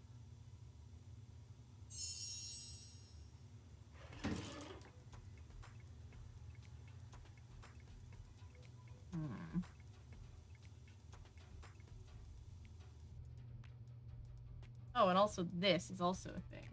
S1: Oh, and also this is also a thing.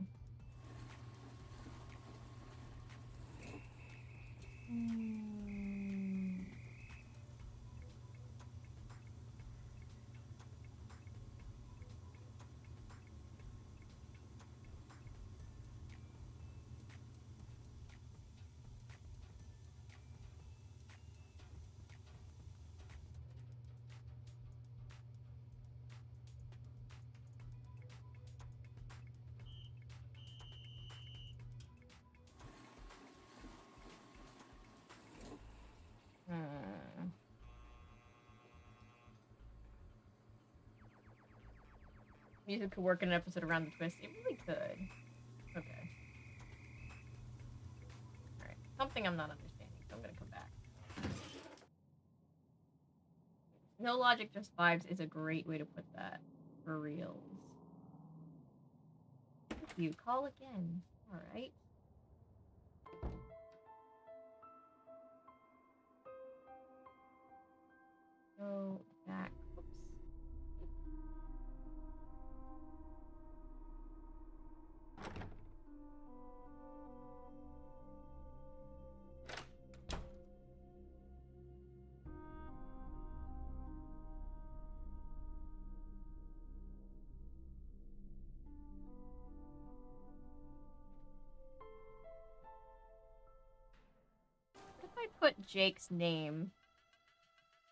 S1: Music could work in an episode around the twist. It really could. Okay. Alright. Something I'm not understanding, so I'm gonna come back. No logic, just vibes is a great way to put that. For reals. Thank you. Call again. Alright. Go back. Oops. What if I put Jake's name?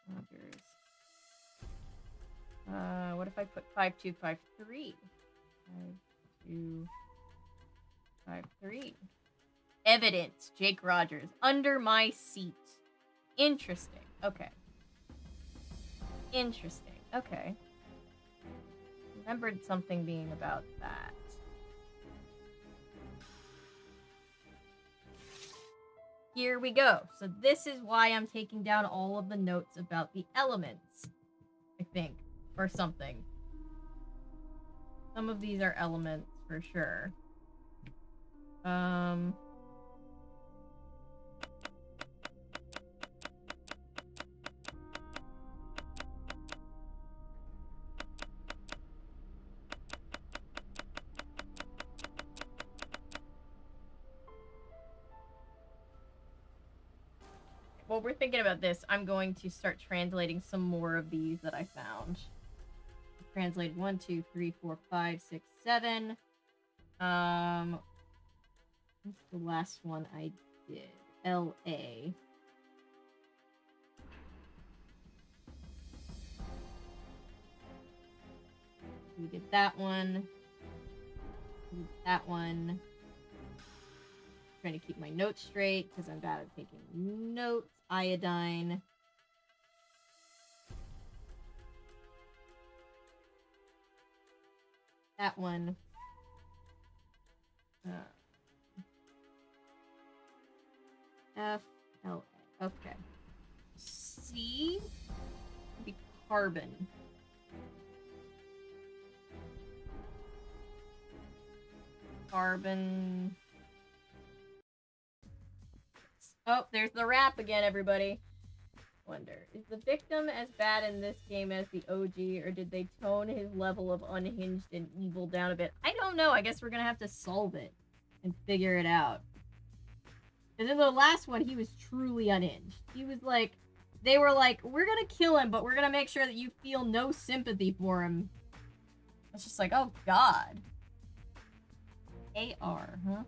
S1: Rogers. What if I put 5253? 5253. Evidence. Jake Rogers. Under my seat. Interesting. Okay. Interesting. Okay. Remembered something being about that. Here we go. So this is why I'm taking down all of the notes about the elements. I think. Or something. Some of these are elements for sure. While we're thinking about this, I'm going to start translating some more of these that I found. Translate 1, 2, 3, 4, 5, 6, 7. What's the last one I did? L.A. We did that one. We did that one. Trying to keep my notes straight because I'm bad at taking notes. Iodine. That one. F L A. Okay. C would be carbon. Carbon. Oh, there's the rap again, everybody. Wonder, is the victim as bad in this game as the OG, or did they tone his level of unhinged and evil down a bit? I don't know. I guess we're gonna have to solve it and figure it out. Because in the last one, he was truly unhinged. He was like, they were like, we're gonna kill him, but we're gonna make sure that you feel no sympathy for him. It's just like, oh god. AR, huh?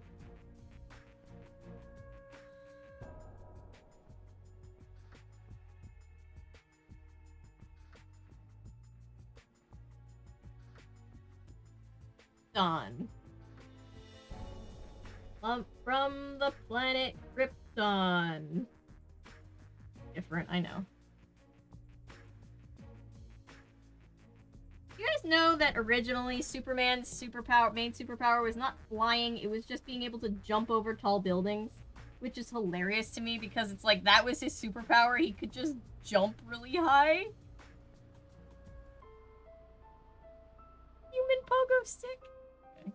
S1: Krypton. From the planet Krypton. Different, I know. You guys know that originally Superman's main superpower was not flying, it was just being able to jump over tall buildings, which is hilarious to me because it's like that was his superpower, he could just jump really high. Human pogo stick. Okay.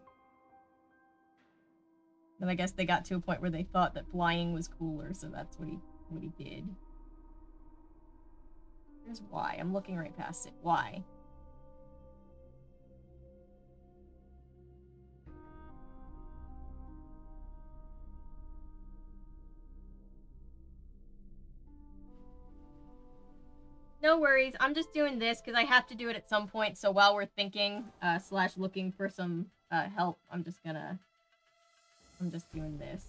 S1: Then I guess they got to a point where they thought that flying was cooler, so that's what he did. Here's why. I'm looking right past it. Why? No worries. I'm just doing this because I have to do it at some point. So while we're thinking / looking for some help, I'm just doing this.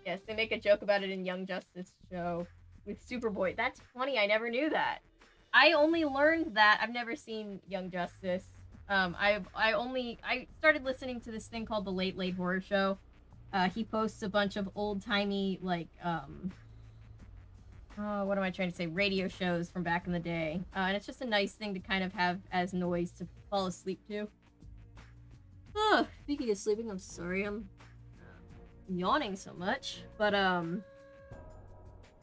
S1: Yes, they make a joke about it in Young Justice show with Superboy. That's funny. I never knew that. I only learned that. I've never seen Young Justice. I started listening to this thing called the Late Late Horror Show. He posts a bunch of old-timey, like, what am I trying to say? Radio shows from back in the day. And it's just a nice thing to kind of have as noise to fall asleep to. Speaking of sleeping, I'm sorry. I'm yawning so much. But,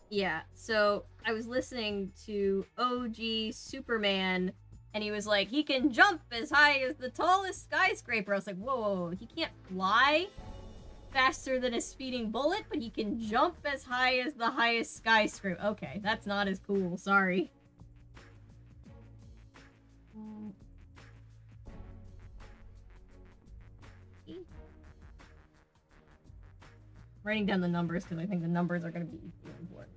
S1: yeah. So, I was listening to OG Superman, and he was like, he can jump as high as the tallest skyscraper. I was like, whoa, he can't fly faster than a speeding bullet, but he can jump as high as the highest skyscraper. Okay, that's not as cool. Sorry. Writing down the numbers because I think the numbers are going to be important.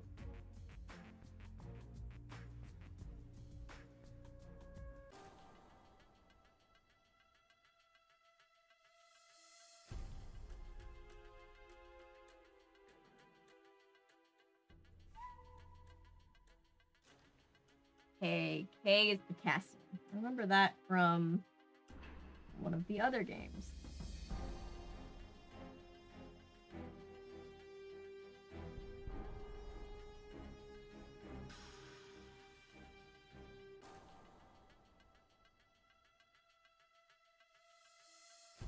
S1: K is Picasso. I remember that from one of the other games.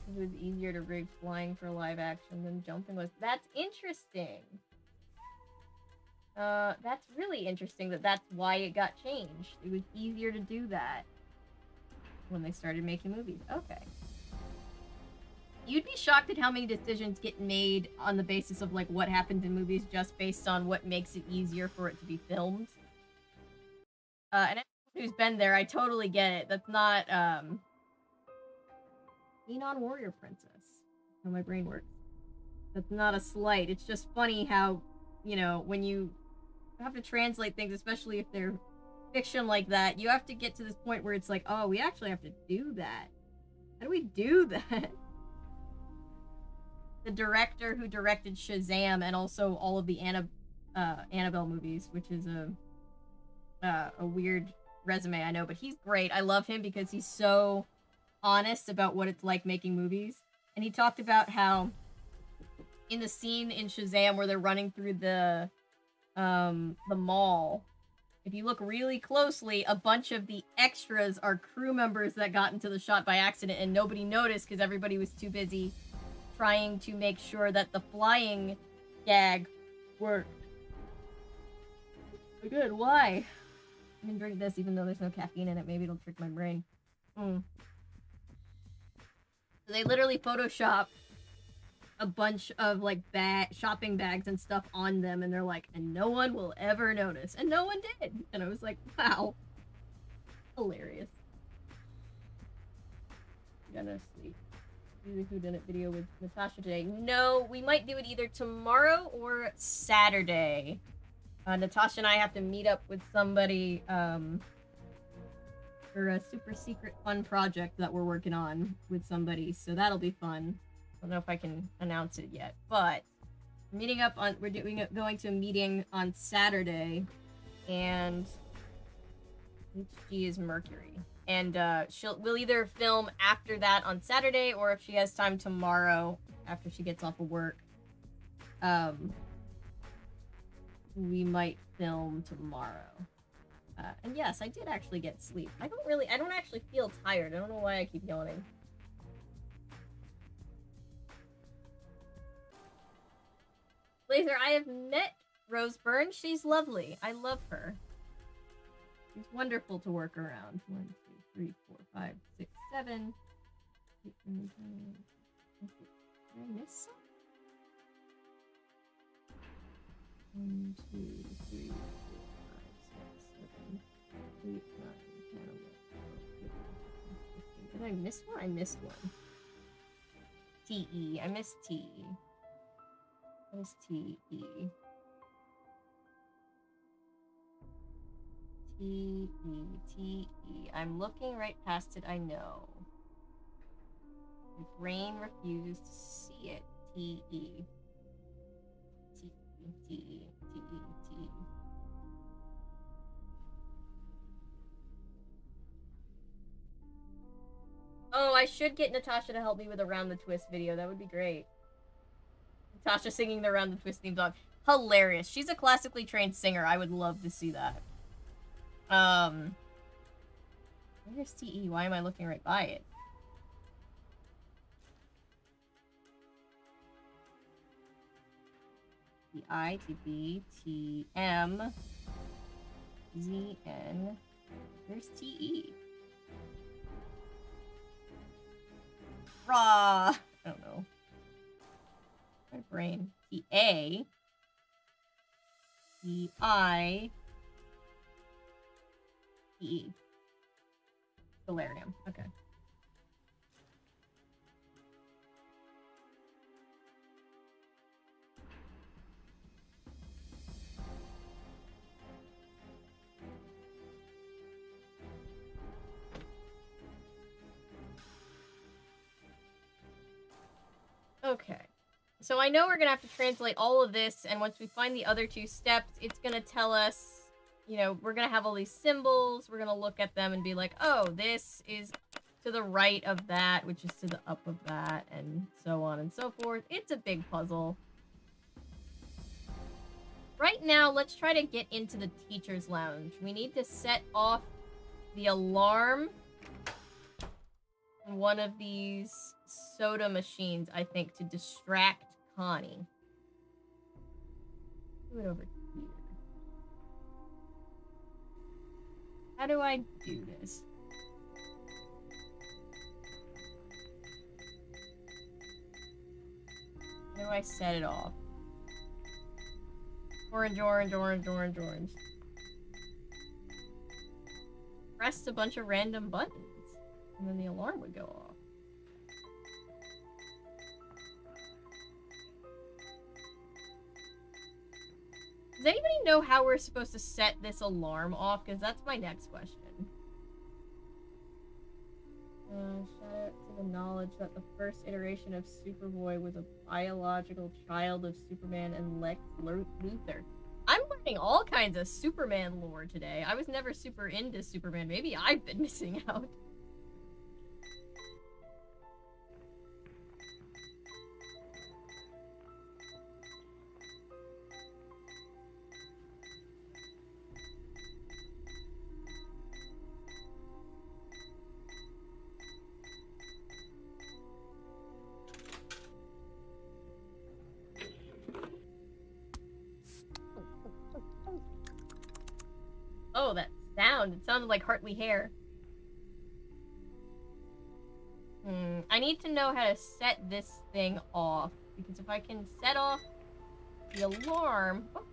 S1: It was easier to rig flying for live action than jumping was. That's interesting. That's really interesting that's why it got changed. It was easier to do that when they started making movies. Okay. You'd be shocked at how many decisions get made on the basis of, like, what happens in movies just based on what makes it easier for it to be filmed. And who's been there, I totally get it. That's not, Enon Warrior Princess. That's how my brain works. That's not a slight. It's just funny how, you know, when you have to translate things, especially if they're fiction like that, you have to get to this point where it's like, oh, we actually have to do that. How do we do that? The director who directed Shazam and also all of the Annabelle movies, which is a weird resume, I know, but he's great. I love him because he's so honest about what it's like making movies. And he talked about how in the scene in Shazam where they're running through the mall, if you look really closely, a bunch of the extras are crew members that got into the shot by accident and nobody noticed because everybody was too busy trying to make sure that the flying gag worked. Good, why? I can drink this even though there's no caffeine in it. Maybe it'll trick my brain. So they literally photoshopped a bunch of like shopping bags and stuff on them, and they're like, and no one will ever notice, and no one did. And I was like, wow, hilarious. I'm gonna sleep. Do the whodunit video with Natasha today. No, we might do it either tomorrow or Saturday. Natasha and I have to meet up with somebody for a super secret fun project that we're working on with somebody, so that'll be fun. I don't know if I can announce it yet, but we're going to a meeting on Saturday, and HG is Mercury, and we'll either film after that on Saturday, or if she has time tomorrow after she gets off of work, we might film tomorrow. And yes, I did actually get sleep. I don't actually feel tired. I don't know why I keep yawning. Blazer, I have met Rose Byrne. She's lovely. I love her. She's wonderful to work around. 1, 2, 3, 4, 5, 6, 7. 8, 9, 10. Did I miss some? 1, 2, 3, 4, 5, 6, 7, 8, 9, 10, 11, 12, 13, 14, 15. Did I miss one? I missed one. TE. I missed TE. What is TE? TE. I'm looking right past it, I know. My brain refused to see it. TE. TE. Oh, I should get Natasha to help me with a Round the Twist video. That would be great. Natasha singing the Round the Twist theme song. Hilarious. She's a classically trained singer. I would love to see that. Where's TE? Why am I looking right by it? T-I, T-B, T-M, Z-N. Where's T-E? Raw! I don't know. My brain. T-A. T-I. T-E. Solarium. Okay. Okay. So I know we're going to have to translate all of this, and once we find the other two steps, it's going to tell us, you know, we're going to have all these symbols, we're going to look at them and be like, oh, this is to the right of that, which is to the up of that, and so on and so forth. It's a big puzzle. Right now, let's try to get into the teacher's lounge. We need to set off the alarm on one of these soda machines, I think, to distract Connie. Do it over here. How do I do this? How do I set it off? Orange, orange, orange, orange, orange. pressed a bunch of random buttons. And then the alarm would go off. Does anybody know how we're supposed to set this alarm off? Because that's my next question. Shout out to the knowledge that the first iteration of Superboy was a biological child of Superman and Lex Luthor. I'm learning all kinds of Superman lore today. I was never super into Superman. Maybe I've been missing out. Oh, that sound. It sounded like Hartley hair. I need to know how to set this thing off. Because if I can set off the alarm... Oh.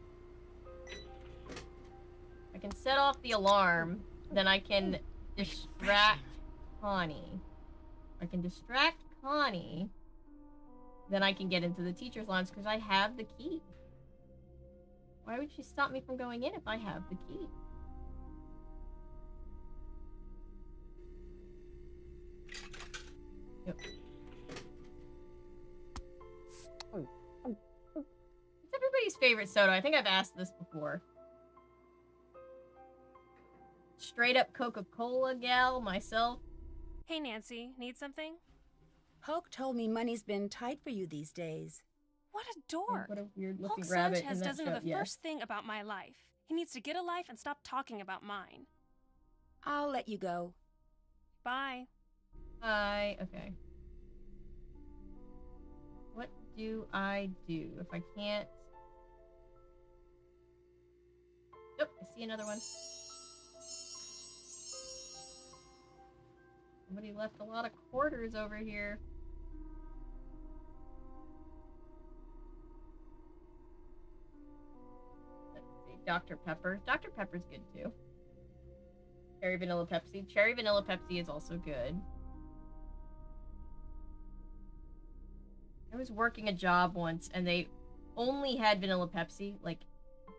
S1: I can set off the alarm, then I can distract Connie. I can distract Connie, then I can get into the teacher's lounge because I have the key. Why would she stop me from going in if I have the key? Yep. It's everybody's favorite soda. I think I've asked this before. Straight up Coca-Cola gal, myself.
S5: Hey, Nancy, need something?
S2: Hulk told me money's been tight for you these days.
S5: What a dork.
S1: What a weird looking
S5: Hulk
S1: rabbit
S5: Sanchez
S1: in that
S5: doesn't
S1: show.
S5: know the
S1: Yeah.
S5: first thing about my life. He needs to get a life and stop talking about mine.
S2: I'll let you go.
S5: Bye.
S1: Bye. Okay. What do I do if I can't? Oh, I see another one. Somebody left a lot of quarters over here. Let's see, Dr. Pepper. Dr. Pepper's good too. Cherry Vanilla Pepsi. Cherry Vanilla Pepsi is also good. I was working a job once and they only had vanilla Pepsi. Like,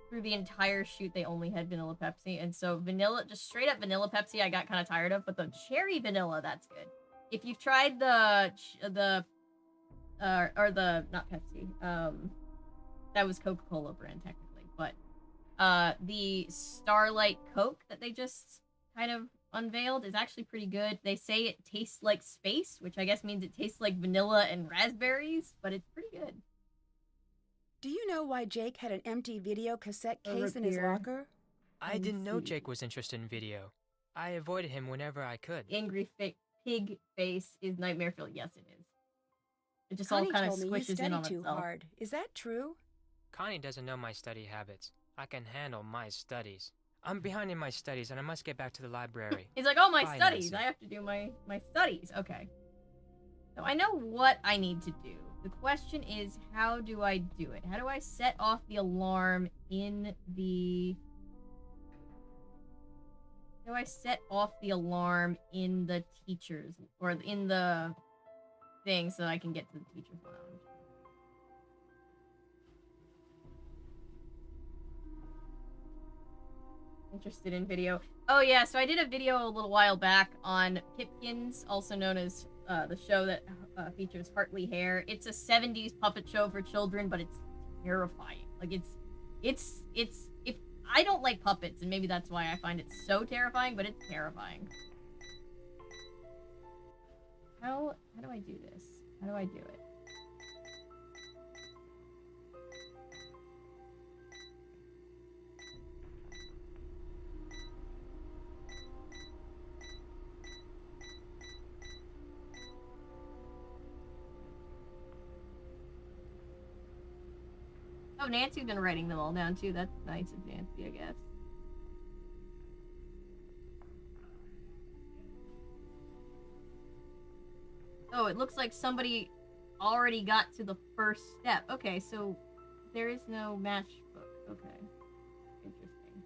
S1: through the entire shoot, they only had vanilla Pepsi. And so vanilla, just straight up vanilla Pepsi, I got kind of tired of. But the cherry vanilla, that's good. If you've tried not Pepsi. That was Coca-Cola brand technically. But the Starlight Coke that they just kind of unveiled is actually pretty good. They say it tastes like space, which I guess means it tastes like vanilla and raspberries, but it's pretty good.
S2: Do you know why Jake had an empty video cassette case in his
S1: here.
S2: locker?
S6: I didn't know Jake was interested in video. I avoided him whenever I could.
S1: Angry pig face is nightmare filled. Yes, it is. It just
S2: Connie
S1: all kind of
S2: told me you
S1: squishes in
S2: study
S1: on
S2: too
S1: itself.
S2: hard. Is that true?
S6: Connie doesn't know my study habits. I can handle my studies. I'm behind in my studies and I must get back to the library.
S1: He's like, oh, my
S6: Bye,
S1: studies.
S6: Nancy.
S1: I have to do my studies. Okay. So I know what I need to do. The question is, how do I do it? How do I set off the alarm in the... How do I set off the alarm in the teacher's... Or in the thing so that I can get to the teacher's lounge? Interested in video. Oh yeah, so I did a video a little while back on Pipkins, also known as the show that features Hartley hair. It's a 70s puppet show for children, but it's terrifying. Like it's if I don't like puppets, and maybe that's why I find it so terrifying, but it's terrifying. How do I do this? How do I do it? Oh, Nancy's been writing them all down too. That's nice of Nancy, I guess. Oh, it looks like somebody already got to the first step. Okay, so there is no matchbook. Okay. Interesting.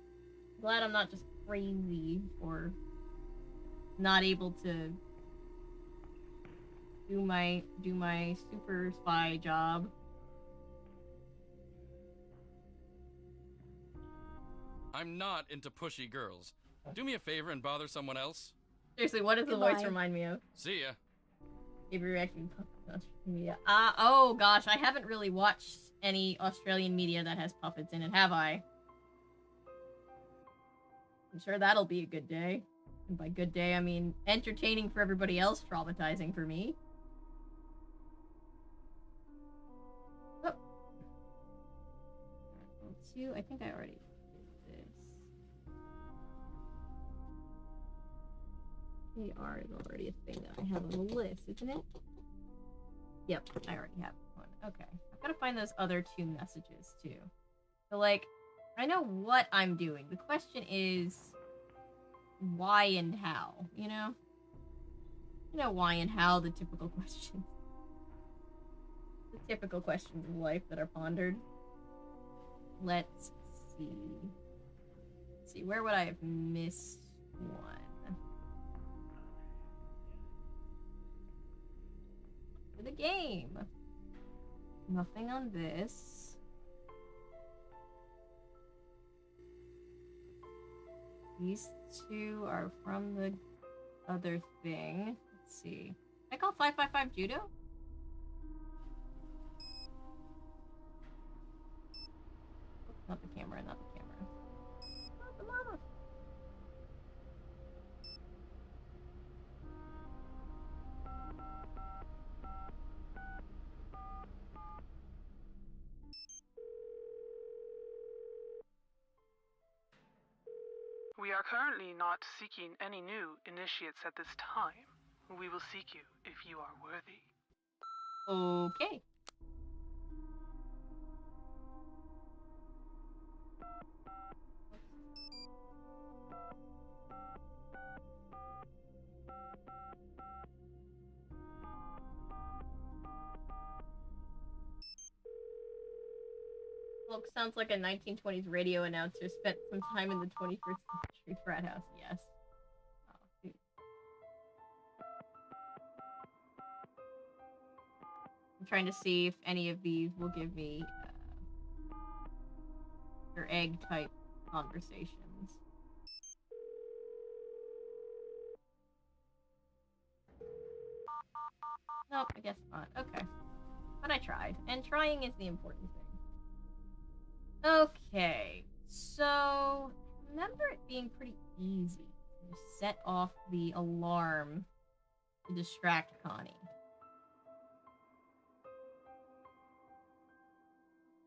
S1: Glad I'm not just crazy for not able to do my super spy job.
S7: I'm not into pushy girls. Do me a favor and bother someone else.
S1: Seriously, what does the voice
S2: Goodbye.
S1: remind me of?
S7: See ya.
S1: Maybe reacting puppets media. Oh gosh, I haven't really watched any Australian media that has puppets in it, have I? I'm sure that'll be a good day. And by good day, I mean entertaining for everybody else, traumatizing for me. Oh. Two, I think I already did this. AR is already a thing that I have on the list, isn't it? Yep, I already have one. Okay. I've got to find those other two messages, too. So, like, I know what I'm doing. The question is, why and how, you know? You know, why and how, the typical questions. The typical questions of life that are pondered. Let's see. Let's see, where would I have missed one? For the game. Nothing on this. These two are from the other thing. Let's see. I call 555 Judo? Not the camera, not the camera. Not the mama.
S9: We are currently not seeking any new initiates at this time. We will seek you if you are worthy.
S1: Okay. Look, sounds like a 1920s radio announcer spent some time in the 21st century frat house. Yes. Oh, dude. I'm trying to see if any of these will give me their egg type conversations. Nope, I guess not. Okay. But I tried, and trying is the important thing. Okay, so remember it being pretty easy to set off the alarm to distract Connie.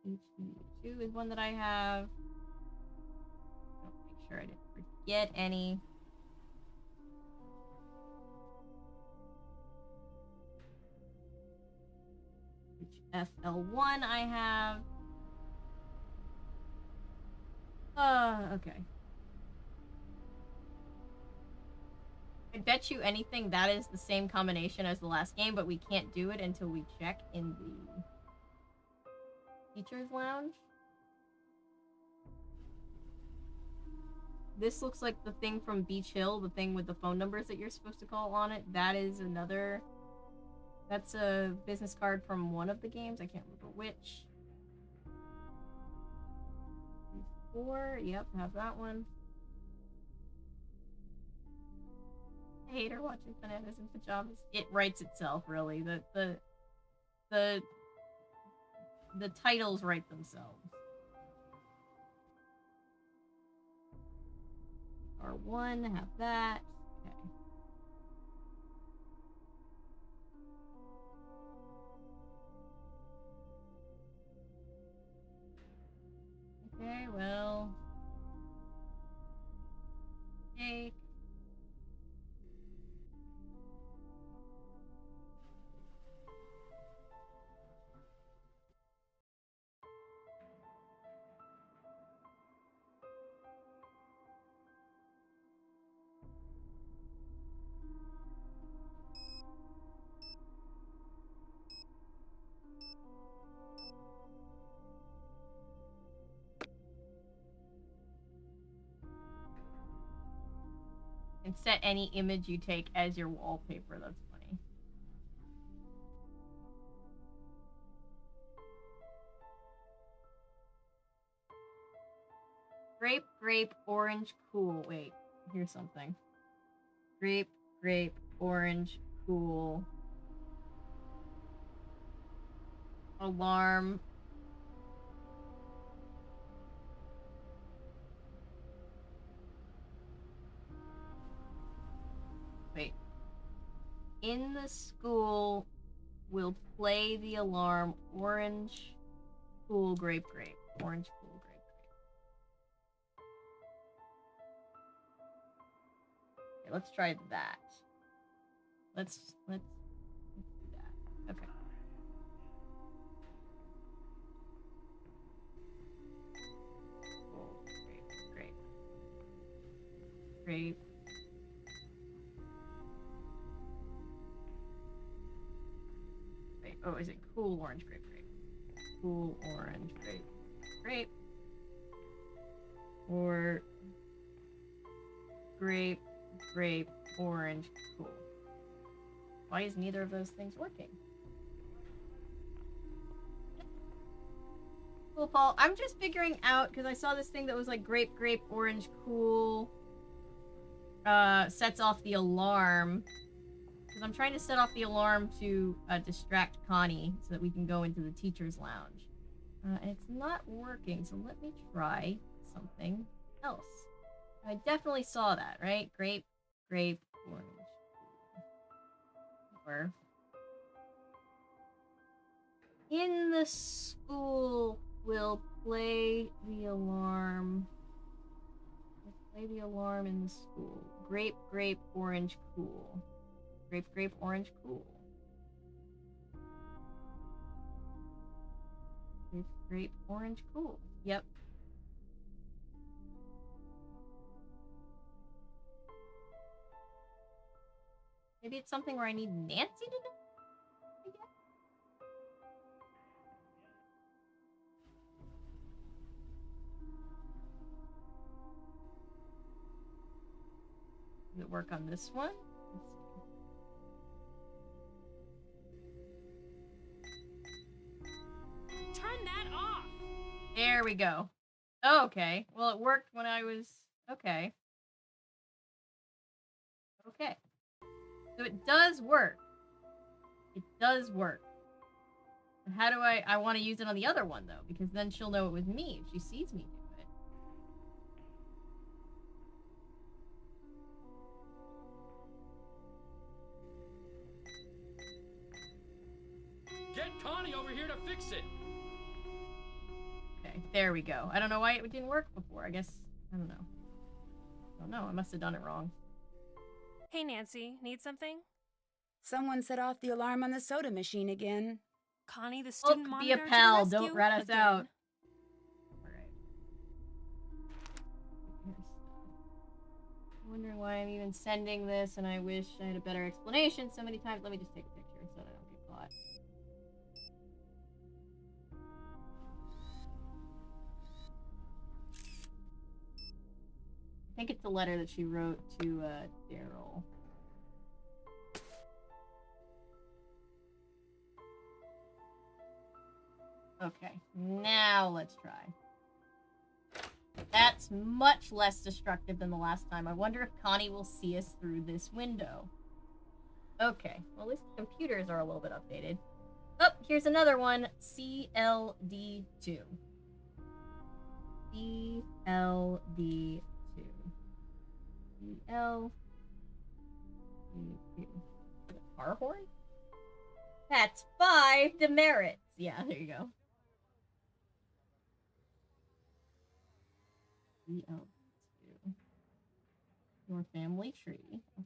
S1: HU2 is one that I have. Make sure I didn't forget any. FL1 I have. Okay. I bet you anything that is the same combination as the last game, but we can't do it until we check in the teacher's lounge. This looks like the thing from Beach Hill, the thing with the phone numbers that you're supposed to call on it. That is another... That's a business card from one of the games. I can't remember which. 4. Yep, have that one. I hate her watching Bananas in Pajamas. It writes itself, really. The titles write themselves. R1, have that. Okay. Okay, well. Take. set any image you take as your wallpaper. That's funny. Grape, grape, orange, cool. Wait, here's something. Grape, grape, orange, cool. Alarm. Wait. In the school, we'll play the alarm. Orange, cool, grape, grape. Orange, cool, grape, grape. Okay, let's try that. Let's do that. Okay. Cool, grape, grape. Grape. Wait, oh, is it cool orange grape grape? Cool orange grape grape. Or grape, grape, orange, cool. Why is neither of those things working? Cool, Paul. I'm just figuring out, because I saw this thing that was like grape, grape, orange, cool. Sets off the alarm. Because I'm trying to set off the alarm to distract Connie so that we can go into the teacher's lounge. And it's not working, so let me try something else. I definitely saw that, right? Grape, grape, orange. Or in the school, we'll play the alarm. We'll play the alarm in the school. Grape, grape, orange, cool. Grape, grape, orange, cool. Grape, grape, orange, cool. Yep. Maybe it's something where I need Nancy to do it? Does it work on this one?
S5: Turn that off!
S1: There we go. Oh, okay. Well, it worked when I was... Okay. Okay. So it does work. It does work. But how do I want to use it on the other one, though, because then she'll know it was me if she sees me do it.
S7: Get Connie over here to fix it.
S1: Okay, there we go. I don't know why it didn't work before. I guess, I don't know. I don't know. I must have done it wrong.
S5: Hey, Nancy, need something?
S2: Someone set off the alarm on the soda machine again.
S5: Connie, the
S1: Look,
S5: student
S1: be
S5: monitor
S1: a
S5: to the
S1: pal.
S5: rescue
S1: Don't rat us
S5: again.
S1: out. Alright. I'm wondering why I'm even sending this, and I wish I had a better explanation so many times. Let me just take a picture so that I don't get caught. I think it's a letter that she wrote to Daryl. Okay, now let's try. That's much less destructive than the last time. I wonder if Connie will see us through this window. Okay, well at least the computers are a little bit updated. Oh, here's another one. CLD2. CLD2. CLD2. Car horn? That's 5 demerits. Yeah, there you go. CL2. Your family tree. Okay.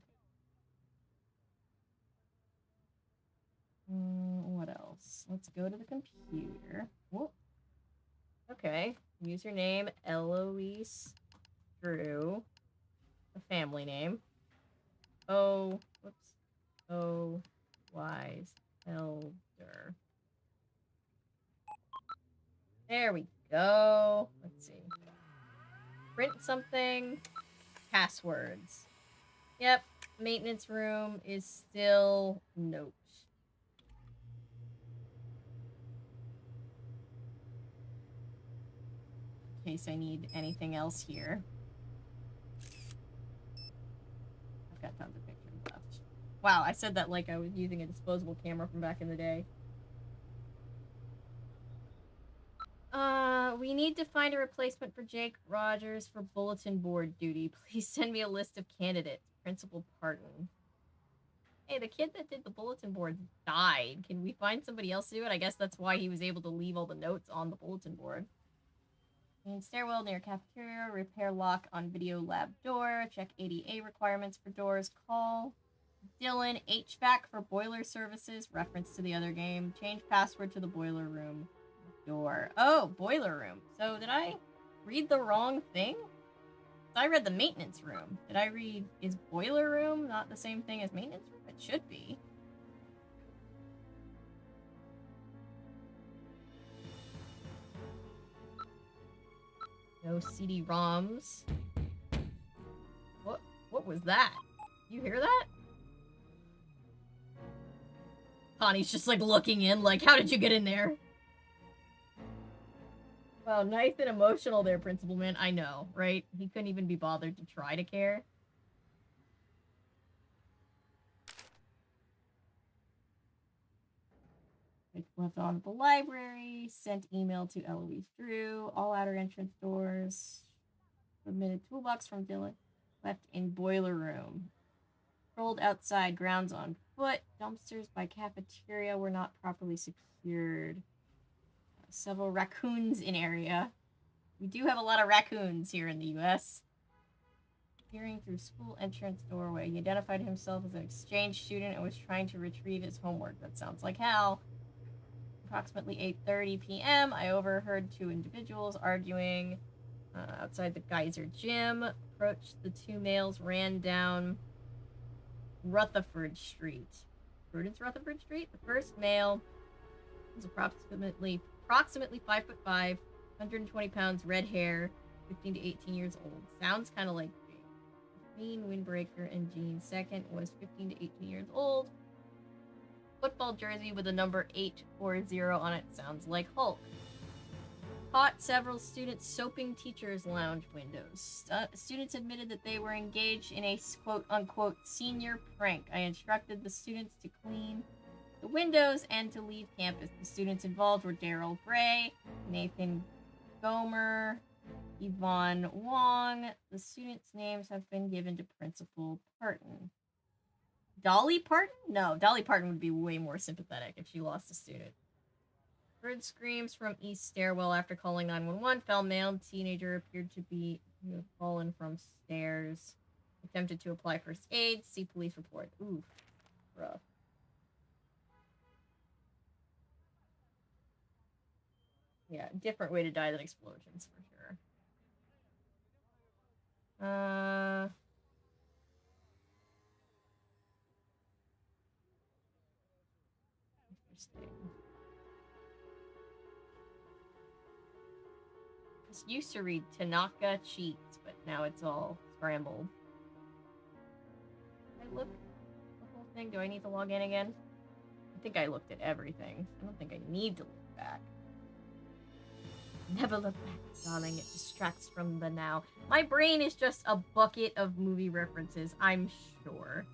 S1: What else? Let's go to the computer. Whoop. Okay. Username Eloise Drew. A family name. Oh, whoops. Oh, wise elder. There we go. Let's see. Print something. Passwords. Yep, maintenance room is still note. In case I need anything else here. I've got tons of pictures left. Wow, I said that like I was using a disposable camera from back in the day. We need to find a replacement for Jake Rogers for bulletin board duty. Please send me a list of candidates. Principal Parton. Hey, the kid that did the bulletin board died. Can we find somebody else to do it? I guess that's why he was able to leave all the notes on the bulletin board. Clean stairwell near cafeteria. Repair lock on video lab door. Check ADA requirements for doors. Call Dylan. HVAC for boiler services. Reference to the other game. Change password to the boiler room door. Oh, boiler room. So did I read the wrong thing? I read the maintenance room. Did I read, is boiler room not the same thing as maintenance room? It should be. No CD-ROMs. What was that? You hear that? Connie's just like looking in like, how did you get in there? Wow, nice and emotional there, Principal Man. I know, right? He couldn't even be bothered to try to care. Left on at the library. Sent email to Eloise Drew. All outer entrance doors. Submitted toolbox from Dylan. Left in boiler room. Rolled outside. Grounds on foot. Dumpsters by cafeteria were not properly secured. Several raccoons in area. We do have a lot of raccoons here in the U.S. Peering through school entrance doorway. He identified himself as an exchange student and was trying to retrieve his homework. That sounds like Hal. Approximately 8:30 p.m., I overheard two individuals arguing outside the Geyser gym. Approached the two males, ran down Rutherford Street. Prudence Rutherford Street? The first male was approximately 5'5", 120 pounds, red hair, 15 to 18 years old. Sounds kind of like Jane. Windbreaker and Jean. Second was 15 to 18 years old. Football jersey with a number 840 on it. Sounds like Hulk. Caught several students soaping teachers' lounge windows. Students admitted that they were engaged in a quote-unquote senior prank. I instructed the students to clean the windows and to leave campus. The students involved were Daryl Gray, Nathan Gomer, Yvonne Wong. The students' names have been given to Principal Parton. Dolly Parton? No, Dolly Parton would be way more sympathetic if she lost a student. Heard screams from East Stairwell after calling 911. Found male teenager appeared to have fallen from stairs. Attempted to apply first aid. See police report. Ooh, rough. Yeah, different way to die than explosions for sure. Interesting. This used to read Tanaka Cheats, but now it's all scrambled. Did I look the whole thing? Do I need to log in again? I think I looked at everything. I don't think I need to look back. Never look back, darling. It distracts from the now. My brain is just a bucket of movie references, I'm sure.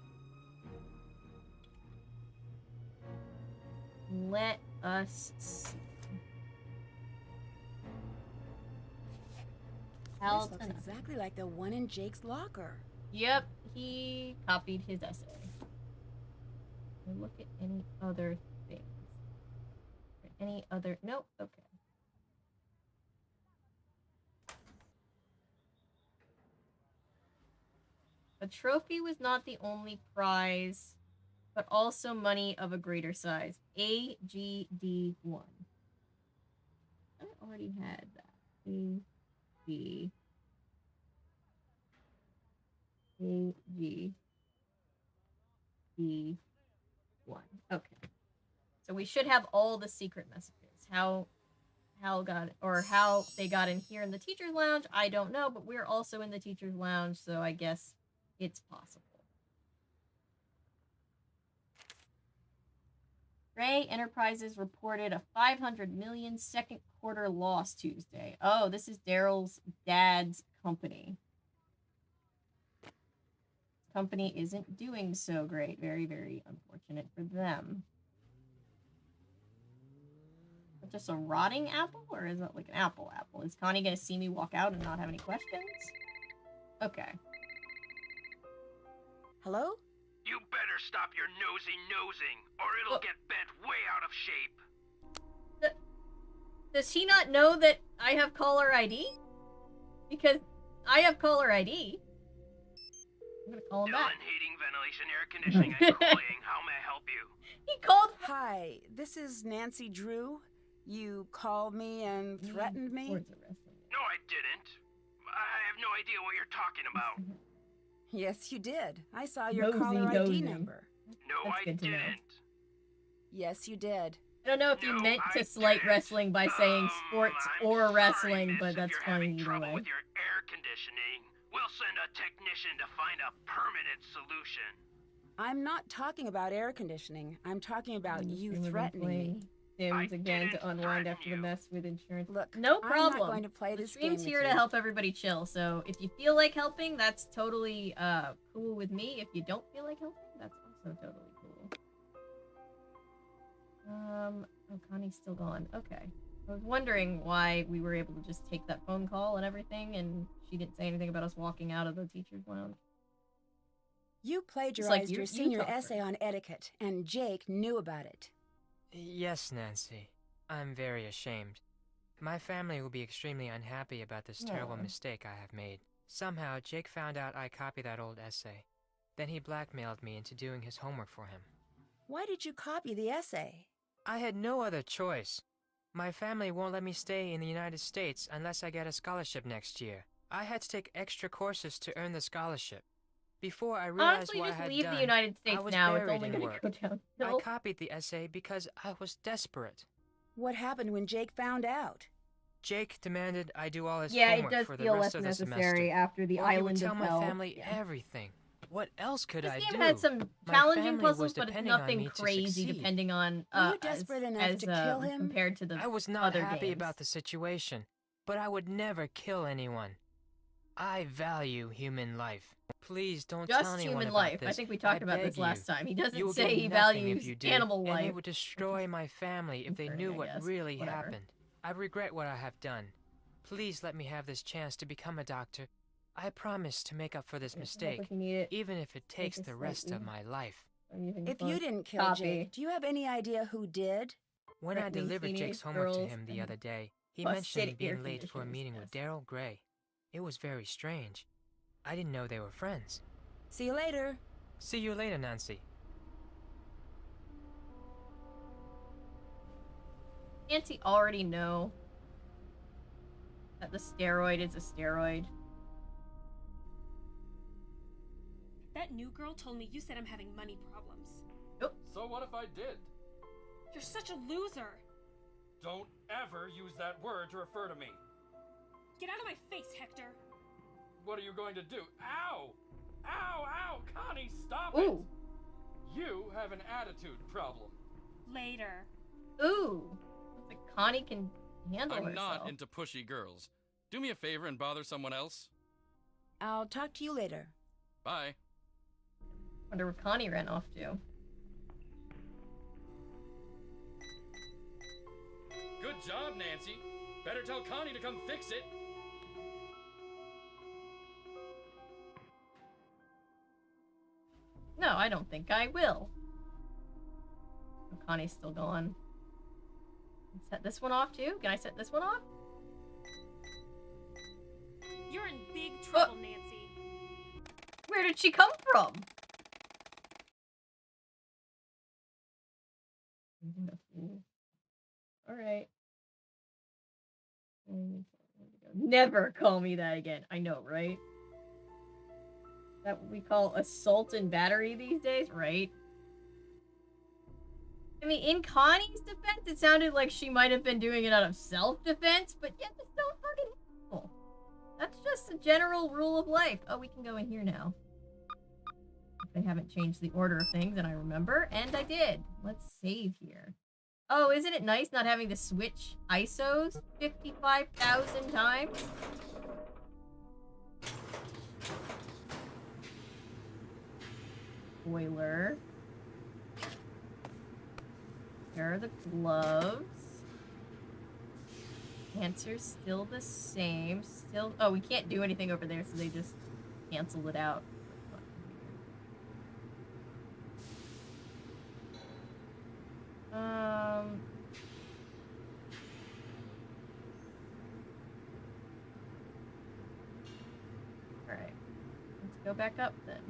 S1: Let us see.
S2: This looks exactly like the one in Jake's locker.
S1: Yep, he copied his essay. Look at any other things. Any other... Nope, okay. A trophy was not the only prize, but also money of a greater size. AGD1. I already had that. AGD1. Okay. So we should have all the secret messages. How they got in here in the teacher's lounge, I don't know, but we're also in the teacher's lounge, so I guess it's possible. Gray Enterprises reported a $500 million second quarter loss Tuesday. Oh, this is Daryl's dad's company. Company isn't doing so great. Very, very unfortunate for them. Just a rotting apple, or is it like an apple? Is Connie gonna see me walk out and not have any questions? Okay.
S2: Hello?
S10: You better stop your nosy nosing, or it'll get bent way out of shape.
S1: Does he not know that I have caller ID? Because I have caller ID. I'm gonna call him
S10: Done
S1: back.
S10: heating, ventilation, air conditioning, and cooling. How may I help you?
S1: He called.
S2: Hi, this is Nancy Drew. You called me and threatened me?
S10: No, I didn't. I have no idea what you're talking about.
S2: Yes, you did. I saw your
S1: Nosy
S2: caller ID
S1: nosing.
S2: number.
S10: No,
S1: That's
S10: I
S1: good to know.
S10: didn't.
S2: Yes, you did.
S1: I don't know if you
S10: No,
S1: meant to
S10: I
S1: slight
S10: didn't.
S1: wresling by saying sports
S10: I'm
S1: or
S10: sorry,
S1: wrestling,
S10: miss,
S1: but
S10: if
S1: that's
S10: you're
S1: funny
S10: having
S1: either
S10: trouble
S1: way.
S10: with your air conditioning, we'll send a technician to find a permanent solution.
S2: I'm not talking about air conditioning. I'm talking about you threatening me.
S1: Sims again to unwind
S10: threaten
S1: after the
S10: you.
S1: mess with insurance.
S2: Look,
S1: No
S2: I'm
S1: problem.
S2: not going to play
S1: The
S2: this game
S1: stream's
S2: with
S1: here to
S2: you.
S1: help everybody chill, so if you feel like helping, that's totally cool with me. If you don't feel like helping, that's also totally cool. Oh, Connie's still gone. Okay. I was wondering why we were able to just take that phone call and everything, and she didn't say anything about us walking out of the teacher's lounge.
S2: You plagiarized
S1: like
S2: your
S1: you
S2: senior
S1: talk
S2: essay
S1: first.
S2: on etiquette, and Jake knew about it.
S6: Yes, Nancy. I'm very ashamed. My family will be extremely unhappy about this terrible
S1: Aw.
S6: mistake I have made. Somehow, Jake found out I copied that old essay. Then he blackmailed me into doing his homework for him.
S2: Why did you copy the essay?
S6: I had no other choice. My family won't let me stay in the United States unless I get a scholarship next year. I had to take extra courses to earn the scholarship. Before I realized
S1: Honestly,
S6: what I
S1: just
S6: had
S1: leave
S6: done,
S1: the United
S6: I
S1: States
S6: was
S1: now. It's
S6: buried
S1: only
S6: in
S1: going to
S6: work.
S1: go downhill.
S6: I copied the essay because I was desperate.
S2: What happened when Jake found out?
S6: Jake demanded I do all his
S1: Yeah, it
S6: homework
S1: does
S6: for the
S1: feel
S6: rest
S1: less
S6: of the
S1: necessary
S6: semester.
S1: after the
S6: Or he would
S1: island
S6: tell
S1: of
S6: my
S1: hell.
S6: family
S1: Yeah.
S6: everything. What else could
S1: This
S6: I
S1: game
S6: do?
S1: had some
S6: My
S1: challenging
S6: family
S1: puzzles,
S6: was
S1: but it's
S6: depending on
S1: nothing
S6: me to
S1: crazy
S6: succeed.
S1: depending on
S2: Were you desperate enough to kill him?
S1: compared to the
S6: I was not
S1: other
S6: happy
S1: games.
S6: about the situation, but I would never kill anyone. I value human life. Please don't tell
S1: Just
S6: anyone
S1: human
S6: about
S1: life.
S6: this.
S1: I think we talked about this
S6: beg
S1: last
S6: you.
S1: time. He
S6: You
S1: doesn't
S6: will
S1: say
S6: get
S1: he
S6: nothing
S1: values
S6: if you do,
S1: animal
S6: and
S1: life.
S6: it would destroy my family if they knew
S1: concerning, I
S6: what
S1: guess.
S6: really
S1: Whatever.
S6: happened. I regret what I have done. Please let me have this chance to become a doctor. I promise to make up for this mistake,
S1: If you need it,
S6: even if it takes
S1: it
S6: the rest of
S1: slightly.
S6: my life.
S1: I'm using
S2: If
S1: the
S2: you
S1: phone.
S2: didn't kill
S1: Copy.
S2: Jake, do you have any idea who did?
S6: When I
S1: Threatening
S6: delivered
S1: teenage
S6: Jake's homework to
S1: girls
S6: him the
S1: and
S6: other day, he
S1: busted
S6: mentioned being
S1: air
S6: late for a
S1: conditioners,
S6: meeting
S1: yes.
S6: with Daryl Gray. It was very strange. I didn't know they were friends.
S2: See you later.
S6: See you later, Nancy.
S1: Nancy already know that the steroid is a steroid.
S5: That new girl told me you said I'm having money problems.
S7: So what if I did?
S5: You're such a loser.
S7: Don't ever use that word to refer to me.
S5: Get out of my face, Hector.
S7: What are you going to do? Ow! Ow, ow! Connie, stop
S1: Ooh.
S7: it! You have an attitude problem.
S5: Later.
S1: Ooh. Looks like Connie can handle
S7: I'm
S1: herself.
S7: not into pushy girls. Do me a favor and bother someone else.
S2: I'll talk to you later.
S7: Bye.
S1: Wonder where Connie ran off to.
S7: Good job, Nancy. Better tell Connie to come fix it.
S1: No, I don't think I will. Oh, Connie's still gone. Set this one off too? Can I set this one off?
S5: You're in big trouble, Nancy.
S1: Where did she come from? Alright. Never call me that again. I know, right? That what we call assault and battery these days, right? I mean, in Connie's defense, it sounded like she might have been doing it out of self-defense, but yeah, that's so fucking helpful. That's just a general rule of life. Oh, we can go in here now. They haven't changed the order of things, and I remember, and I did. Let's save here. Oh, isn't it nice not having to switch ISOs 55,000 times? Boiler. Here are the gloves. Answer's still the same. Still. Oh, we can't do anything over there, so they just canceled it out. Alright. Let's go back up then.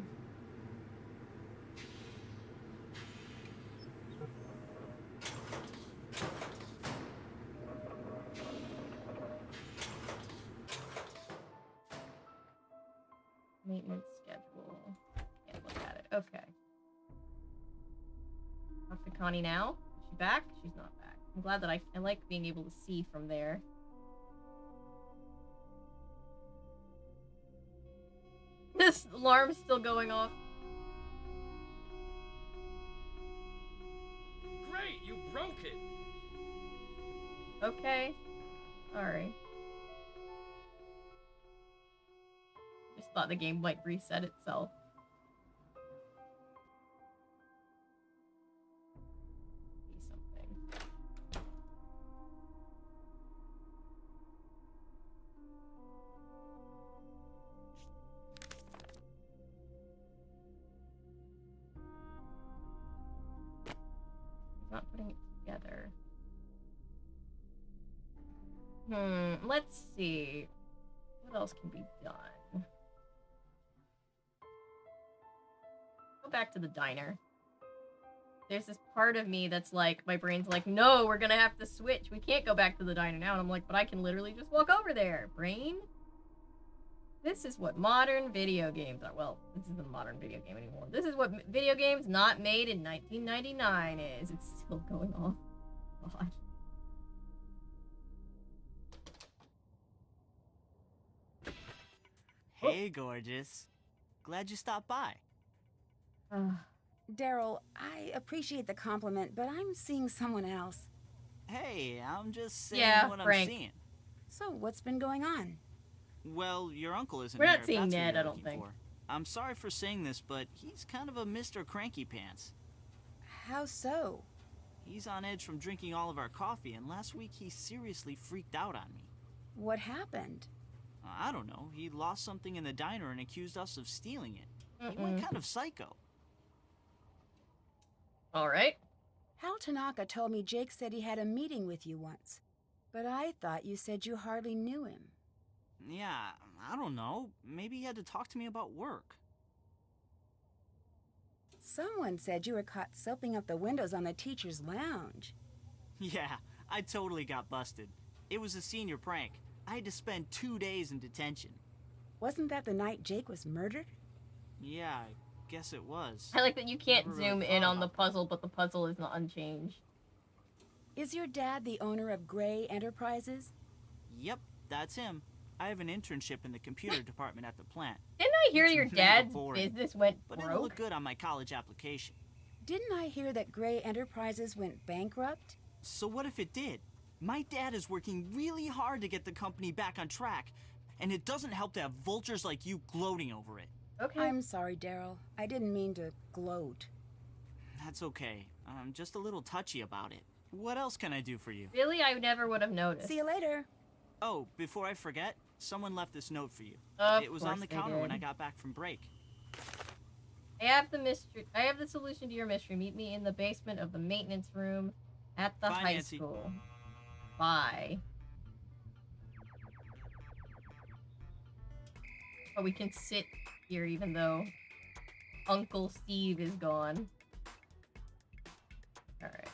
S1: Maintenance schedule. Can't look at it. Okay. Talk to Connie now. Is she back? She's not back. I'm glad that I like being able to see from there. This alarm's still going off.
S7: Great, you broke it.
S1: Okay. Sorry. Just thought the game might reset itself. See something. It's not putting it together. Let's see. What else can be done? Go back to the diner. There's this part of me that's like, my brain's like, no, we're gonna have to switch. We can't go back to the diner now. And I'm like, but I can literally just walk over there. Brain? This is what modern video games are. Well, this isn't a modern video game anymore. This is what video games not made in 1999 is. It's still going off. God.
S4: Hey, gorgeous. Glad you stopped by.
S2: Daryl, I appreciate the compliment, but I'm seeing someone else.
S4: Hey, I'm just saying what
S1: Frank.
S4: I'm seeing.
S2: So, what's been going on?
S4: Well, your uncle isn't
S1: We're
S4: here.
S1: not
S4: if
S1: seeing
S4: that's what
S1: Ned,
S4: you're
S1: I don't
S4: looking
S1: think.
S4: for. I'm sorry for saying this, but he's kind of a Mr. Cranky Pants.
S2: How so?
S4: He's on edge from drinking all of our coffee, and last week he seriously freaked out on me.
S2: What happened?
S4: I don't know. He lost something in the diner and accused us of stealing it. He went kind of psycho.
S1: Alright.
S2: Hal Tanaka told me Jake said he had a meeting with you once. But I thought you said you hardly knew him.
S4: Yeah, I don't know. Maybe he had to talk to me about work.
S2: Someone said you were caught soaping up the windows on the teacher's lounge.
S4: Yeah, I totally got busted. It was a senior prank. I had to spend 2 days in detention.
S2: Wasn't that the night Jake was murdered?
S4: Yeah, I guess it was.
S1: I like that you can't
S4: Never
S1: zoom
S4: really
S1: in
S4: thought
S1: on the
S4: about
S1: puzzle, but the puzzle is not unchanged.
S2: Is your dad the owner of Gray Enterprises?
S4: Yep, that's him. I have an internship in the computer department at the plant.
S1: Didn't I hear
S4: It's
S1: your
S4: mega
S1: dad's
S4: boring,
S1: business went
S4: But it'll look
S1: broke?
S4: good on my college application.
S2: Didn't I hear that Gray Enterprises went bankrupt?
S4: So what if it did? My dad is working really hard to get the company back on track, and it doesn't help to have vultures like you gloating over it.
S1: Okay.
S2: I'm sorry, Daryl. I didn't mean to gloat.
S4: That's okay. I'm just a little touchy about it. What else can I do for you?
S1: Really? I never would have noticed.
S2: See you later.
S4: Oh, before I forget, someone left this note for you.
S1: Of
S4: It was on
S1: course
S4: the
S1: they
S4: counter when
S1: did.
S4: I got back from break.
S1: I have the solution to your mystery. Meet me in the basement of the maintenance room at the
S4: Bye,
S1: high
S4: Nancy.
S1: school. Bye. Oh, we can sit here even though Uncle Steve is gone. Alright.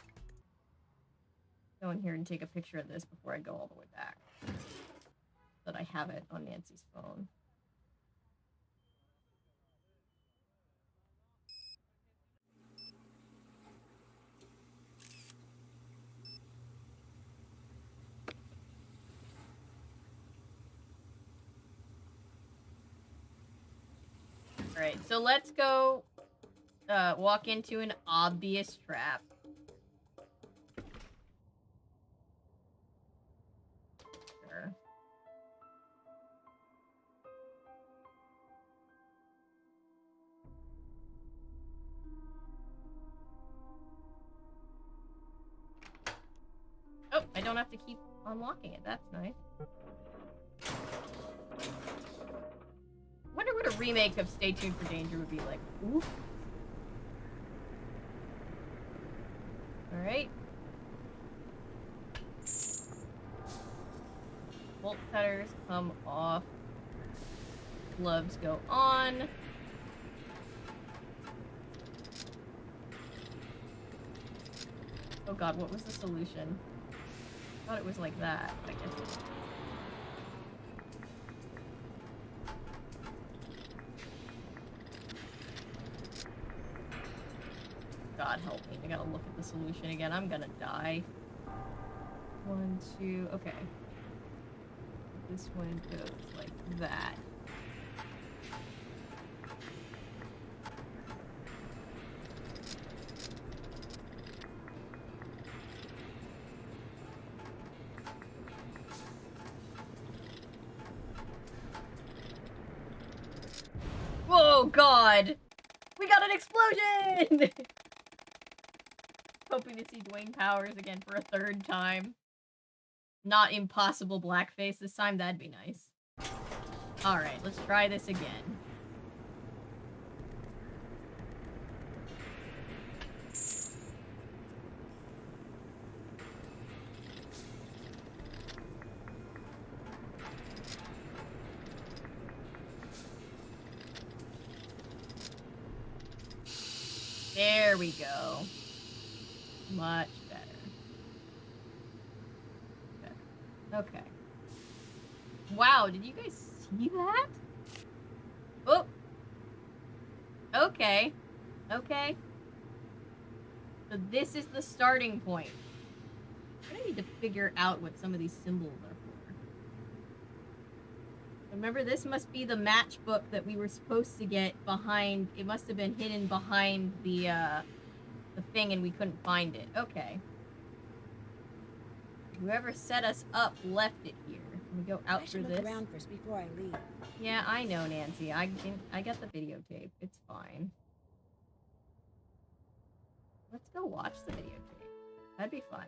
S1: Go in here and take a picture of this before I go all the way back. So that I have it on Nancy's phone. Alright, so let's go walk into an obvious trap. Sure. Oh, I don't have to keep unlocking it. That's nice. Wonder what a remake of Stay Tuned for Danger would be like. Ooh. Alright. Bolt cutters come off. Gloves go on. Oh god, what was the solution? I thought it was like that. I guess. God help me. I gotta look at the solution again. I'm gonna die. 1, 2. Okay. This one goes like that. Whoa, God! We got an explosion! Hoping to see Dwayne Powers again for a third time. Not impossible blackface this time, that'd be nice. Alright, let's try this again. There we go. Much better. Okay. Wow, did you guys see that? Oh! Okay. Okay. So this is the starting point. I need to figure out what some of these symbols are for. Remember, this must be the matchbook that we were supposed to get behind. It must have been hidden behind the thing and we couldn't find it. Okay. Whoever set us up left it here. Can we go out through this?
S2: I should look around first before I leave.
S1: Yeah, I know, Nancy. I got the videotape. It's fine. Let's go watch the videotape. That'd be fun.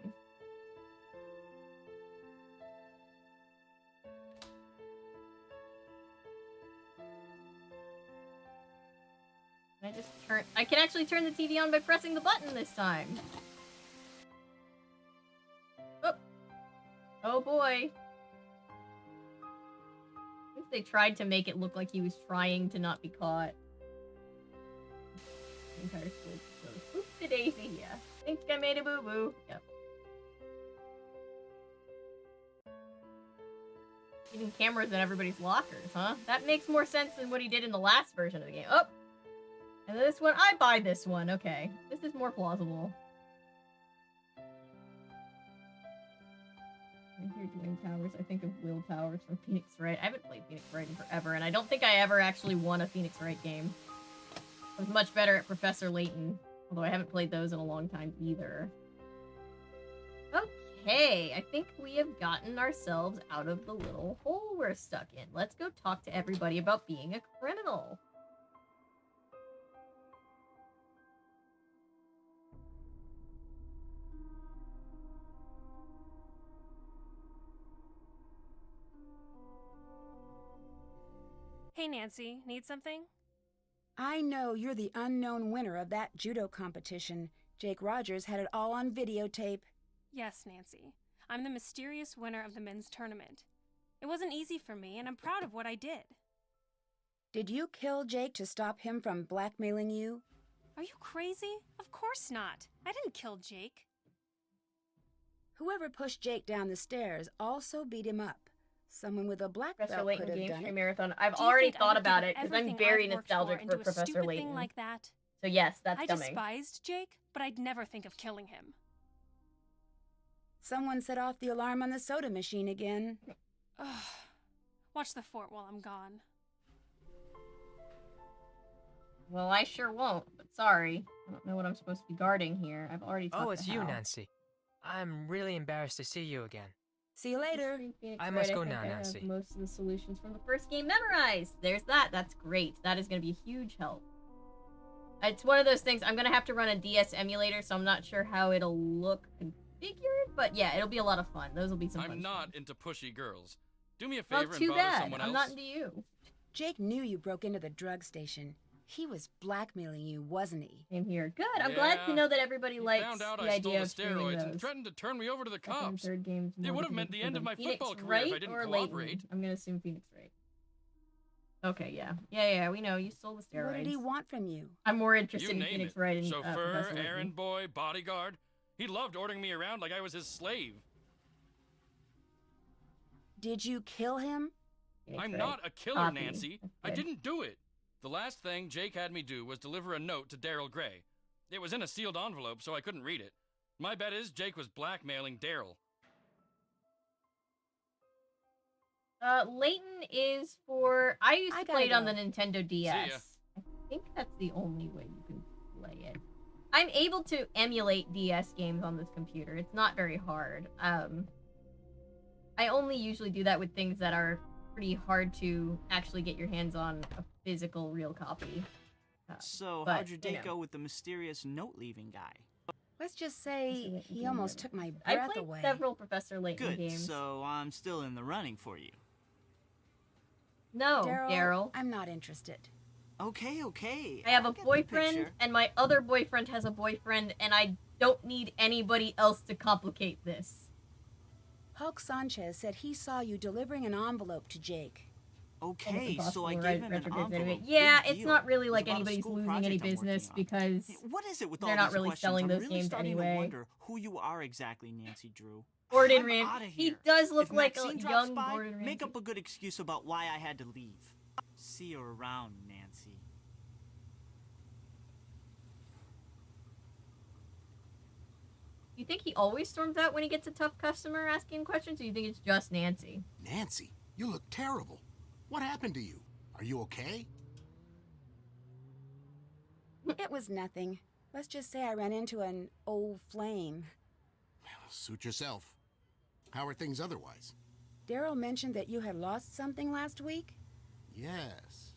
S1: I can actually turn the TV on by pressing the button this time. Oh. Oh boy. I think they tried to make it look like he was trying to not be caught. The entire school goes, oops, daisy, yeah. Think I made a boo-boo. Yep. Hidden cameras in everybody's lockers, huh? That makes more sense than what he did in the last version of the game. Oh! And this one, I buy this one. Okay. This is more plausible. I hear Dwayne Powers. I think of Will Powers from Phoenix Wright. I haven't played Phoenix Wright in forever, and I don't think I ever actually won a Phoenix Wright game. I was much better at Professor Layton, although I haven't played those in a long time either. Okay, I think we have gotten ourselves out of the little hole we're stuck in. Let's go talk to everybody about being a criminal.
S5: Hey, Nancy, need something?
S2: I know you're the unknown winner of that judo competition. Jake Rogers had it all on videotape.
S5: Yes, Nancy. I'm the mysterious winner of the men's tournament. It wasn't easy for me, and I'm proud of what I did.
S2: Did you kill Jake to stop him from blackmailing you?
S5: Are you crazy? Of course not. I didn't kill Jake.
S2: Whoever pushed Jake down the stairs also beat him up. Someone with a black
S1: Professor
S2: belt
S1: Layton
S2: could have
S1: Game
S2: done
S1: Stream
S2: it.
S1: Marathon. I've
S5: Do you
S1: already
S5: think I
S1: thought
S5: would
S1: about
S5: give
S1: it because
S5: everything
S1: I'm very
S5: I've worked
S1: nostalgic
S5: and
S1: for
S5: do a
S1: Professor
S5: stupid
S1: Layton.
S5: thing like that?
S1: So yes, that's
S5: I
S1: coming.
S5: despised Jake, but I'd never think of killing him.
S2: Someone set off the alarm on the soda machine again.
S5: Ugh. Watch the fort while I'm gone.
S1: Well, I sure won't, but sorry. I don't know what I'm supposed to be guarding here. I've already talked
S6: Oh,
S1: to
S6: it's you,
S1: Hal.
S6: Nancy. I'm really embarrassed to see you again.
S2: See you later.
S6: I must go
S1: I
S6: now,
S1: think I
S6: Nancy.
S1: have most of the solutions from the first game memorized. There's that. That's great. That is going to be a huge help. It's one of those things. I'm going to have to run a DS emulator, so I'm not sure how it'll look configured, but yeah, it'll be a lot of fun. Those will be some fun.
S7: I'm not
S1: things.
S7: into pushy girls. Do me a favor
S1: Well,
S7: and
S1: too
S7: bother
S1: bad.
S7: someone else.
S1: I'm not into you.
S2: Jake knew you broke into the drug station. He was blackmailing you, wasn't he?
S1: Same here. Good. I'm glad to know that everybody likes
S7: found out
S1: the
S7: I stole
S1: idea
S7: the
S1: of streaming
S7: steroids and
S1: those.
S7: threatened to turn me over to the
S1: Second and
S7: cops.
S1: third games
S7: It
S1: more
S7: would have meant the end of my
S1: Phoenix
S7: football career
S1: Wright
S7: if I didn't
S1: or
S7: cooperate.
S1: Layton? I'm gonna assume Phoenix Wright. Okay, yeah, we know you stole the steroids.
S2: What did he want from you?
S1: I'm more interested
S7: You
S1: in
S7: name
S1: Phoenix
S7: it.
S1: Wright and
S7: Chauffeur,
S1: Professor Layton.
S7: errand boy, bodyguard. He loved ordering me around like I was his slave.
S2: Did you kill him?
S1: Phoenix
S7: I'm
S1: Wright.
S7: not a killer,
S1: Copy.
S7: Nancy.
S1: That's
S7: I
S1: good.
S7: didn't do it. The last thing Jake had me do was deliver a note to Daryl Gray. It was in a sealed envelope, so I couldn't read it. My bet is Jake was blackmailing Daryl.
S1: Layton is for... I used to
S2: I
S1: play it
S2: gotta
S1: on the
S2: go.
S1: Nintendo DS.
S7: ya.
S1: I think that's the only way you can play it. I'm able to emulate DS games on this computer. It's not very hard. I only usually do that with things that are pretty hard to actually get your hands on a physical, real copy.
S4: So,
S1: but,
S4: how'd your date
S1: you know.
S4: go with the mysterious note-leaving guy?
S2: Let's just say he almost took my
S1: I
S2: breath
S1: played
S2: away.
S1: several Professor Layton
S4: Good,
S1: games.
S4: so I'm still in the running for you.
S1: No,
S2: Daryl,
S1: Daryl.
S2: I'm not interested.
S4: Okay.
S1: I have a
S4: get the
S1: boyfriend,
S4: picture.
S1: and my other boyfriend has a boyfriend, and I don't need anybody else to complicate this.
S2: Hulk Sanchez said he saw you delivering an envelope to Jake.
S4: Okay, so I
S1: Impossible,
S4: gave him an
S1: retrograde anyway.
S4: envelope.
S1: Yeah,
S4: Big
S1: it's
S4: deal.
S1: not really
S4: It was
S1: like
S4: about a
S1: anybody's
S4: school
S1: losing any
S4: project I'm working
S1: business
S4: on.
S1: because
S4: What is it with
S1: they're
S4: all
S1: not
S4: these
S1: really
S4: questions?
S1: selling
S4: I'm
S1: those
S4: really
S1: games
S4: starting
S1: anyway.
S4: to wonder who you are exactly, Nancy Drew.
S1: Gordon
S4: I'm
S1: Ramsay.
S4: outta
S1: He
S4: here.
S1: does look
S4: If
S1: like
S4: Maxine
S1: a
S4: drops
S1: young
S4: by,
S1: Gordon Ramsay.
S4: make up a good excuse about why I had to leave. See you around, Nancy.
S1: You think he always storms out when he gets a tough customer asking questions, or you think it's just Nancy?
S3: Nancy, you look terrible. What happened to you? Are you okay?
S2: It was nothing. Let's just say I ran into an old flame.
S3: Suit yourself. How are things otherwise?
S2: Daryl mentioned that you had lost something last week?
S3: Yes.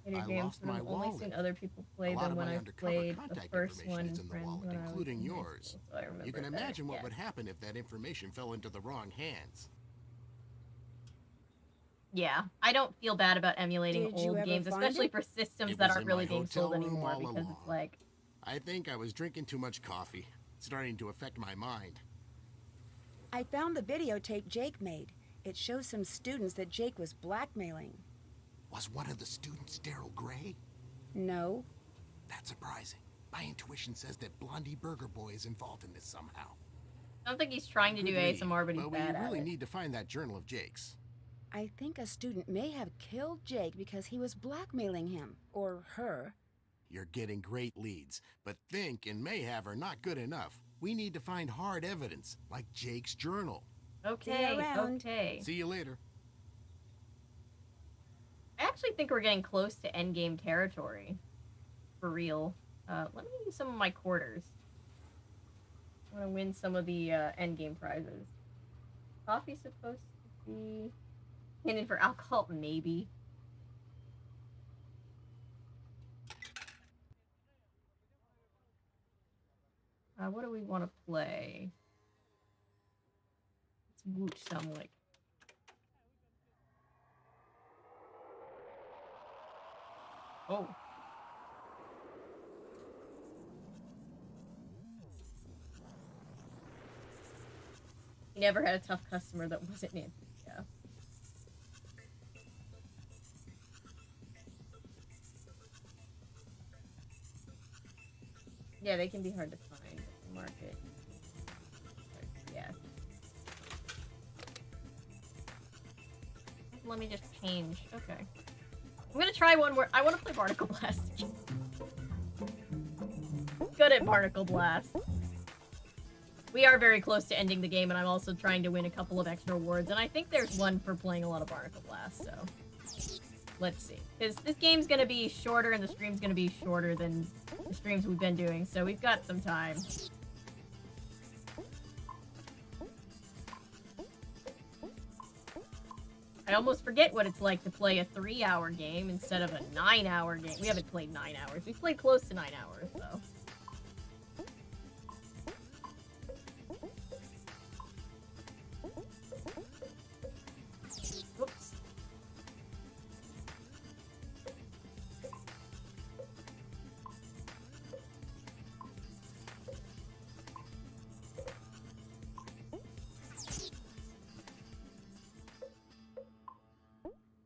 S1: Video
S3: I
S1: games,
S3: lost
S1: but
S3: my
S1: I've only
S3: wallet.
S1: seen other people play
S3: A lot
S1: them
S3: of
S1: when
S3: my
S1: I
S3: undercover
S1: played the
S3: contact
S1: first
S3: information
S1: one
S3: is
S1: in
S3: in the
S1: Friends
S3: wallet,
S1: when I was
S3: including
S1: in high
S3: yours.
S1: school, so I remember
S3: You can
S1: that,
S3: imagine what
S1: yeah.
S3: would happen if that information fell into the wrong hands.
S1: Yeah, I don't feel bad about emulating
S2: Did you
S1: old
S2: ever
S1: games,
S2: find
S1: especially
S2: it?
S1: for systems
S3: It
S1: that
S3: was
S1: aren't
S3: in
S1: really
S3: my
S1: being
S3: hotel
S1: sold
S3: room
S1: anymore
S3: all
S1: because
S3: along.
S1: it's like,
S3: I think I was drinking too much coffee. It's starting to affect my mind.
S2: I found the videotape Jake made. It shows some students that Jake was blackmailing.
S3: Was one of the students Daryl Gray?
S2: No.
S3: That's surprising. My intuition says that Blondie Burger Boy is involved in this somehow.
S1: I don't think he's trying to do
S3: Good lead,
S1: ASMR, but he's
S3: we
S1: bad
S3: really
S1: at it.
S3: need to find that journal of Jake's.
S2: I think a student may have killed Jake because he was blackmailing him. Or her.
S3: You're getting great leads, but think and may have are not good enough. We need to find hard evidence, like Jake's journal.
S1: Okay,
S2: around.
S1: okay.
S3: See you later.
S1: I actually think we're getting close to endgame territory. For real. Let me use some of my quarters. I want to win some of the endgame prizes. Coffee's supposed to be intended for alcohol, maybe. What do we want to play? Let's wooch some, like... Oh. He never had a tough customer that wasn't Nancy. Yeah. Yeah, they can be hard to find at the market. Yeah. Let me just change. Okay. I'm gonna try one more. I want to play Barnacle Blast. Good at Barnacle Blast. We are very close to ending the game, and I'm also trying to win a couple of extra awards, and I think there's one for playing a lot of Barnacle Blast, so... let's see. Because this game's gonna be shorter and the stream's gonna be shorter than the streams we've been doing, so we've got some time. I almost forget what it's like to play a 3-hour game instead of a 9-hour game. We haven't played 9 hours. We've played close to 9 hours, though. Whoops.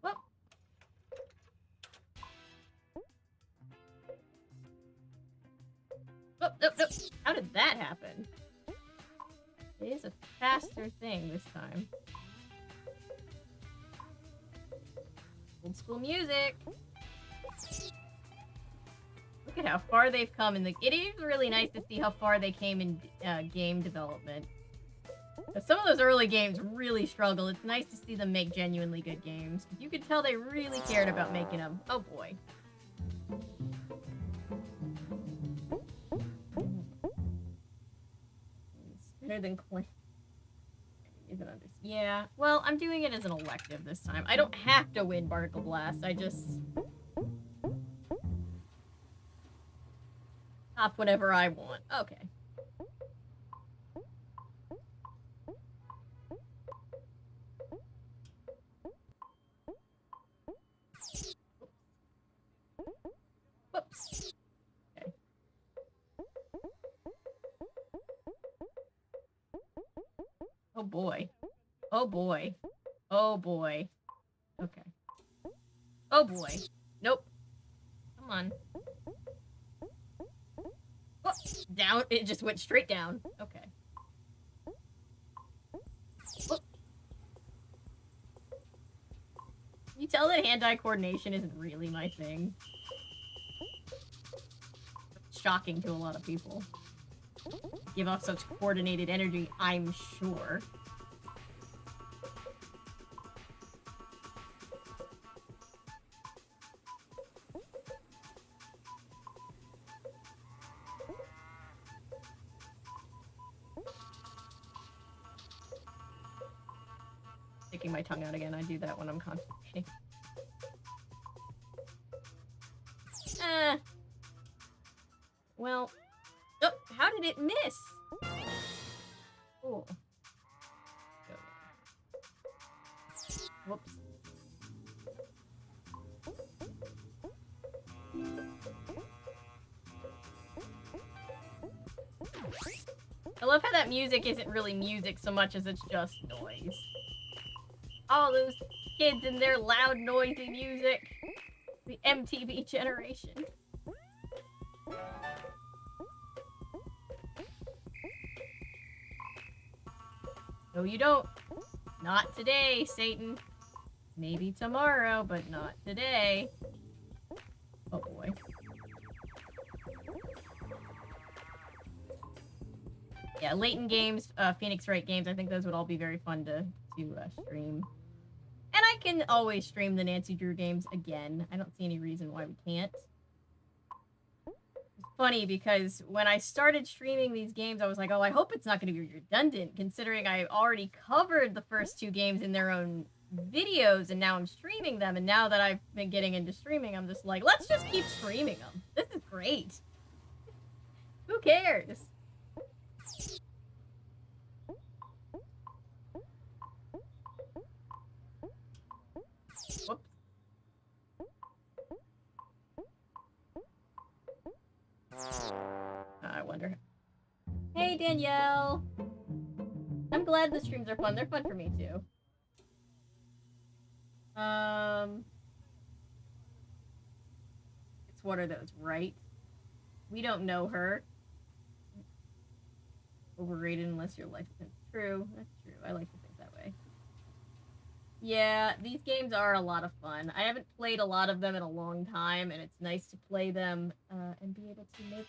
S1: Whoop. Nope, nope, nope. How did that happen? It is a faster thing this time. Old school music. Look at how far they've come in the. It is really nice to see how far they came in game development. But some of those early games really struggle. It's nice to see them make genuinely good games. You could tell they really cared about making them. Oh boy. It's better than Clay. Even under. Yeah. Well, I'm doing it as an elective this time. I don't have to win Barnacle Blast. I just stop whenever I want. Okay. Whoops. Okay. Oh boy. Oh boy. Oh boy. Okay. Oh boy. Nope. Come on. Oh, down. It just went straight down. Okay. Oh. You tell that hand-eye coordination isn't really my thing. Shocking to a lot of people. Give off such coordinated energy, I'm sure. Sticking my tongue out again. I do that when I'm constipated. Well, oh, how did it miss? Cool. Whoops. I love how that music isn't really music so much as it's just noise. All those kids and their loud, noisy music. The MTV generation. No, you don't. Not today, Satan. Maybe tomorrow, but not today. Oh boy. Yeah, Layton games, Phoenix Wright games, I think those would all be very fun to stream. And I can always stream the Nancy Drew games again. I don't see any reason why we can't. It's funny because when I started streaming these games, I was like, oh, I hope it's not going to be redundant, considering I already covered the first two games in their own videos, and now I'm streaming them, and now that I've been getting into streaming, I'm just like, let's just keep streaming them. This is great. Who cares? Whoops. I wonder. Hey, Danielle. I'm glad the streams are fun. They're fun for me, too. It's what are those, right? We don't know her. Overrated unless your life is true. That's true. I like to think that way. Yeah, these games are a lot of fun. I haven't played a lot of them in a long time, and it's nice to play them and be able to make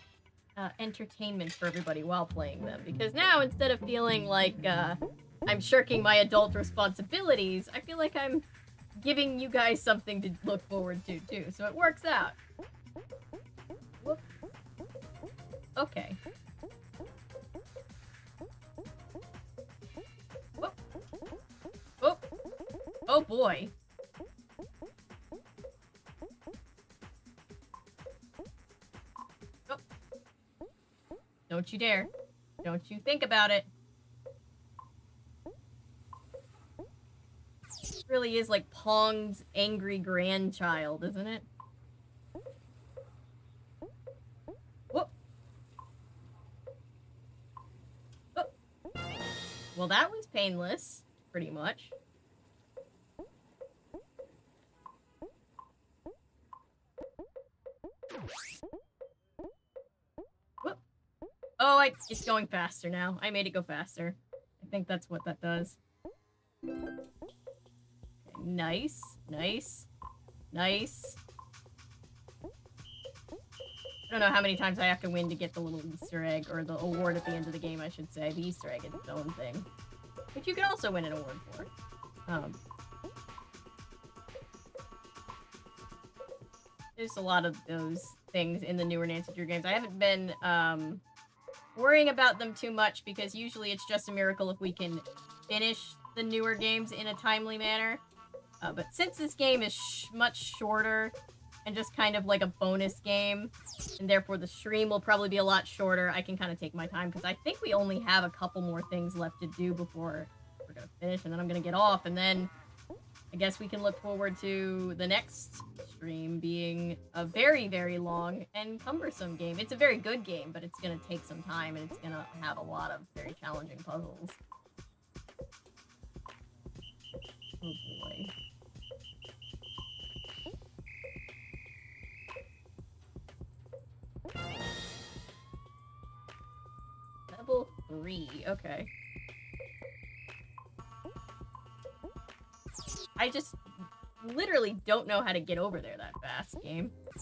S1: entertainment for everybody while playing them. Because now, instead of feeling like I'm shirking my adult responsibilities, I feel like I'm giving you guys something to look forward to, too, so it works out. Whoop. Okay. Whoop. Whoop. Oh, boy. Oh. Don't you dare. Don't you think about it. This really is like Pong's angry grandchild, isn't it? Whoop. Whoop. Well, that was painless, pretty much. Whoop. Oh, it's going faster now. I made it go faster. I think that's what that does. Nice, nice, nice. I don't know how many times I have to win to get the little Easter egg, or the award at the end of the game, I should say. The Easter egg is its own thing, which you can also win an award for. There's a lot of those things in the newer Nancy Drew games. I haven't been worrying about them too much, because usually it's just a miracle if we can finish the newer games in a timely manner. But since this game is much shorter and just kind of like a bonus game, and therefore the stream will probably be a lot shorter, I can kind of take my time, because I think we only have a couple more things left to do before we're going to finish, and then I'm going to get off, and then I guess we can look forward to the next stream being a very, very long and cumbersome game. It's a very good game, but it's going to take some time, and it's going to have a lot of very challenging puzzles. Oh boy. Level 3, okay. I just literally don't know how to get over there that fast, game. I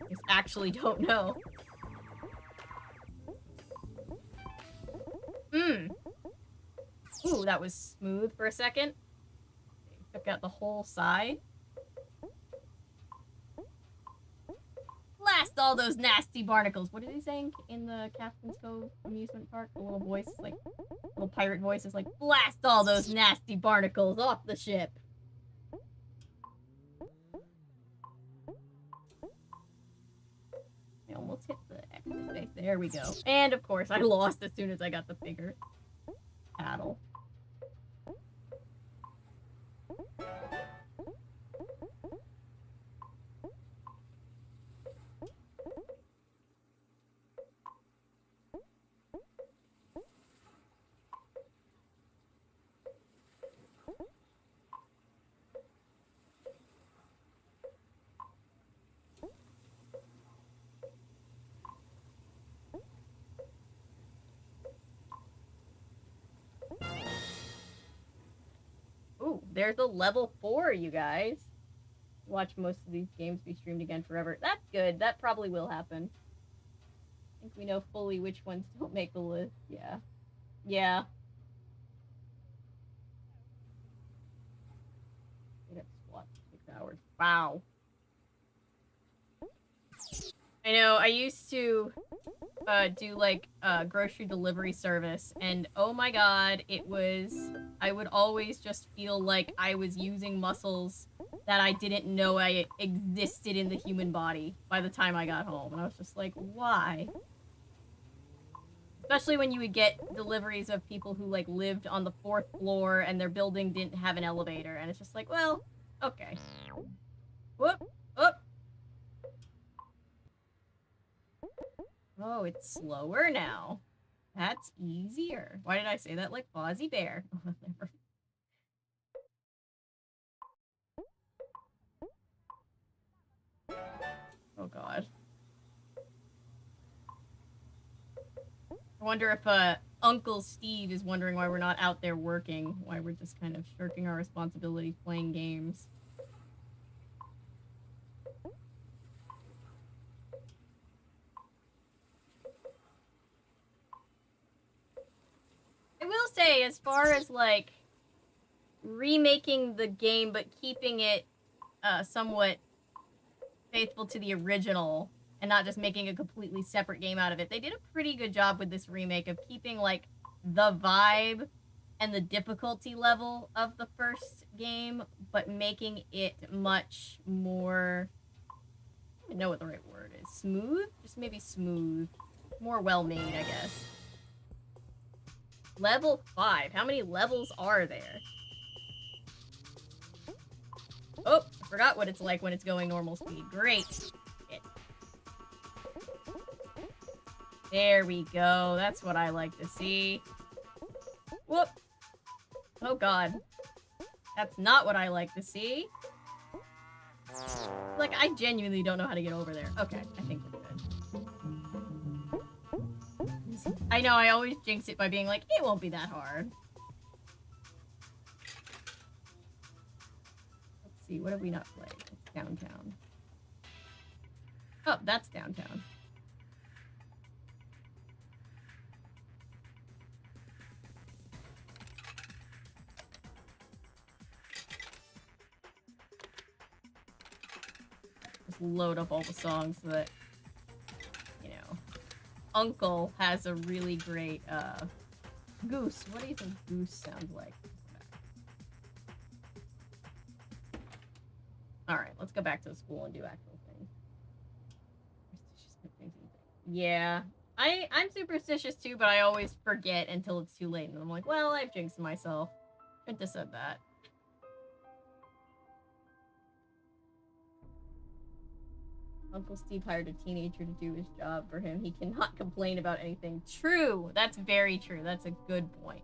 S1: just actually don't know. Ooh, that was smooth for a second. Took out the whole side. Blast all those nasty barnacles. What are they saying in the Captain's Cove amusement park? The little voice, like, little pirate voice is like, blast all those nasty barnacles off the ship. I almost hit the extra space. There we go. And of course, I lost as soon as I got the bigger paddle. Ooh, there's a level 4, you guys. Watch most of these games be streamed again forever. That's good. That probably will happen. I think we know fully which ones don't make the list. Yeah. Yeah. SWAT 6 hours. Wow. I know, I used to do like grocery delivery service, and oh my god, I would always just feel like I was using muscles that I didn't know I existed in the human body by the time I got home, and I was just like, why? Especially when you would get deliveries of people who like lived on the 4th floor and their building didn't have an elevator, and it's just like, well, okay. Whoop, whoop. Oh, it's slower now. That's easier. Why did I say that like Fozzie Bear? Oh god. I wonder if Uncle Steve is wondering why we're not out there working, why we're just kind of shirking our responsibilities playing games. I will say, as far as like remaking the game but keeping it somewhat faithful to the original and not just making a completely separate game out of it. They did a pretty good job with this remake of keeping like the vibe and the difficulty level of the first game, but making it much more, I don't even know what the right word is. Smooth? Just maybe smooth. More well-made, I guess. Level 5. How many levels are there? Oh, I forgot what it's like when it's going normal speed. Great. Shit. There we go. That's what I like to see. Whoop. Oh god. That's not what I like to see. Like, I genuinely don't know how to get over there. Okay, I think we're good. I know, I always jinx it by being like, it won't be that hard. Let's see, what have we not played? It's downtown. Oh, that's downtown. Just load up all the songs so that, you know, Uncle has a really great, Goose. What do you think Goose sounds like? Alright, let's go back to the school and do actual things. Yeah. I'm superstitious too, but I always forget until it's too late. And I'm like, well, I've jinxed myself. Shouldn't have said that. Uncle Steve hired a teenager to do his job for him. He cannot complain about anything. True! That's very true. That's a good point.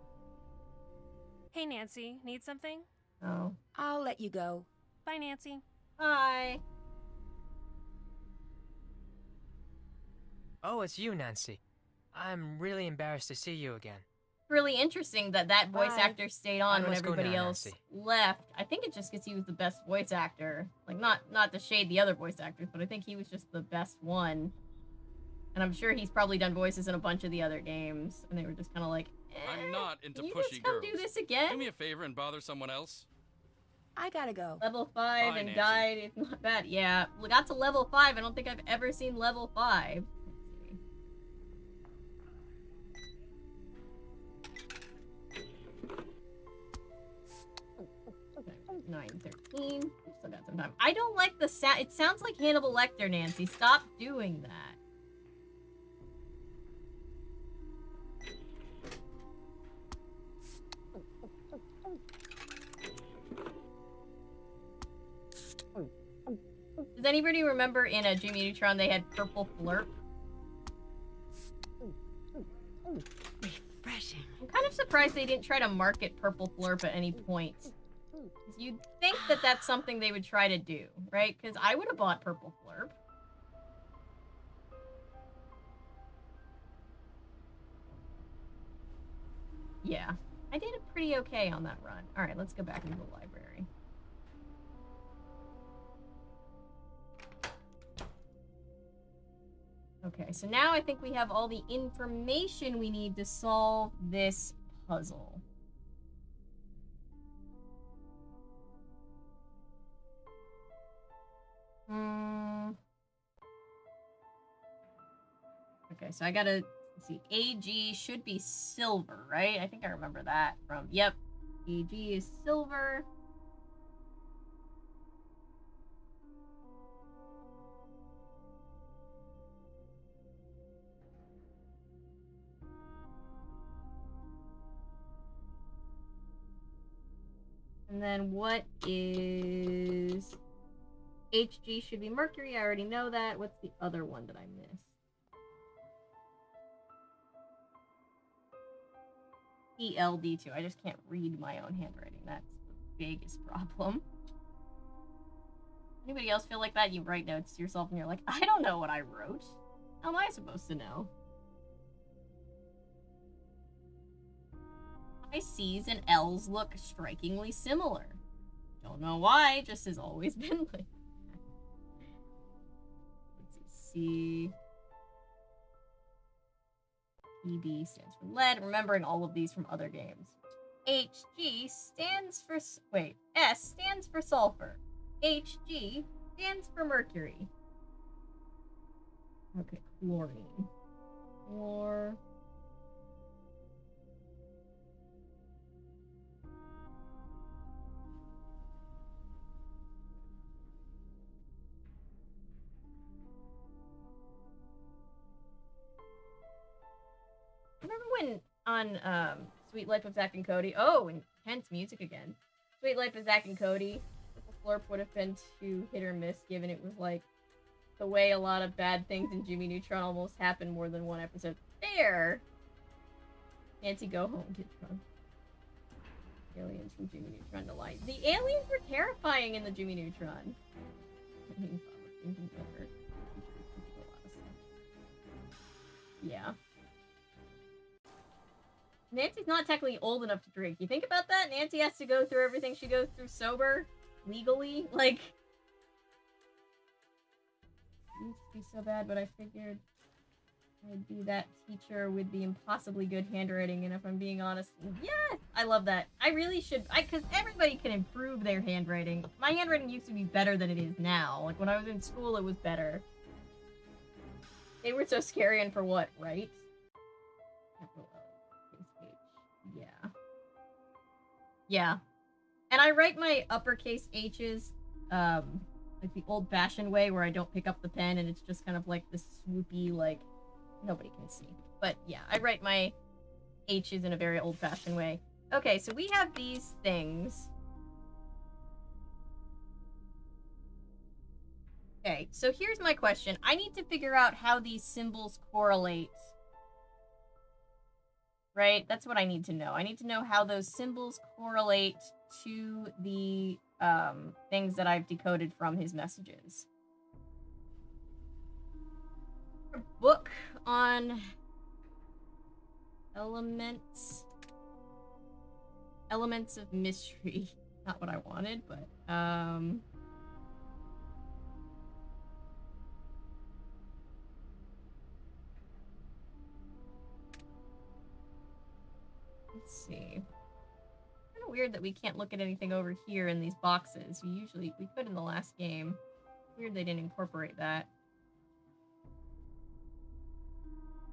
S5: Hey, Nancy. Need something?
S1: Oh.
S2: I'll let you go.
S5: Bye, Nancy.
S1: Bye.
S6: Oh, it's you, Nancy. I'm really embarrassed to see you again.
S1: Really interesting that that voice
S6: Bye.
S1: actor stayed on when
S6: must go
S1: everybody
S6: now,
S1: else
S6: Nancy.
S1: left. I think it's just because he was the best voice actor. Like, not to shade the other voice actors, but I think he was just the best one. And I'm sure he's probably done voices in a bunch of the other games, and they were just kind of like,
S7: I'm not into
S1: can you
S7: pushy
S1: just come
S7: girls.
S1: do this again?
S7: Do me a favor and bother someone else.
S2: I gotta go.
S1: Level 5
S7: Bye,
S1: and
S7: Nancy.
S1: died. It's not bad. Yeah, we got to level 5. I don't think I've ever seen level 5. Let's see. 9:13. We've still got some time. I don't like the sound. It sounds like Hannibal Lecter, Nancy. Stop doing that. Does anybody remember in a Jimmy Neutron they had Purple Flurp?
S2: Refreshing.
S1: I'm kind of surprised they didn't try to market Purple Flurp at any point. 'Cause you'd think that that's something they would try to do, right? Because I would have bought Purple Flurp. Yeah, I did it pretty okay on that run. All right, let's go back into the library. Okay, so now I think we have all the information we need to solve this puzzle. Okay, so I gotta, let's see, AG should be silver, right? I think I remember that from, yep. AG is silver. And then what is... HG should be mercury, I already know that. What's the other one that I missed? ELD2. I just can't read my own handwriting. That's the biggest problem. Anybody else feel like that? You write notes to yourself and you're like, I don't know what I wrote. How am I supposed to know? My C's and L's look strikingly similar. Don't know why, just has always been like that. Let's see, C. PB stands for lead. Remembering all of these from other games. HG stands for... Wait. S stands for sulfur. HG stands for mercury. Okay, chlorine. Chlor... Remember when on Sweet Life of Zack and Cody? Oh, intense music again. Sweet Life of Zack and Cody. Purple Florp would have been too hit or miss, given it was like the way a lot of bad things in Jimmy Neutron almost happened more than one episode. There! Nancy, go home, Kitron. Aliens from Jimmy Neutron to light. The aliens were terrifying in the Jimmy Neutron. I mean, yeah. Nancy's not technically old enough to drink. You think about that? Nancy has to go through everything she goes through sober, legally. Like, it used to be so bad, but I figured I'd be that teacher with the impossibly good handwriting. And if I'm being honest, yes, I love that. I really should, because everybody can improve their handwriting. My handwriting used to be better than it is now. Like, when I was in school, it was better. They were so scary, and for what, right? Yeah. Yeah. And I write my uppercase H's, like the old-fashioned way where I don't pick up the pen and it's just kind of like this swoopy, like, nobody can see. But yeah, I write my H's in a very old-fashioned way. Okay, so we have these things. Okay, so here's my question. I need to figure out how these symbols correlate. Right? That's what I need to know. I need to know how those symbols correlate to the things that I've decoded from his messages. A book on elements of mystery. Not what I wanted, but let's see. Kind of weird that we can't look at anything over here in these boxes. We could in the last game. Weird they didn't incorporate that.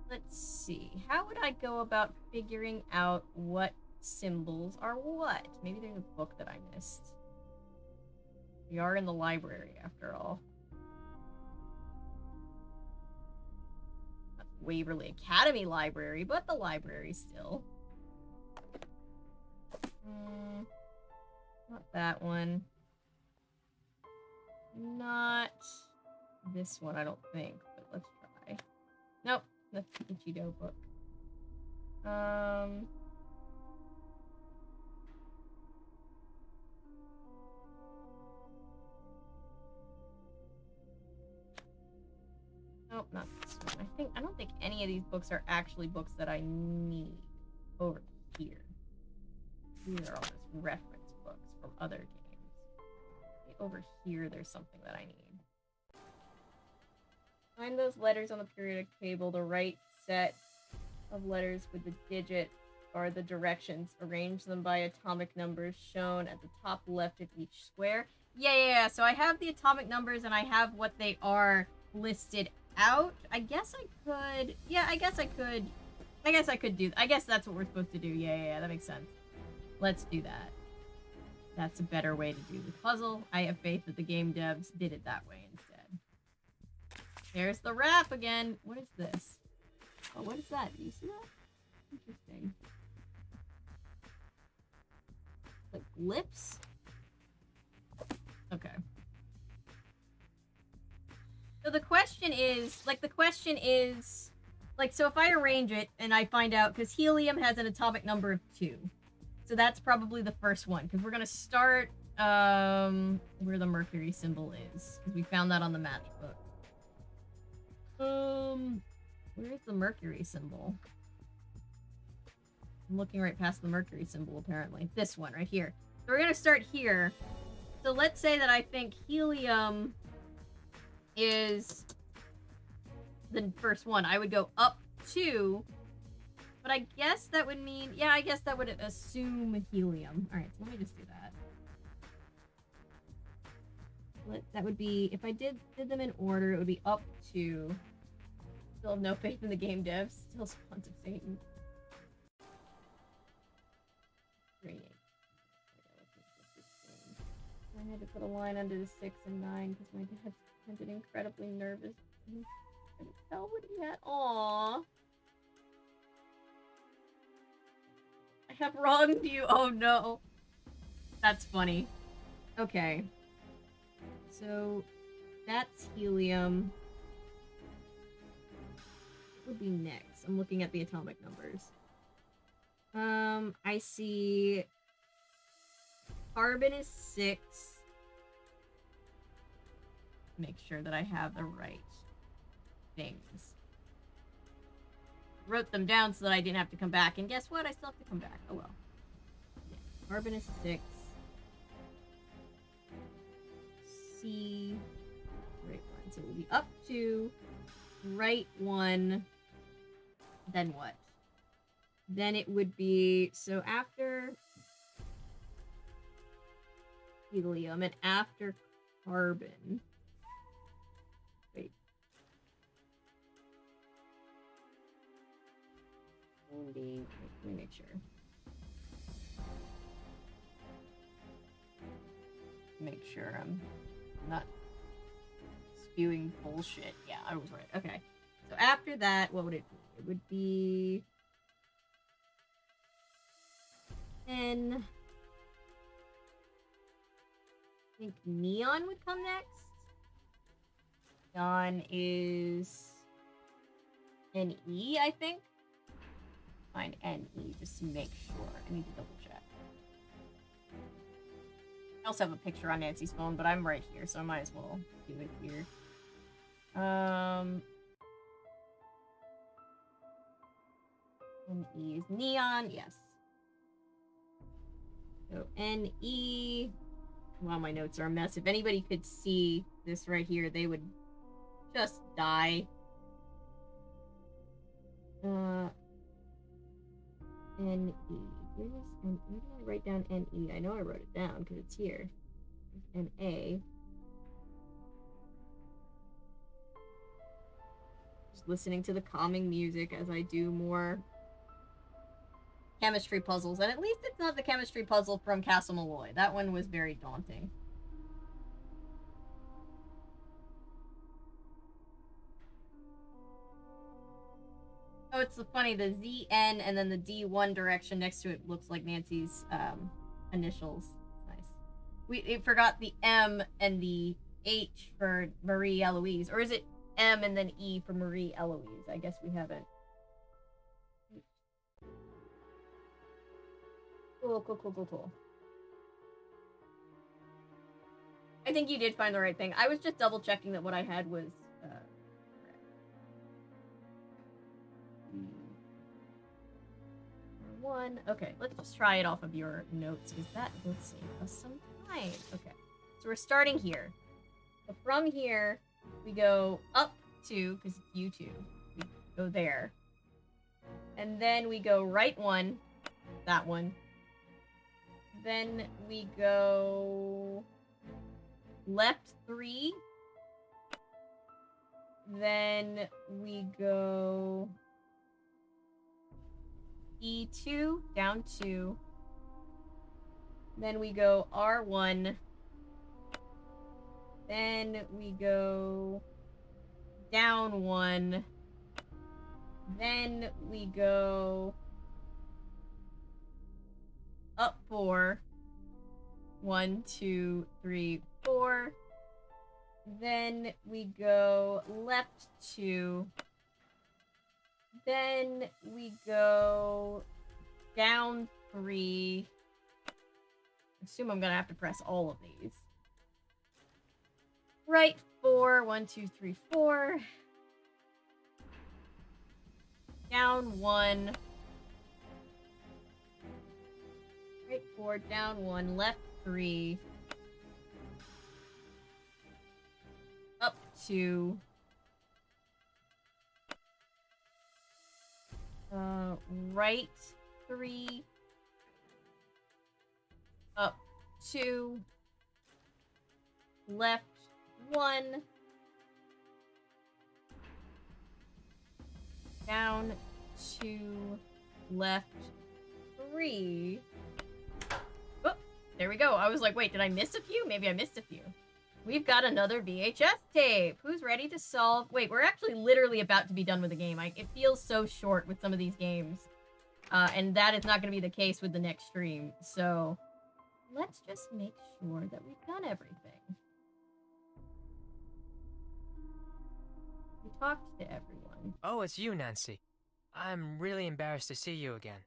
S1: Let's see. How would I go about figuring out what symbols are what? Maybe there's a book that I missed. We are in the library, after all. Not Waverly Academy Library, but the library still. Not that one. Not this one, I don't think, but let's try. Nope, that's the Cheeto book. Nope, not this one. I don't think any of these books are actually books that I need over here. These are all just reference books from other games. Maybe over here, there's something that I need. Find those letters on the periodic table. The right set of letters with the digit are the directions. Arrange them by atomic numbers shown at the top left of each square. Yeah. So I have the atomic numbers and I have what they are listed out. I guess I could. Yeah, I guess I could. I guess I could do. I guess that's what we're supposed to do. Yeah. That makes sense. Let's do that. That's a better way to do the puzzle. I have faith that the game devs did it that way instead. There's the wrap again. What is this? Oh, what is that? Do you see that? Interesting. Like lips? Okay. So the question is, so if I arrange it and I find out, because helium has an atomic number of 2. So that's probably the first one, because we're going to start where the mercury symbol is, because we found that on the matchbook. Where's the mercury symbol? I'm looking right past the mercury symbol, apparently. This one, right here. So we're going to start here. So let's say that I think helium is the first one. I would go up 2 But I guess that would mean, yeah, I guess that would assume helium. All right, so let me just do that. That would be, if I did them in order, it would be up to. Still have no faith in the game devs. Still Spawns of Satan. Great. I had to put a line under the 6 and 9 because my dad sounded incredibly nervous. I couldn't tell what he had. Aww. I have wronged you. Oh no. That's funny. Okay. So that's helium. What would be next? I'm looking at the atomic numbers. I see carbon is 6. Make sure that I have the right things. Wrote them down so that I didn't have to come back, and guess what? I still have to come back. Oh well. Yeah. Carbon is 6. C. Right 1. So it will be up to right 1. Then what? Then it would be, so after helium and after carbon. Wait. Let me make sure. Make sure I'm not spewing bullshit. Yeah, I was right. Okay. So after that, what would it be? It would be N. I think neon would come next. Neon is NE, I think. Find NE just to make sure. I need to double check. I also have a picture on Nancy's phone, but I'm right here, so I might as well do it here. NE is neon, yes. So NE. Wow, my notes are a mess. If anybody could see this right here, they would just die. NE. Where is N? Where did I write down NE? I know I wrote it down because it's here. NA. Just listening to the calming music as I do more chemistry puzzles. And at least it's not the chemistry puzzle from Castle Malloy. That one was very daunting. Oh, it's funny. The ZN and then the D1 direction next to it looks like Nancy's initials. Nice. We forgot the M and the H for Marie Eloise. Or is it M and then E for Marie Eloise? I guess we haven't. Cool. I think you did find the right thing. I was just double checking that what I had was correct. One. Okay, let's just try it off of your notes because that would save us some time. Okay, so we're starting here. So from here, we go up to, because it's U2, we go there. And then we go right 1, that one. Then we go left 3. Then we go E2, down 2. Then we go R1. Then we go down 1. Then we go up 4. 1, 2, 3, 4. Then we go left 2. Then we go down 3. I assume I'm gonna have to press all of these. Right 4. 1, 2, 3, 4. Down 1. Right 4, down 1, left 3. Up 2. Right 3. Up 2. Left 1. Down 2. Left 3. Oh, there we go. I was like, wait, did I miss a few? Maybe I missed a few. We've got another VHS tape. Who's ready to solve? Wait, we're actually literally about to be done with the game. It feels so short with some of these games. And that is not going to be the case with the next stream. So let's just make sure that we've done everything. We talked to everyone.
S6: Oh, it's you, Nancy. I'm really embarrassed to see you again.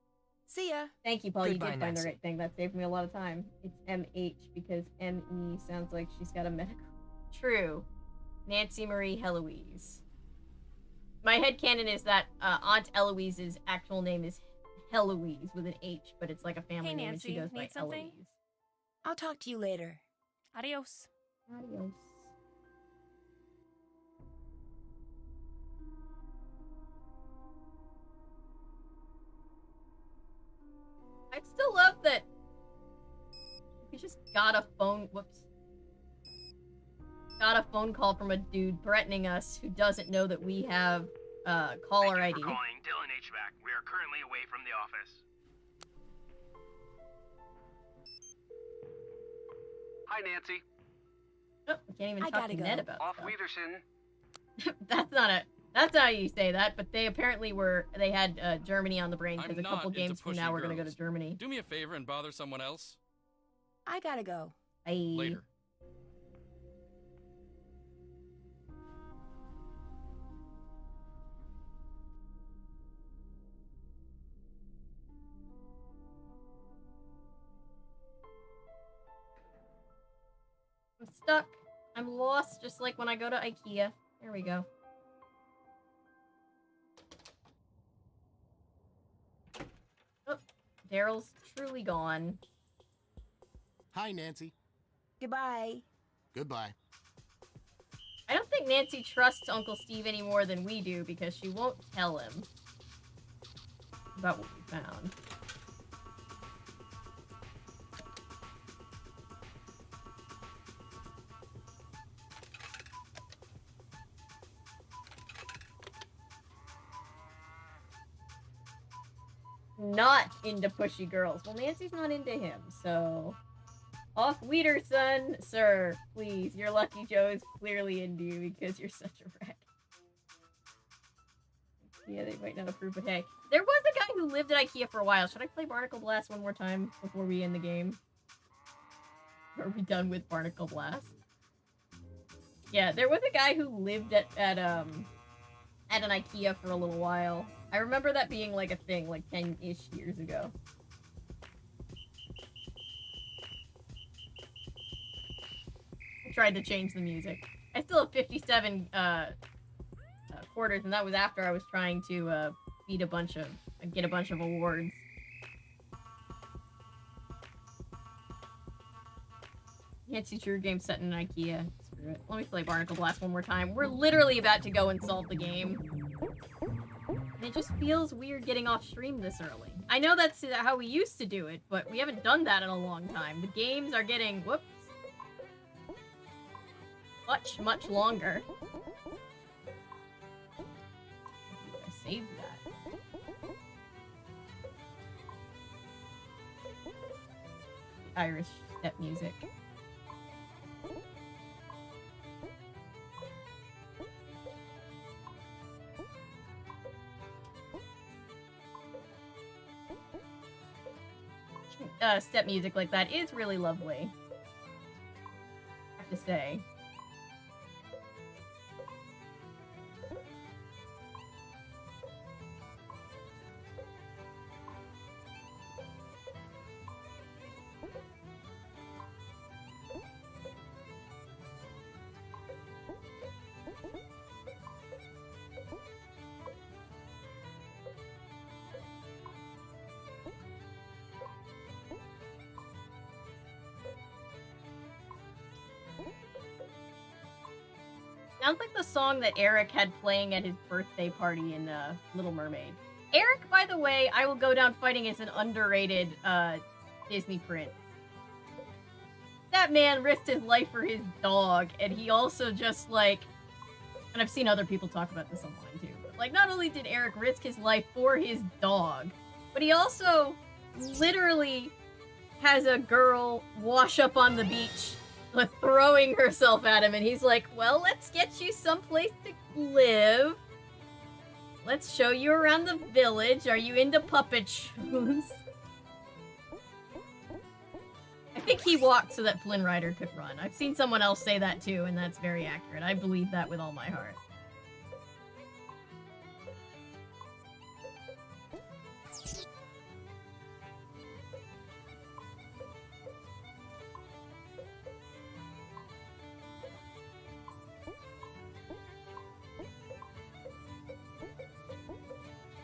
S2: See ya.
S1: Thank you, Paul.
S6: Goodbye,
S1: you did find
S6: Nancy.
S1: the right thing. That saved me a lot of time. It's MH because ME sounds like she's got a medical. True. Nancy Marie Heloise. My headcanon is that Aunt Eloise's actual name is Heloise with an H, but it's like a family
S5: Hey,
S1: name and she
S5: Nancy,
S1: goes by
S5: need something?
S1: Eloise.
S2: I'll talk to you later.
S5: Adios.
S1: Adios. I still love that we just got a phone. Whoops. Got a phone call from a dude threatening us who doesn't know that we have caller ID.
S10: Thank you for calling Dylan HVAC. We are currently away from the office.
S8: Hi, Nancy.
S1: Oh, we can't even
S2: I
S1: talk
S2: gotta
S1: to
S2: go.
S1: Ned about
S8: Off
S1: stuff.
S8: Wiedersehen.
S1: That's not how you say that, but they apparently they had Germany on the brain because
S7: I'm
S1: a couple
S7: not into
S1: games from
S7: pushy
S1: now we're gonna go
S7: girls.
S1: to Germany.
S7: Do me a favor and bother someone else.
S2: I gotta go.
S1: Bye.
S7: Later.
S1: I'm stuck. I'm lost, just like when I go to IKEA. There we go. Oh, Daryl's truly gone.
S3: Hi, Nancy.
S2: Goodbye.
S3: Goodbye.
S1: I don't think Nancy trusts Uncle Steve any more than we do because she won't tell him about what we found. Not into pushy girls. Well, Nancy's not into him, so... Off Wiederson, sir, please. Your Lucky Joe is clearly into you because you're such a wreck. Yeah, they might not approve, but hey. There was a guy who lived at IKEA for a while. Should I play Barnacle Blast one more time before we end the game? Are we done with Barnacle Blast? Yeah, there was a guy who lived at an IKEA for a little while. I remember that being like a thing, like 10-ish years ago. I tried to change the music. I still have 57 quarters, and that was after I was trying to get a bunch of awards. Can't see true game set in an IKEA. Screw it. Let me play Barnacle Blast one more time. We're literally about to go and solve the game. And it just feels weird getting off stream this early. I know that's how we used to do it, but we haven't done that in a long time. The games are getting, whoops, much, much longer. I saved that. Irish step music. Step music like that is really lovely, I have to say. Sounds like the song that Eric had playing at his birthday party in Little Mermaid. Eric, by by the way, I will go down fighting as an underrated Disney prince. That man risked his life for his dog, and he also just, like... And I've seen other people talk about this online, too. But, like, not only did Eric risk his life for his dog, but he also literally has a girl wash up on the beach, like, throwing herself at him, and he's like, well, let's get you someplace to live. Let's show you around the village. Are you into puppet shows? I think he walked so that Flynn Rider could run. I've seen someone else say that too, and that's very accurate. I believe that with all my heart.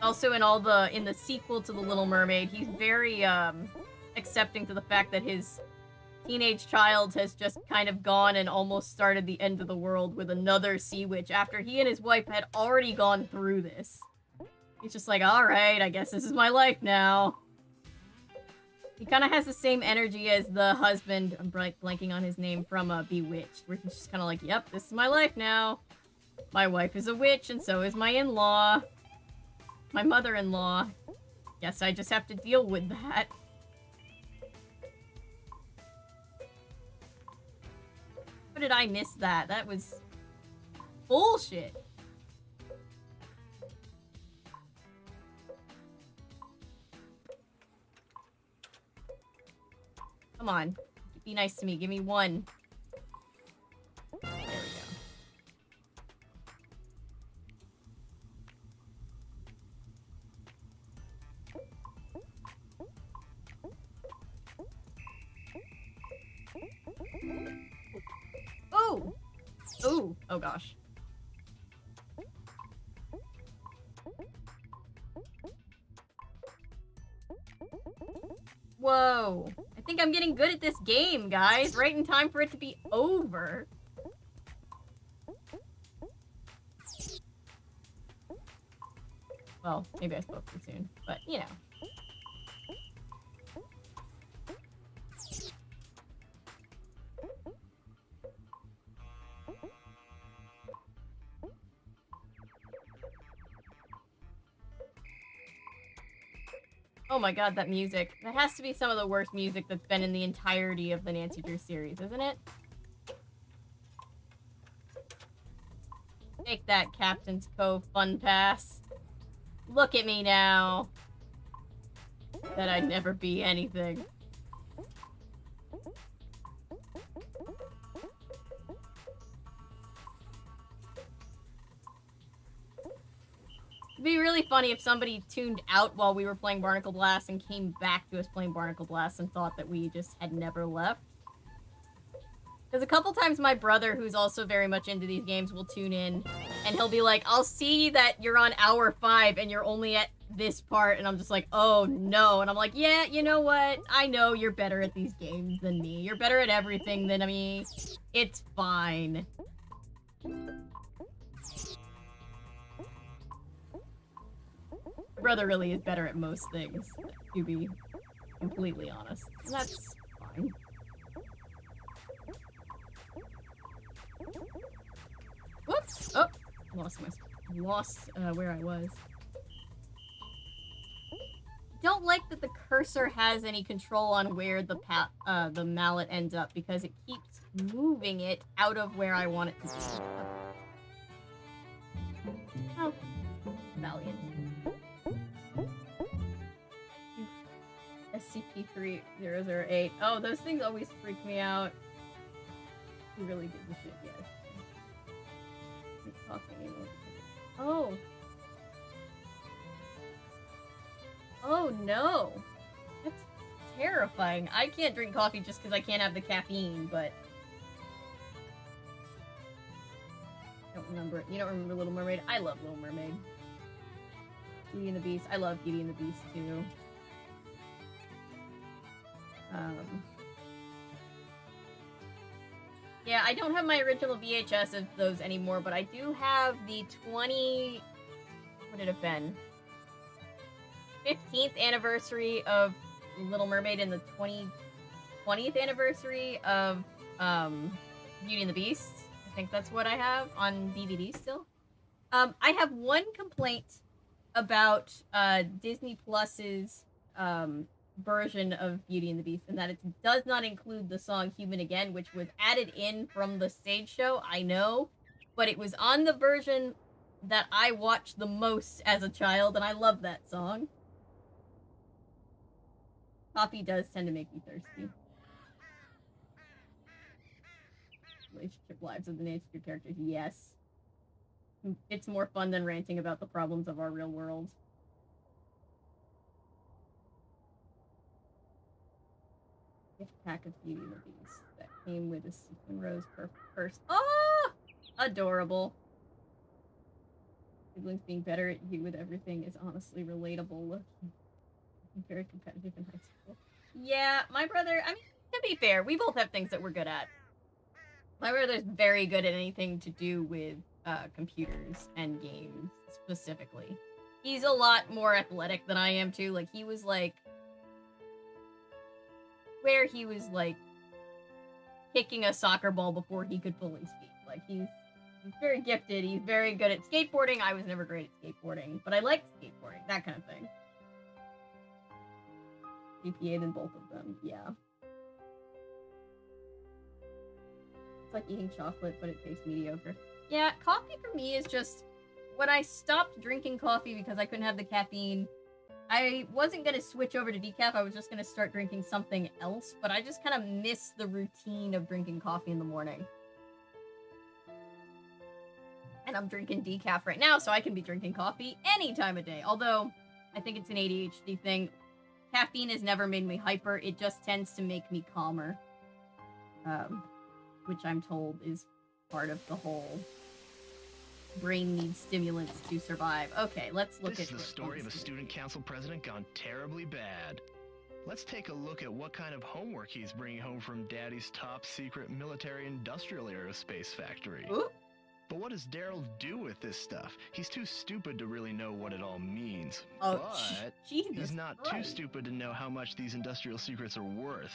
S1: Also, in the sequel to The Little Mermaid, he's very accepting to the fact that his teenage child has just kind of gone and almost started the end of the world with another sea witch after he and his wife had already gone through this. He's just like, alright, I guess this is my life now. He kind of has the same energy as the husband, I'm blanking on his name, from Bewitched, where he's just kind of like, yep, this is my life now. My wife is a witch, and so is my in-law. My mother-in-law. Guess I just have to deal with that. How did I miss that? That was bullshit. Come on. Be nice to me. Give me one. There we go. Oh! Ooh! Oh gosh. Whoa. I think I'm getting good at this game, guys. Right in time for it to be over. Well, maybe I spoke too soon, but you know. Oh my god, that music. That has to be some of the worst music that's been in the entirety of the Nancy Drew series, isn't it? Take that, Captain's Cove Fun Pass. Look at me now. That I'd never be anything. It'd be really funny if somebody tuned out while we were playing Barnacle Blast and came back to us playing Barnacle Blast and thought that we just had never left. Because a couple times my brother, who's also very much into these games, will tune in and he'll be like, I'll see that you're on hour 5 and you're only at this part, and I'm just like, oh no. And I'm like, yeah, you know what? I know you're better at these games than me. You're better at everything than me. It's fine. Brother really is better at most things, to be completely honest. And that's fine. Whoops! Oh! Lost where I was. Don't like that the cursor has any control on where the mallet ends up, because it keeps moving it out of where I want it to be. Oh. Valiant. SCP-3008. Oh, those things always freak me out. He really did the shit, yes. Oh. Oh no. That's terrifying. I can't drink coffee just because I can't have the caffeine, but... I don't remember it. You don't remember Little Mermaid? I love Little Mermaid. Beauty and the Beast. I love Beauty and the Beast, too. Yeah, I don't have my original VHS of those anymore, but I do have the 20... What would it have been? 15th anniversary of Little Mermaid and the 20th anniversary of Beauty and the Beast. I think that's what I have on DVD still. I have one complaint about Disney Plus's version of Beauty and the Beast, and that it does not include the song Human Again, which was added in from the stage show, I know, but it was on the version that I watched the most as a child, and I love that song. Coffee does tend to make me thirsty. Relationship lives of the nature characters, yes. It's more fun than ranting about the problems of our real world. Gift pack of Beauty and the Beast that came with a sequin rose purse. Oh! Adorable. Siblings being better at you with everything is honestly relatable. I'm very competitive in high school. Yeah, my brother, I mean, to be fair, we both have things that we're good at. My brother's very good at anything to do with computers and games, specifically. He's a lot more athletic than I am, too. Like, he was, like... where he was, like, kicking a soccer ball before he could fully speak. Like, he's very gifted. He's very good at skateboarding. I was never great at skateboarding, but I liked skateboarding. That kind of thing. GPA than both of them, yeah. It's like eating chocolate, but it tastes mediocre. Yeah, coffee for me is just... when I stopped drinking coffee because I couldn't have the caffeine, I wasn't going to switch over to decaf. I was just going to start drinking something else, but I just kind of miss the routine of drinking coffee in the morning. And I'm drinking decaf right now, so I can be drinking coffee any time of day. Although, I think it's an ADHD thing. Caffeine has never made me hyper. It just tends to make me calmer. Which I'm told is part of the whole brain needs stimulants to survive. Okay, let's look at...
S11: This is the story of a student council president gone terribly bad. Let's take a look at what kind of homework he's bringing home from Daddy's top secret military industrial aerospace factory.
S1: Ooh.
S11: But what does Daryl do with this stuff? He's too stupid to really know what it all means.
S1: Oh,
S11: but he's not too stupid to know how much these industrial secrets are worth.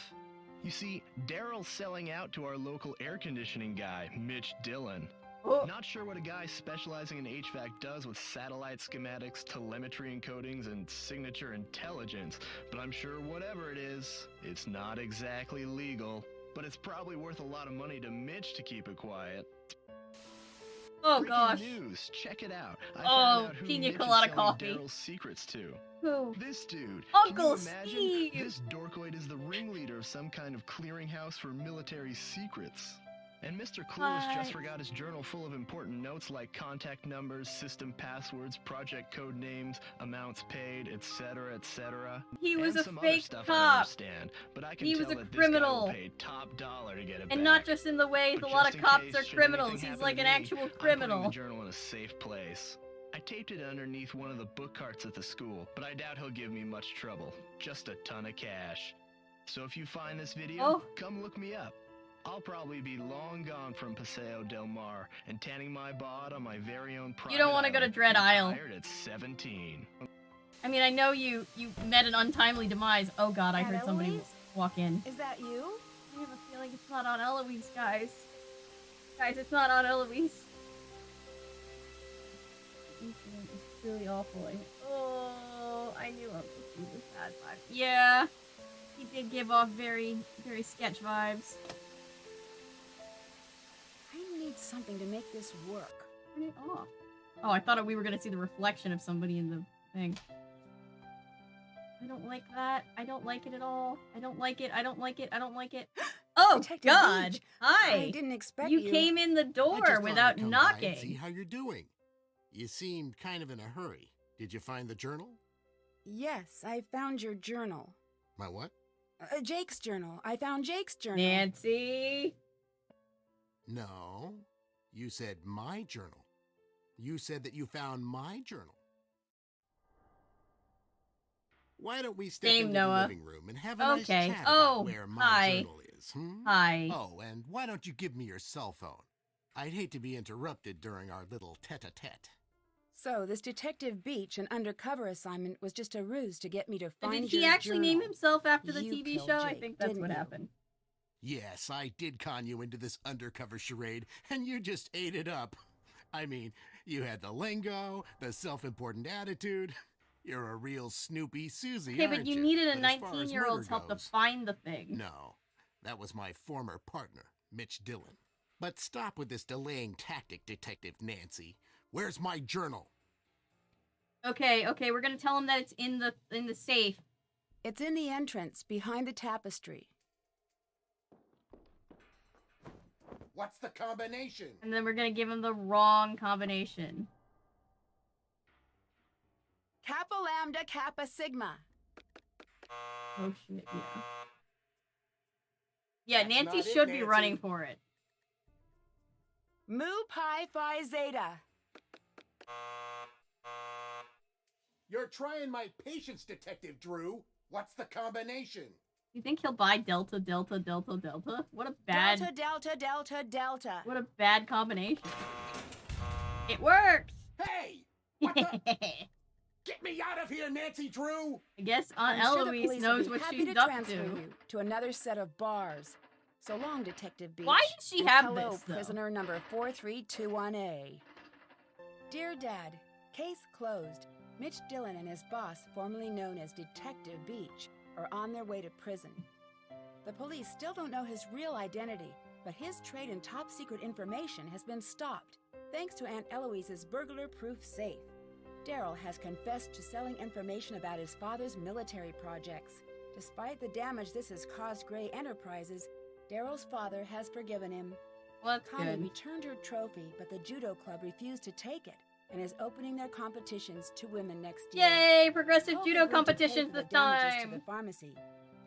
S11: You see, Daryl's selling out to our local air conditioning guy, Mitch Dillon.
S1: Oh.
S11: Not sure what a guy specializing in HVAC does with satellite schematics, telemetry encodings, and signature intelligence, but I'm sure whatever it is, it's not exactly legal. But it's probably worth a lot of money to Mitch to keep it quiet.
S1: Oh,
S11: Breaking
S1: gosh.
S11: news! Check it out. I found out who
S1: Pina
S11: Mitch is
S1: Colada
S11: selling
S1: coffee.
S11: Daryl's secrets to.
S1: Who?
S11: This dude.
S1: Uncle
S11: Can you imagine?
S1: Steve!
S11: This dorkoid is the ringleader of some kind of clearinghouse for military secrets. And Mr. Clueless just forgot his journal full of important notes like contact numbers, system passwords, project code names, amounts paid, etc., etc.
S1: He was
S11: and
S1: a
S11: some
S1: fake
S11: other stuff I don't
S1: cop.
S11: understand, but I can
S1: He
S11: tell
S1: was a
S11: that
S1: criminal.
S11: this guy will pay top dollar to get it
S1: And
S11: back.
S1: not just in the ways
S11: But
S1: a lot
S11: just
S1: of
S11: in
S1: cops
S11: case,
S1: are
S11: should
S1: criminals.
S11: anything
S1: He's
S11: happen
S1: like
S11: to
S1: an
S11: me,
S1: actual
S11: I'm putting
S1: criminal.
S11: the journal in a safe place. I taped it underneath one of the book carts at the school, but I doubt he'll give me much trouble. Just a ton of cash. So if you find this video, come look me up. I'll probably be long gone from Paseo del Mar and tanning my bod on my very own private
S1: You don't want to go to
S11: island,
S1: Dread Isle.
S11: retired at 17.
S1: I mean, I know you met an untimely demise. Oh god, I heard somebody
S2: Eloise?
S1: walk in.
S2: Is that you?
S1: I have a feeling it's not on Eloise, guys. Guys, it's not on Eloise. It's really awful. I knew Uncle Steve was bad vibes. Yeah, he did give off very, very sketch vibes.
S2: I need something to make this work.
S1: Turn it off. Oh, I thought we were gonna see the reflection of somebody in the thing. I don't like that. I don't like it at all. I don't like it. I don't like it. I don't like it. Oh,
S2: Detective
S1: God.
S2: Beach.
S1: Hi.
S2: I didn't expect
S1: You
S2: you.
S1: came in the
S3: I just
S1: door
S3: thought
S1: without
S3: I'd come by and see
S1: knocking.
S3: how you're doing. You seemed kind of in a hurry. Did you find the journal?
S2: Yes, I found your journal.
S3: My what?
S2: Jake's journal. I found Jake's journal.
S1: Nancy.
S3: No. You said my journal. You said that you found my journal. Why don't we step
S1: Same,
S3: into
S1: Noah.
S3: the living room and have a nice
S1: Okay.
S3: chat
S1: Oh,
S3: about where my
S1: hi.
S3: journal is?
S1: Hi.
S3: Oh, and why don't you give me your cell phone? I'd hate to be interrupted during our little tete-a-tete.
S2: So, this Detective Beach and undercover assignment was just a ruse to get me to
S1: And
S2: find
S1: did he
S2: your
S1: actually
S2: journal.
S1: name himself after the
S2: You
S1: TV
S2: killed
S1: show? I
S2: Jake,
S1: think that's
S2: didn't
S1: what
S2: you?
S1: happened.
S3: Yes, I did con you into this undercover charade, and you just ate it up. I mean, you had the lingo, the self-important attitude. You're a real Snoopy Susie,
S1: Okay,
S3: aren't
S1: but you
S3: you?
S1: needed a
S3: But as far as
S1: 19-year-old's
S3: murder
S1: help to
S3: goes,
S1: find the thing.
S3: No, that was my former partner, Mitch Dillon. But stop with this delaying tactic, Detective Nancy. Where's my journal?
S1: Okay, we're gonna tell him that it's in the safe.
S2: It's in the entrance, behind the tapestry.
S3: What's the combination?
S1: And then we're gonna give him the wrong combination.
S2: Kappa Lambda Kappa Sigma.
S1: Oh shit, yeah. Yeah,
S3: That's
S1: Nancy
S3: not it,
S1: should be
S3: Nancy.
S1: running for it.
S2: Mu Pi Phi Zeta.
S3: You're trying my patience, Detective Drew. What's the combination?
S1: You think he'll buy Delta, Delta, Delta, Delta? What a bad...
S2: Delta, Delta, Delta, Delta.
S1: What a bad combination. It works!
S3: Hey! What the... Get me out of here, Nancy Drew!
S1: I guess Aunt
S2: I'm sure the
S1: Eloise
S2: police
S1: knows
S2: will be
S1: what
S2: happy
S1: she's
S2: to
S1: up
S2: transfer
S1: to.
S2: you to another set of bars. So long, Detective Beach.
S1: Why does she
S2: And
S1: have
S2: hello,
S1: this, though?
S2: prisoner number 4321A. Dear Dad, case closed. Mitch Dillon and his boss, formerly known as Detective Beach, are on their way to prison. The police still don't know his real identity, but his trade in top-secret information has been stopped, thanks to Aunt Eloise's burglar-proof safe. Daryl has confessed to selling information about his father's military projects. Despite the damage this has caused Gray Enterprises, Daryl's father has forgiven him.
S1: Well, that's
S2: Connie
S1: good.
S2: returned her trophy, but the judo club refused to take it and is opening their competitions to women next year.
S1: Yay! Progressive
S2: Hope
S1: judo
S2: agreed to pay
S1: competitions
S2: for the
S1: this
S2: damages to
S1: time!
S2: the pharmacy,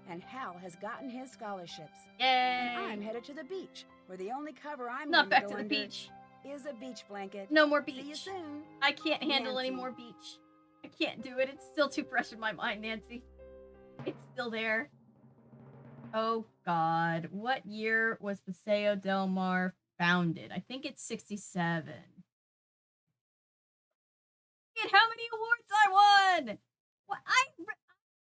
S2: and Hal has gotten his scholarships.
S1: Yay!
S2: And I'm headed to the beach, where the only cover I'm
S1: Not
S2: going
S1: back
S2: to
S1: to
S2: go
S1: the
S2: under
S1: beach.
S2: is a beach blanket.
S1: No more beach.
S2: See you soon.
S1: I can't handle any
S2: Nancy.
S1: more beach. I can't do it. It's still too fresh in my mind, Nancy. It's still there. Oh god. What year was Paseo del Mar founded? I think it's 67. Look at how many awards I won! What I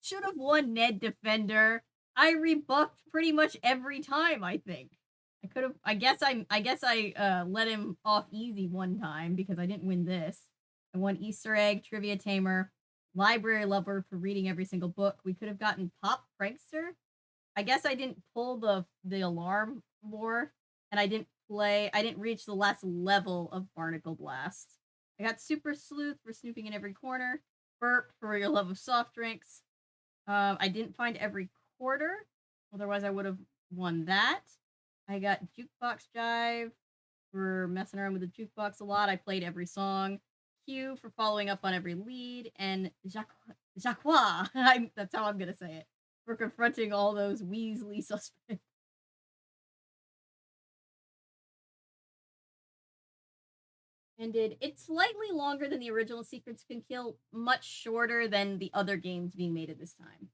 S1: should have won Ned Defender. I rebuffed pretty much every time, I think. I could have I guess I let him off easy one time because I didn't win this. I won Easter Egg, Trivia Tamer, Library Lover for reading every single book. We could have gotten Pop Prankster. I guess I didn't pull the alarm more, and I didn't reach the last level of Barnacle Blast. I got Super Sleuth for snooping in every corner, Burp for your love of soft drinks. I didn't find every quarter, otherwise I would have won that. I got Jukebox Jive for messing around with the jukebox a lot. I played every song. Q for following up on every lead, and Jacques, that's how I'm gonna say it, for confronting all those Weasley suspects. Ended. It's slightly longer than the original Secrets Can Kill, much shorter than the other games being made at this time.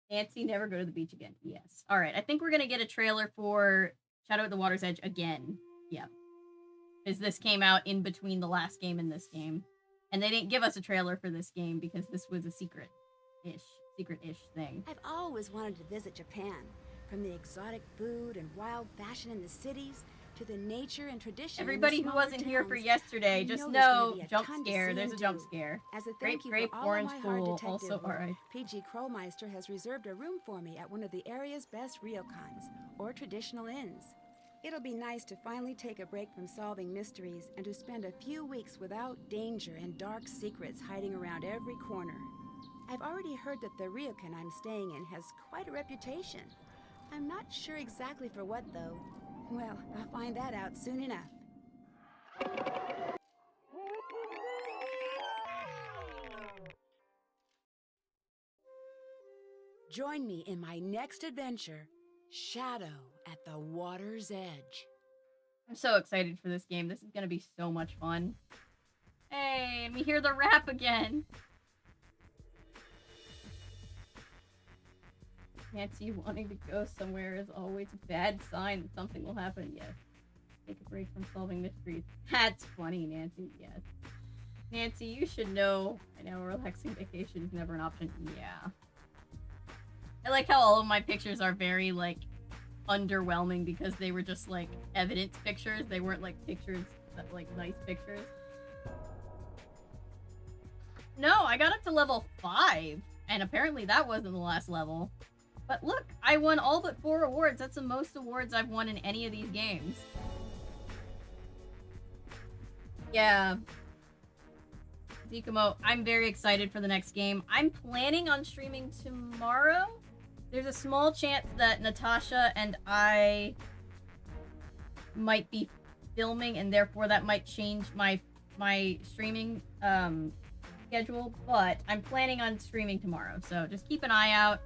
S1: Nancy, never go to the beach again. Yes. Alright, I think we're gonna get a trailer for Shadow at the Water's Edge again. Yep. Because this came out in between the last game and this game. And they didn't give us a trailer for this game because this was a secret-ish thing.
S2: I've always wanted to visit Japan. From the exotic food and wild fashion in the cities to the nature and tradition.
S1: Everybody
S2: in the
S1: who wasn't
S2: smaller
S1: here for
S2: towns,
S1: yesterday,
S2: I
S1: just
S2: know there's gonna
S1: know,
S2: be a
S1: jump
S2: ton to
S1: scare.
S2: see
S1: There's a
S2: and
S1: jump
S2: do.
S1: scare.
S2: As a
S1: Grape,
S2: thank you
S1: grape,
S2: for all
S1: orange
S2: of my hard
S1: pool,
S2: detective
S1: also
S2: work,
S1: alright.
S2: PG Krollmeister has reserved a room for me at one of the area's best ryokans, or traditional inns. It'll be nice to finally take a break from solving mysteries and to spend a few weeks without danger and dark secrets hiding around every corner. I've already heard that the ryokan I'm staying in has quite a reputation. I'm not sure exactly for what, though. Well, I'll find that out soon enough. Join me in my next adventure, Shadow at the Water's Edge.
S1: I'm so excited for this game. This is gonna be so much fun. Hey, and we hear the rap again. Nancy wanting to go somewhere is always a bad sign that something will happen. Yes. Take a break from solving mysteries. That's funny, Nancy. Yes. Nancy, you should know. I know a relaxing vacation is never an option. Yeah. I like how all of my pictures are very, like, underwhelming because they were just, like, evidence pictures. They weren't, like, pictures, that, like, nice pictures. No, I got up to level 5. And apparently that wasn't the last level. But look, I won all but 4 awards. That's the most awards I've won in any of these games. Yeah. Zikumo, I'm very excited for the next game. I'm planning on streaming tomorrow. There's a small chance that Natasha and I might be filming, and therefore that might change my streaming schedule, but I'm planning on streaming tomorrow, so just keep an eye out.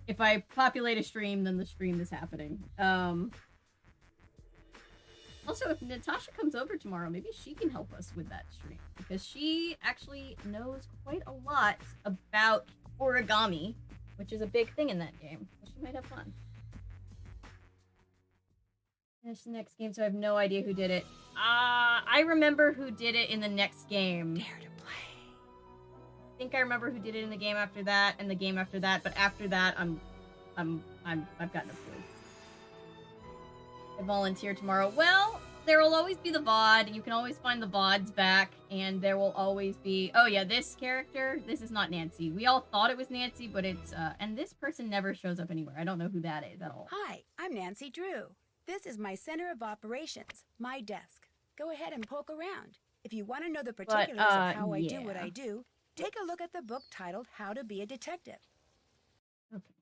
S1: If I populate a stream, then the stream is happening. Also, if Natasha comes over tomorrow, maybe she can help us with that stream, because she actually knows quite a lot about origami, which is a big thing in that game. So she might have fun. Finish the next game, so I have no idea who did it. I remember who did it in the next game.
S2: Dare to play.
S1: I think I remember who did it in the game after that, and the game after that, but after that, I've got no clue. I volunteer tomorrow. Well, there will always be the VOD. You can always find the VODs back, and there will always be... Oh, yeah, this character, this is not Nancy. We all thought it was Nancy, but it's... And this person never shows up anywhere. I don't know who that is at all.
S2: Hi, I'm Nancy Drew. This is my center of operations, my desk. Go ahead and poke around. If you want to know the particulars of how I do what I do, take a look at the book titled How to Be a Detective.
S1: Okay.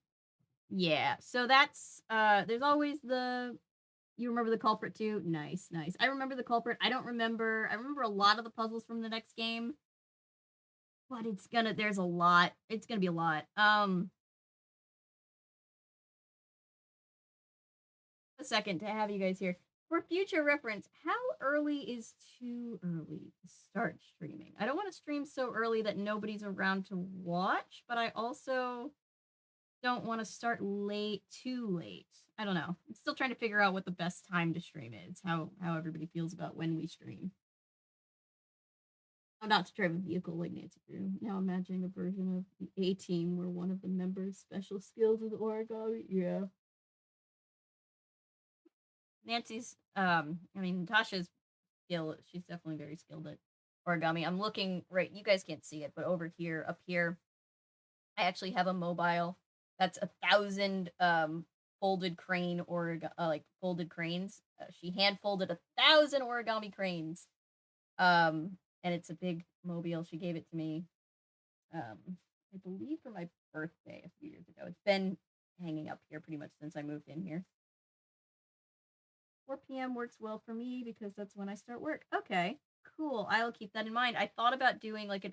S1: Yeah, so that's... There's always the... You remember the culprit too? Nice, nice. I remember the culprit. I remember a lot of the puzzles from the next game. But there's a lot. It's gonna be a lot. A second to have you guys here. For future reference, how early is too early to start streaming? I don't want to stream so early that nobody's around to watch, but I also don't want to start too late. I don't know. I'm still trying to figure out what the best time to stream is, how everybody feels about when we stream. I'm not to drive a vehicle like Nancy Drew. Now imagining a version of the A-Team where one of the members' special skills is origami. Yeah. Nancy's, Natasha's skilled. She's definitely very skilled at origami. I'm looking right, you guys can't see it, but over here, up here, I actually have a mobile that's 1,000 folded crane folded cranes. She hand folded 1,000 origami cranes. And it's a big mobile. She gave it to me, I believe for my birthday a few years ago. It's been hanging up here pretty much since I moved in here. 4 p.m. works well for me because that's when I start work. Okay, cool. I'll keep that in mind. I thought about doing like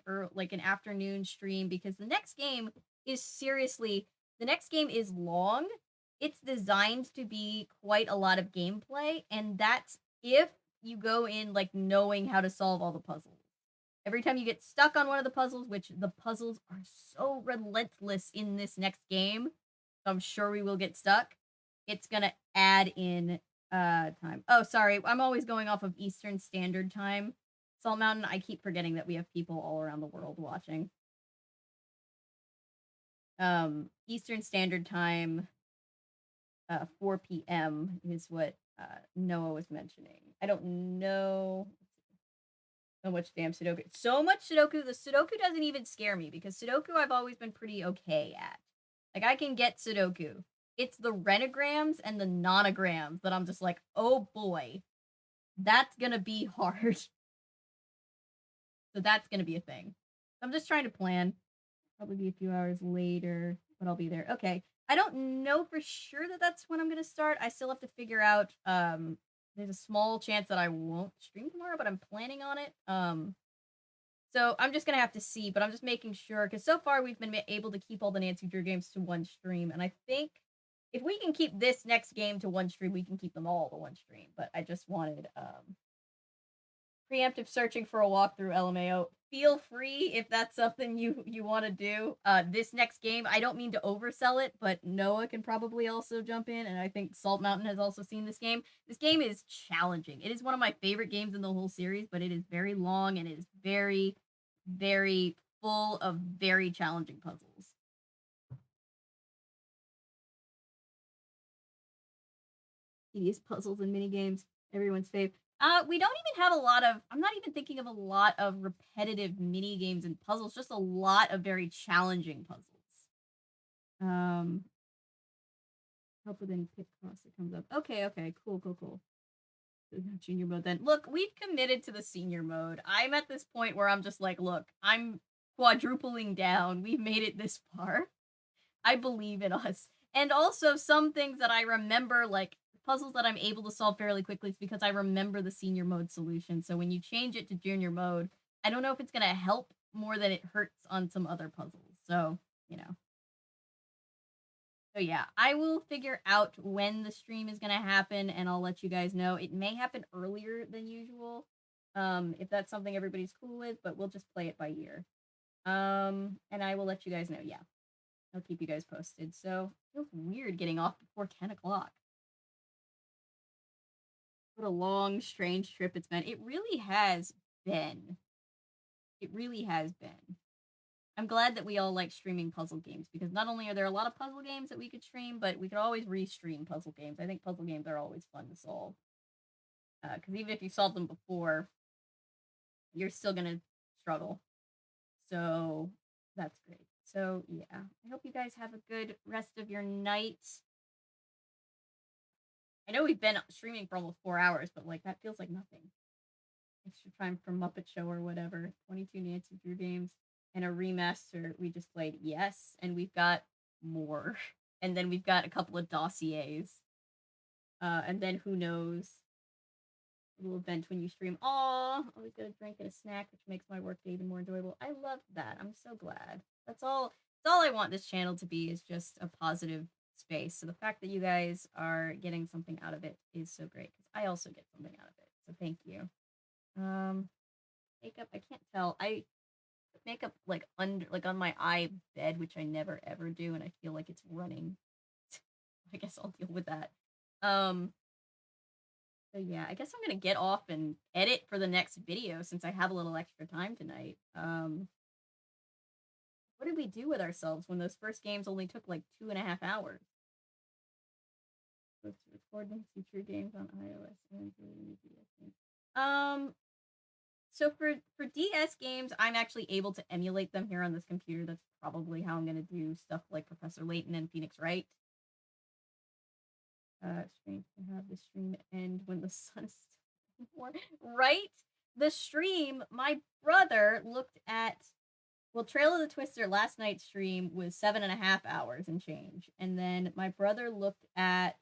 S1: an afternoon stream because the next game is long. It's designed to be quite a lot of gameplay, and that's if you go in like knowing how to solve all the puzzles. Every time you get stuck on one of the puzzles, which the puzzles are so relentless in this next game, so I'm sure we will get stuck, it's gonna add in time. Oh, sorry, I'm always going off of Eastern Standard Time. Salt Mountain, I keep forgetting that we have people all around the world watching. Eastern Standard Time, 4 p.m. is what Noah was mentioning. I don't know so much damn Sudoku. So much Sudoku. The Sudoku doesn't even scare me because Sudoku I've always been pretty okay at. Like, I can get Sudoku. It's the renograms and the nonograms that I'm just like, oh boy, that's gonna be hard. So that's gonna be a thing. I'm just trying to plan. Probably be a few hours later, but I'll be there. Okay. I don't know for sure that that's when I'm gonna start. I still have to figure out. There's a small chance that I won't stream tomorrow, but I'm planning on it. So I'm just gonna have to see, but I'm just making sure because so far we've been able to keep all the Nancy Drew games to one stream, and I think if we can keep this next game to one stream, we can keep them all to one stream. But I just wanted preemptive searching for a walkthrough, LMAO. Feel free if that's something you want to do. This next game, I don't mean to oversell it, but Noah can probably also jump in, and I think Salt Mountain has also seen this game. This game is challenging. It is one of my favorite games in the whole series, but it is very long and it is very, very full of very challenging puzzles. Tedious puzzles and mini games, everyone's fave. We don't even have a lot of, I'm not even thinking of a lot of repetitive mini games and puzzles, just a lot of very challenging puzzles. Help with any pick cost that comes up. Okay, cool. Junior mode then. Look, we've committed to the senior mode. I'm at this point where I'm just like, look, I'm quadrupling down. We've made it this far. I believe in us. And also some things that I remember, like puzzles that I'm able to solve fairly quickly, is because I remember the senior mode solution. So when you change it to junior mode, I don't know if it's going to help more than it hurts on some other puzzles. So, you know. So yeah, I will figure out when the stream is going to happen and I'll let you guys know. It may happen earlier than usual, if that's something everybody's cool with, but we'll just play it by ear. And I will let you guys know. Yeah, I'll keep you guys posted. So it feels weird getting off before 10 o'clock. What a long, strange trip it's been. It really has been. It really has been. I'm glad that we all like streaming puzzle games, because not only are there a lot of puzzle games that we could stream, but we could always re-stream puzzle games. I think puzzle games are always fun to solve. Because even if you solve them before, you're still going to struggle. So that's great. So yeah, I hope you guys have a good rest of your night. I know we've been streaming for almost 4 hours, but like that feels like nothing. Extra time for Muppet Show or whatever. 22 Nancy Drew games. And a remaster we just played, yes, and we've got more, and then we've got a couple of dossiers, and then who knows, a little event when you stream. Aw, always got a drink and a snack, which makes my work day even more enjoyable. I love that. I'm so glad. That's all I want this channel to be, is just a positive space. So the fact that you guys are getting something out of it is so great, because I also get something out of it. So thank you. Makeup, I can't tell. I makeup like under, like on my eye bed, which I never ever do, and I feel like it's running. I guess I'll deal with that. So yeah, I guess I'm gonna get off and edit for the next video since I have a little extra time tonight. What did we do with ourselves when those first games only took like 2.5 hours? Let's recording future games on iOS and so for DS games, I'm actually able to emulate them here on this computer. That's probably how I'm going to do stuff like Professor Layton and Phoenix Wright. Strange to have the stream end when the sun is still more. Right? The stream, my brother looked at, well, Trail of the Twister last night's stream was 7.5 hours and change. And then my brother looked at,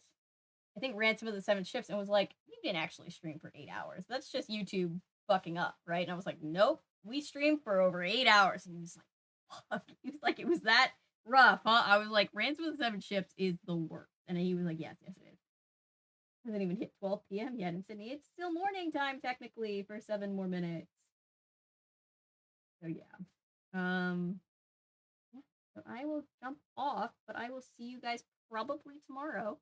S1: I think, Ransom of the Seven Ships and was like, you didn't actually stream for 8 hours. That's just YouTube fucking up, right? And I was like, nope, we streamed for over 8 hours. And he was like, fuck. He was like, it was that rough, huh? I was like, Ransom of the Seven Ships is the worst. And he was like, yes, it is. It hasn't even hit 12 p.m. yet in Sydney. It's still morning time, technically, for 7 more minutes. So yeah. So I will jump off, but I will see you guys probably tomorrow.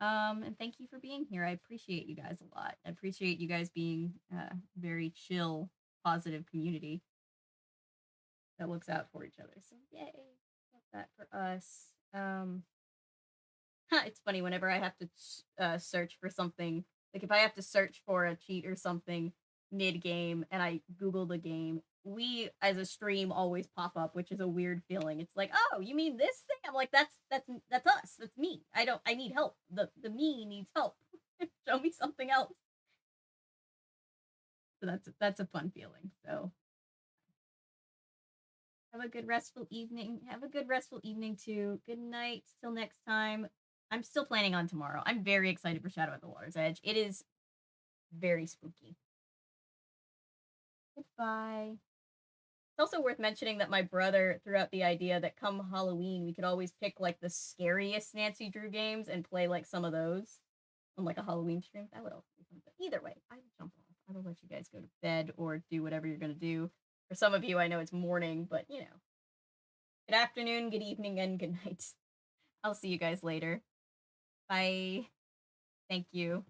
S1: And thank you for being here. I appreciate you guys a lot. I appreciate you guys being a very chill, positive community that looks out for each other. So yay, love that for us. It's funny whenever I have to search for something, like if I have to search for a cheat or something mid-game and I Google the game, we as a stream always pop up, which is a weird feeling. It's like, oh, you mean this thing? I'm like, that's us. That's me. I need help. The me needs help. Show me something else. So that's a fun feeling. So have a good restful evening. Have a good restful evening too. Good night. Till next time. I'm still planning on tomorrow. I'm very excited for Shadow at the Water's Edge. It is very spooky. Goodbye. It's also worth mentioning that my brother threw out the idea that come Halloween, we could always pick like the scariest Nancy Drew games and play like some of those on like a Halloween stream. That would also be fun. But either way, I will jump off. I will let you guys go to bed or do whatever you're gonna do. For some of you, I know it's morning, but you know. Good afternoon, good evening, and good night. I'll see you guys later. Bye. Thank you.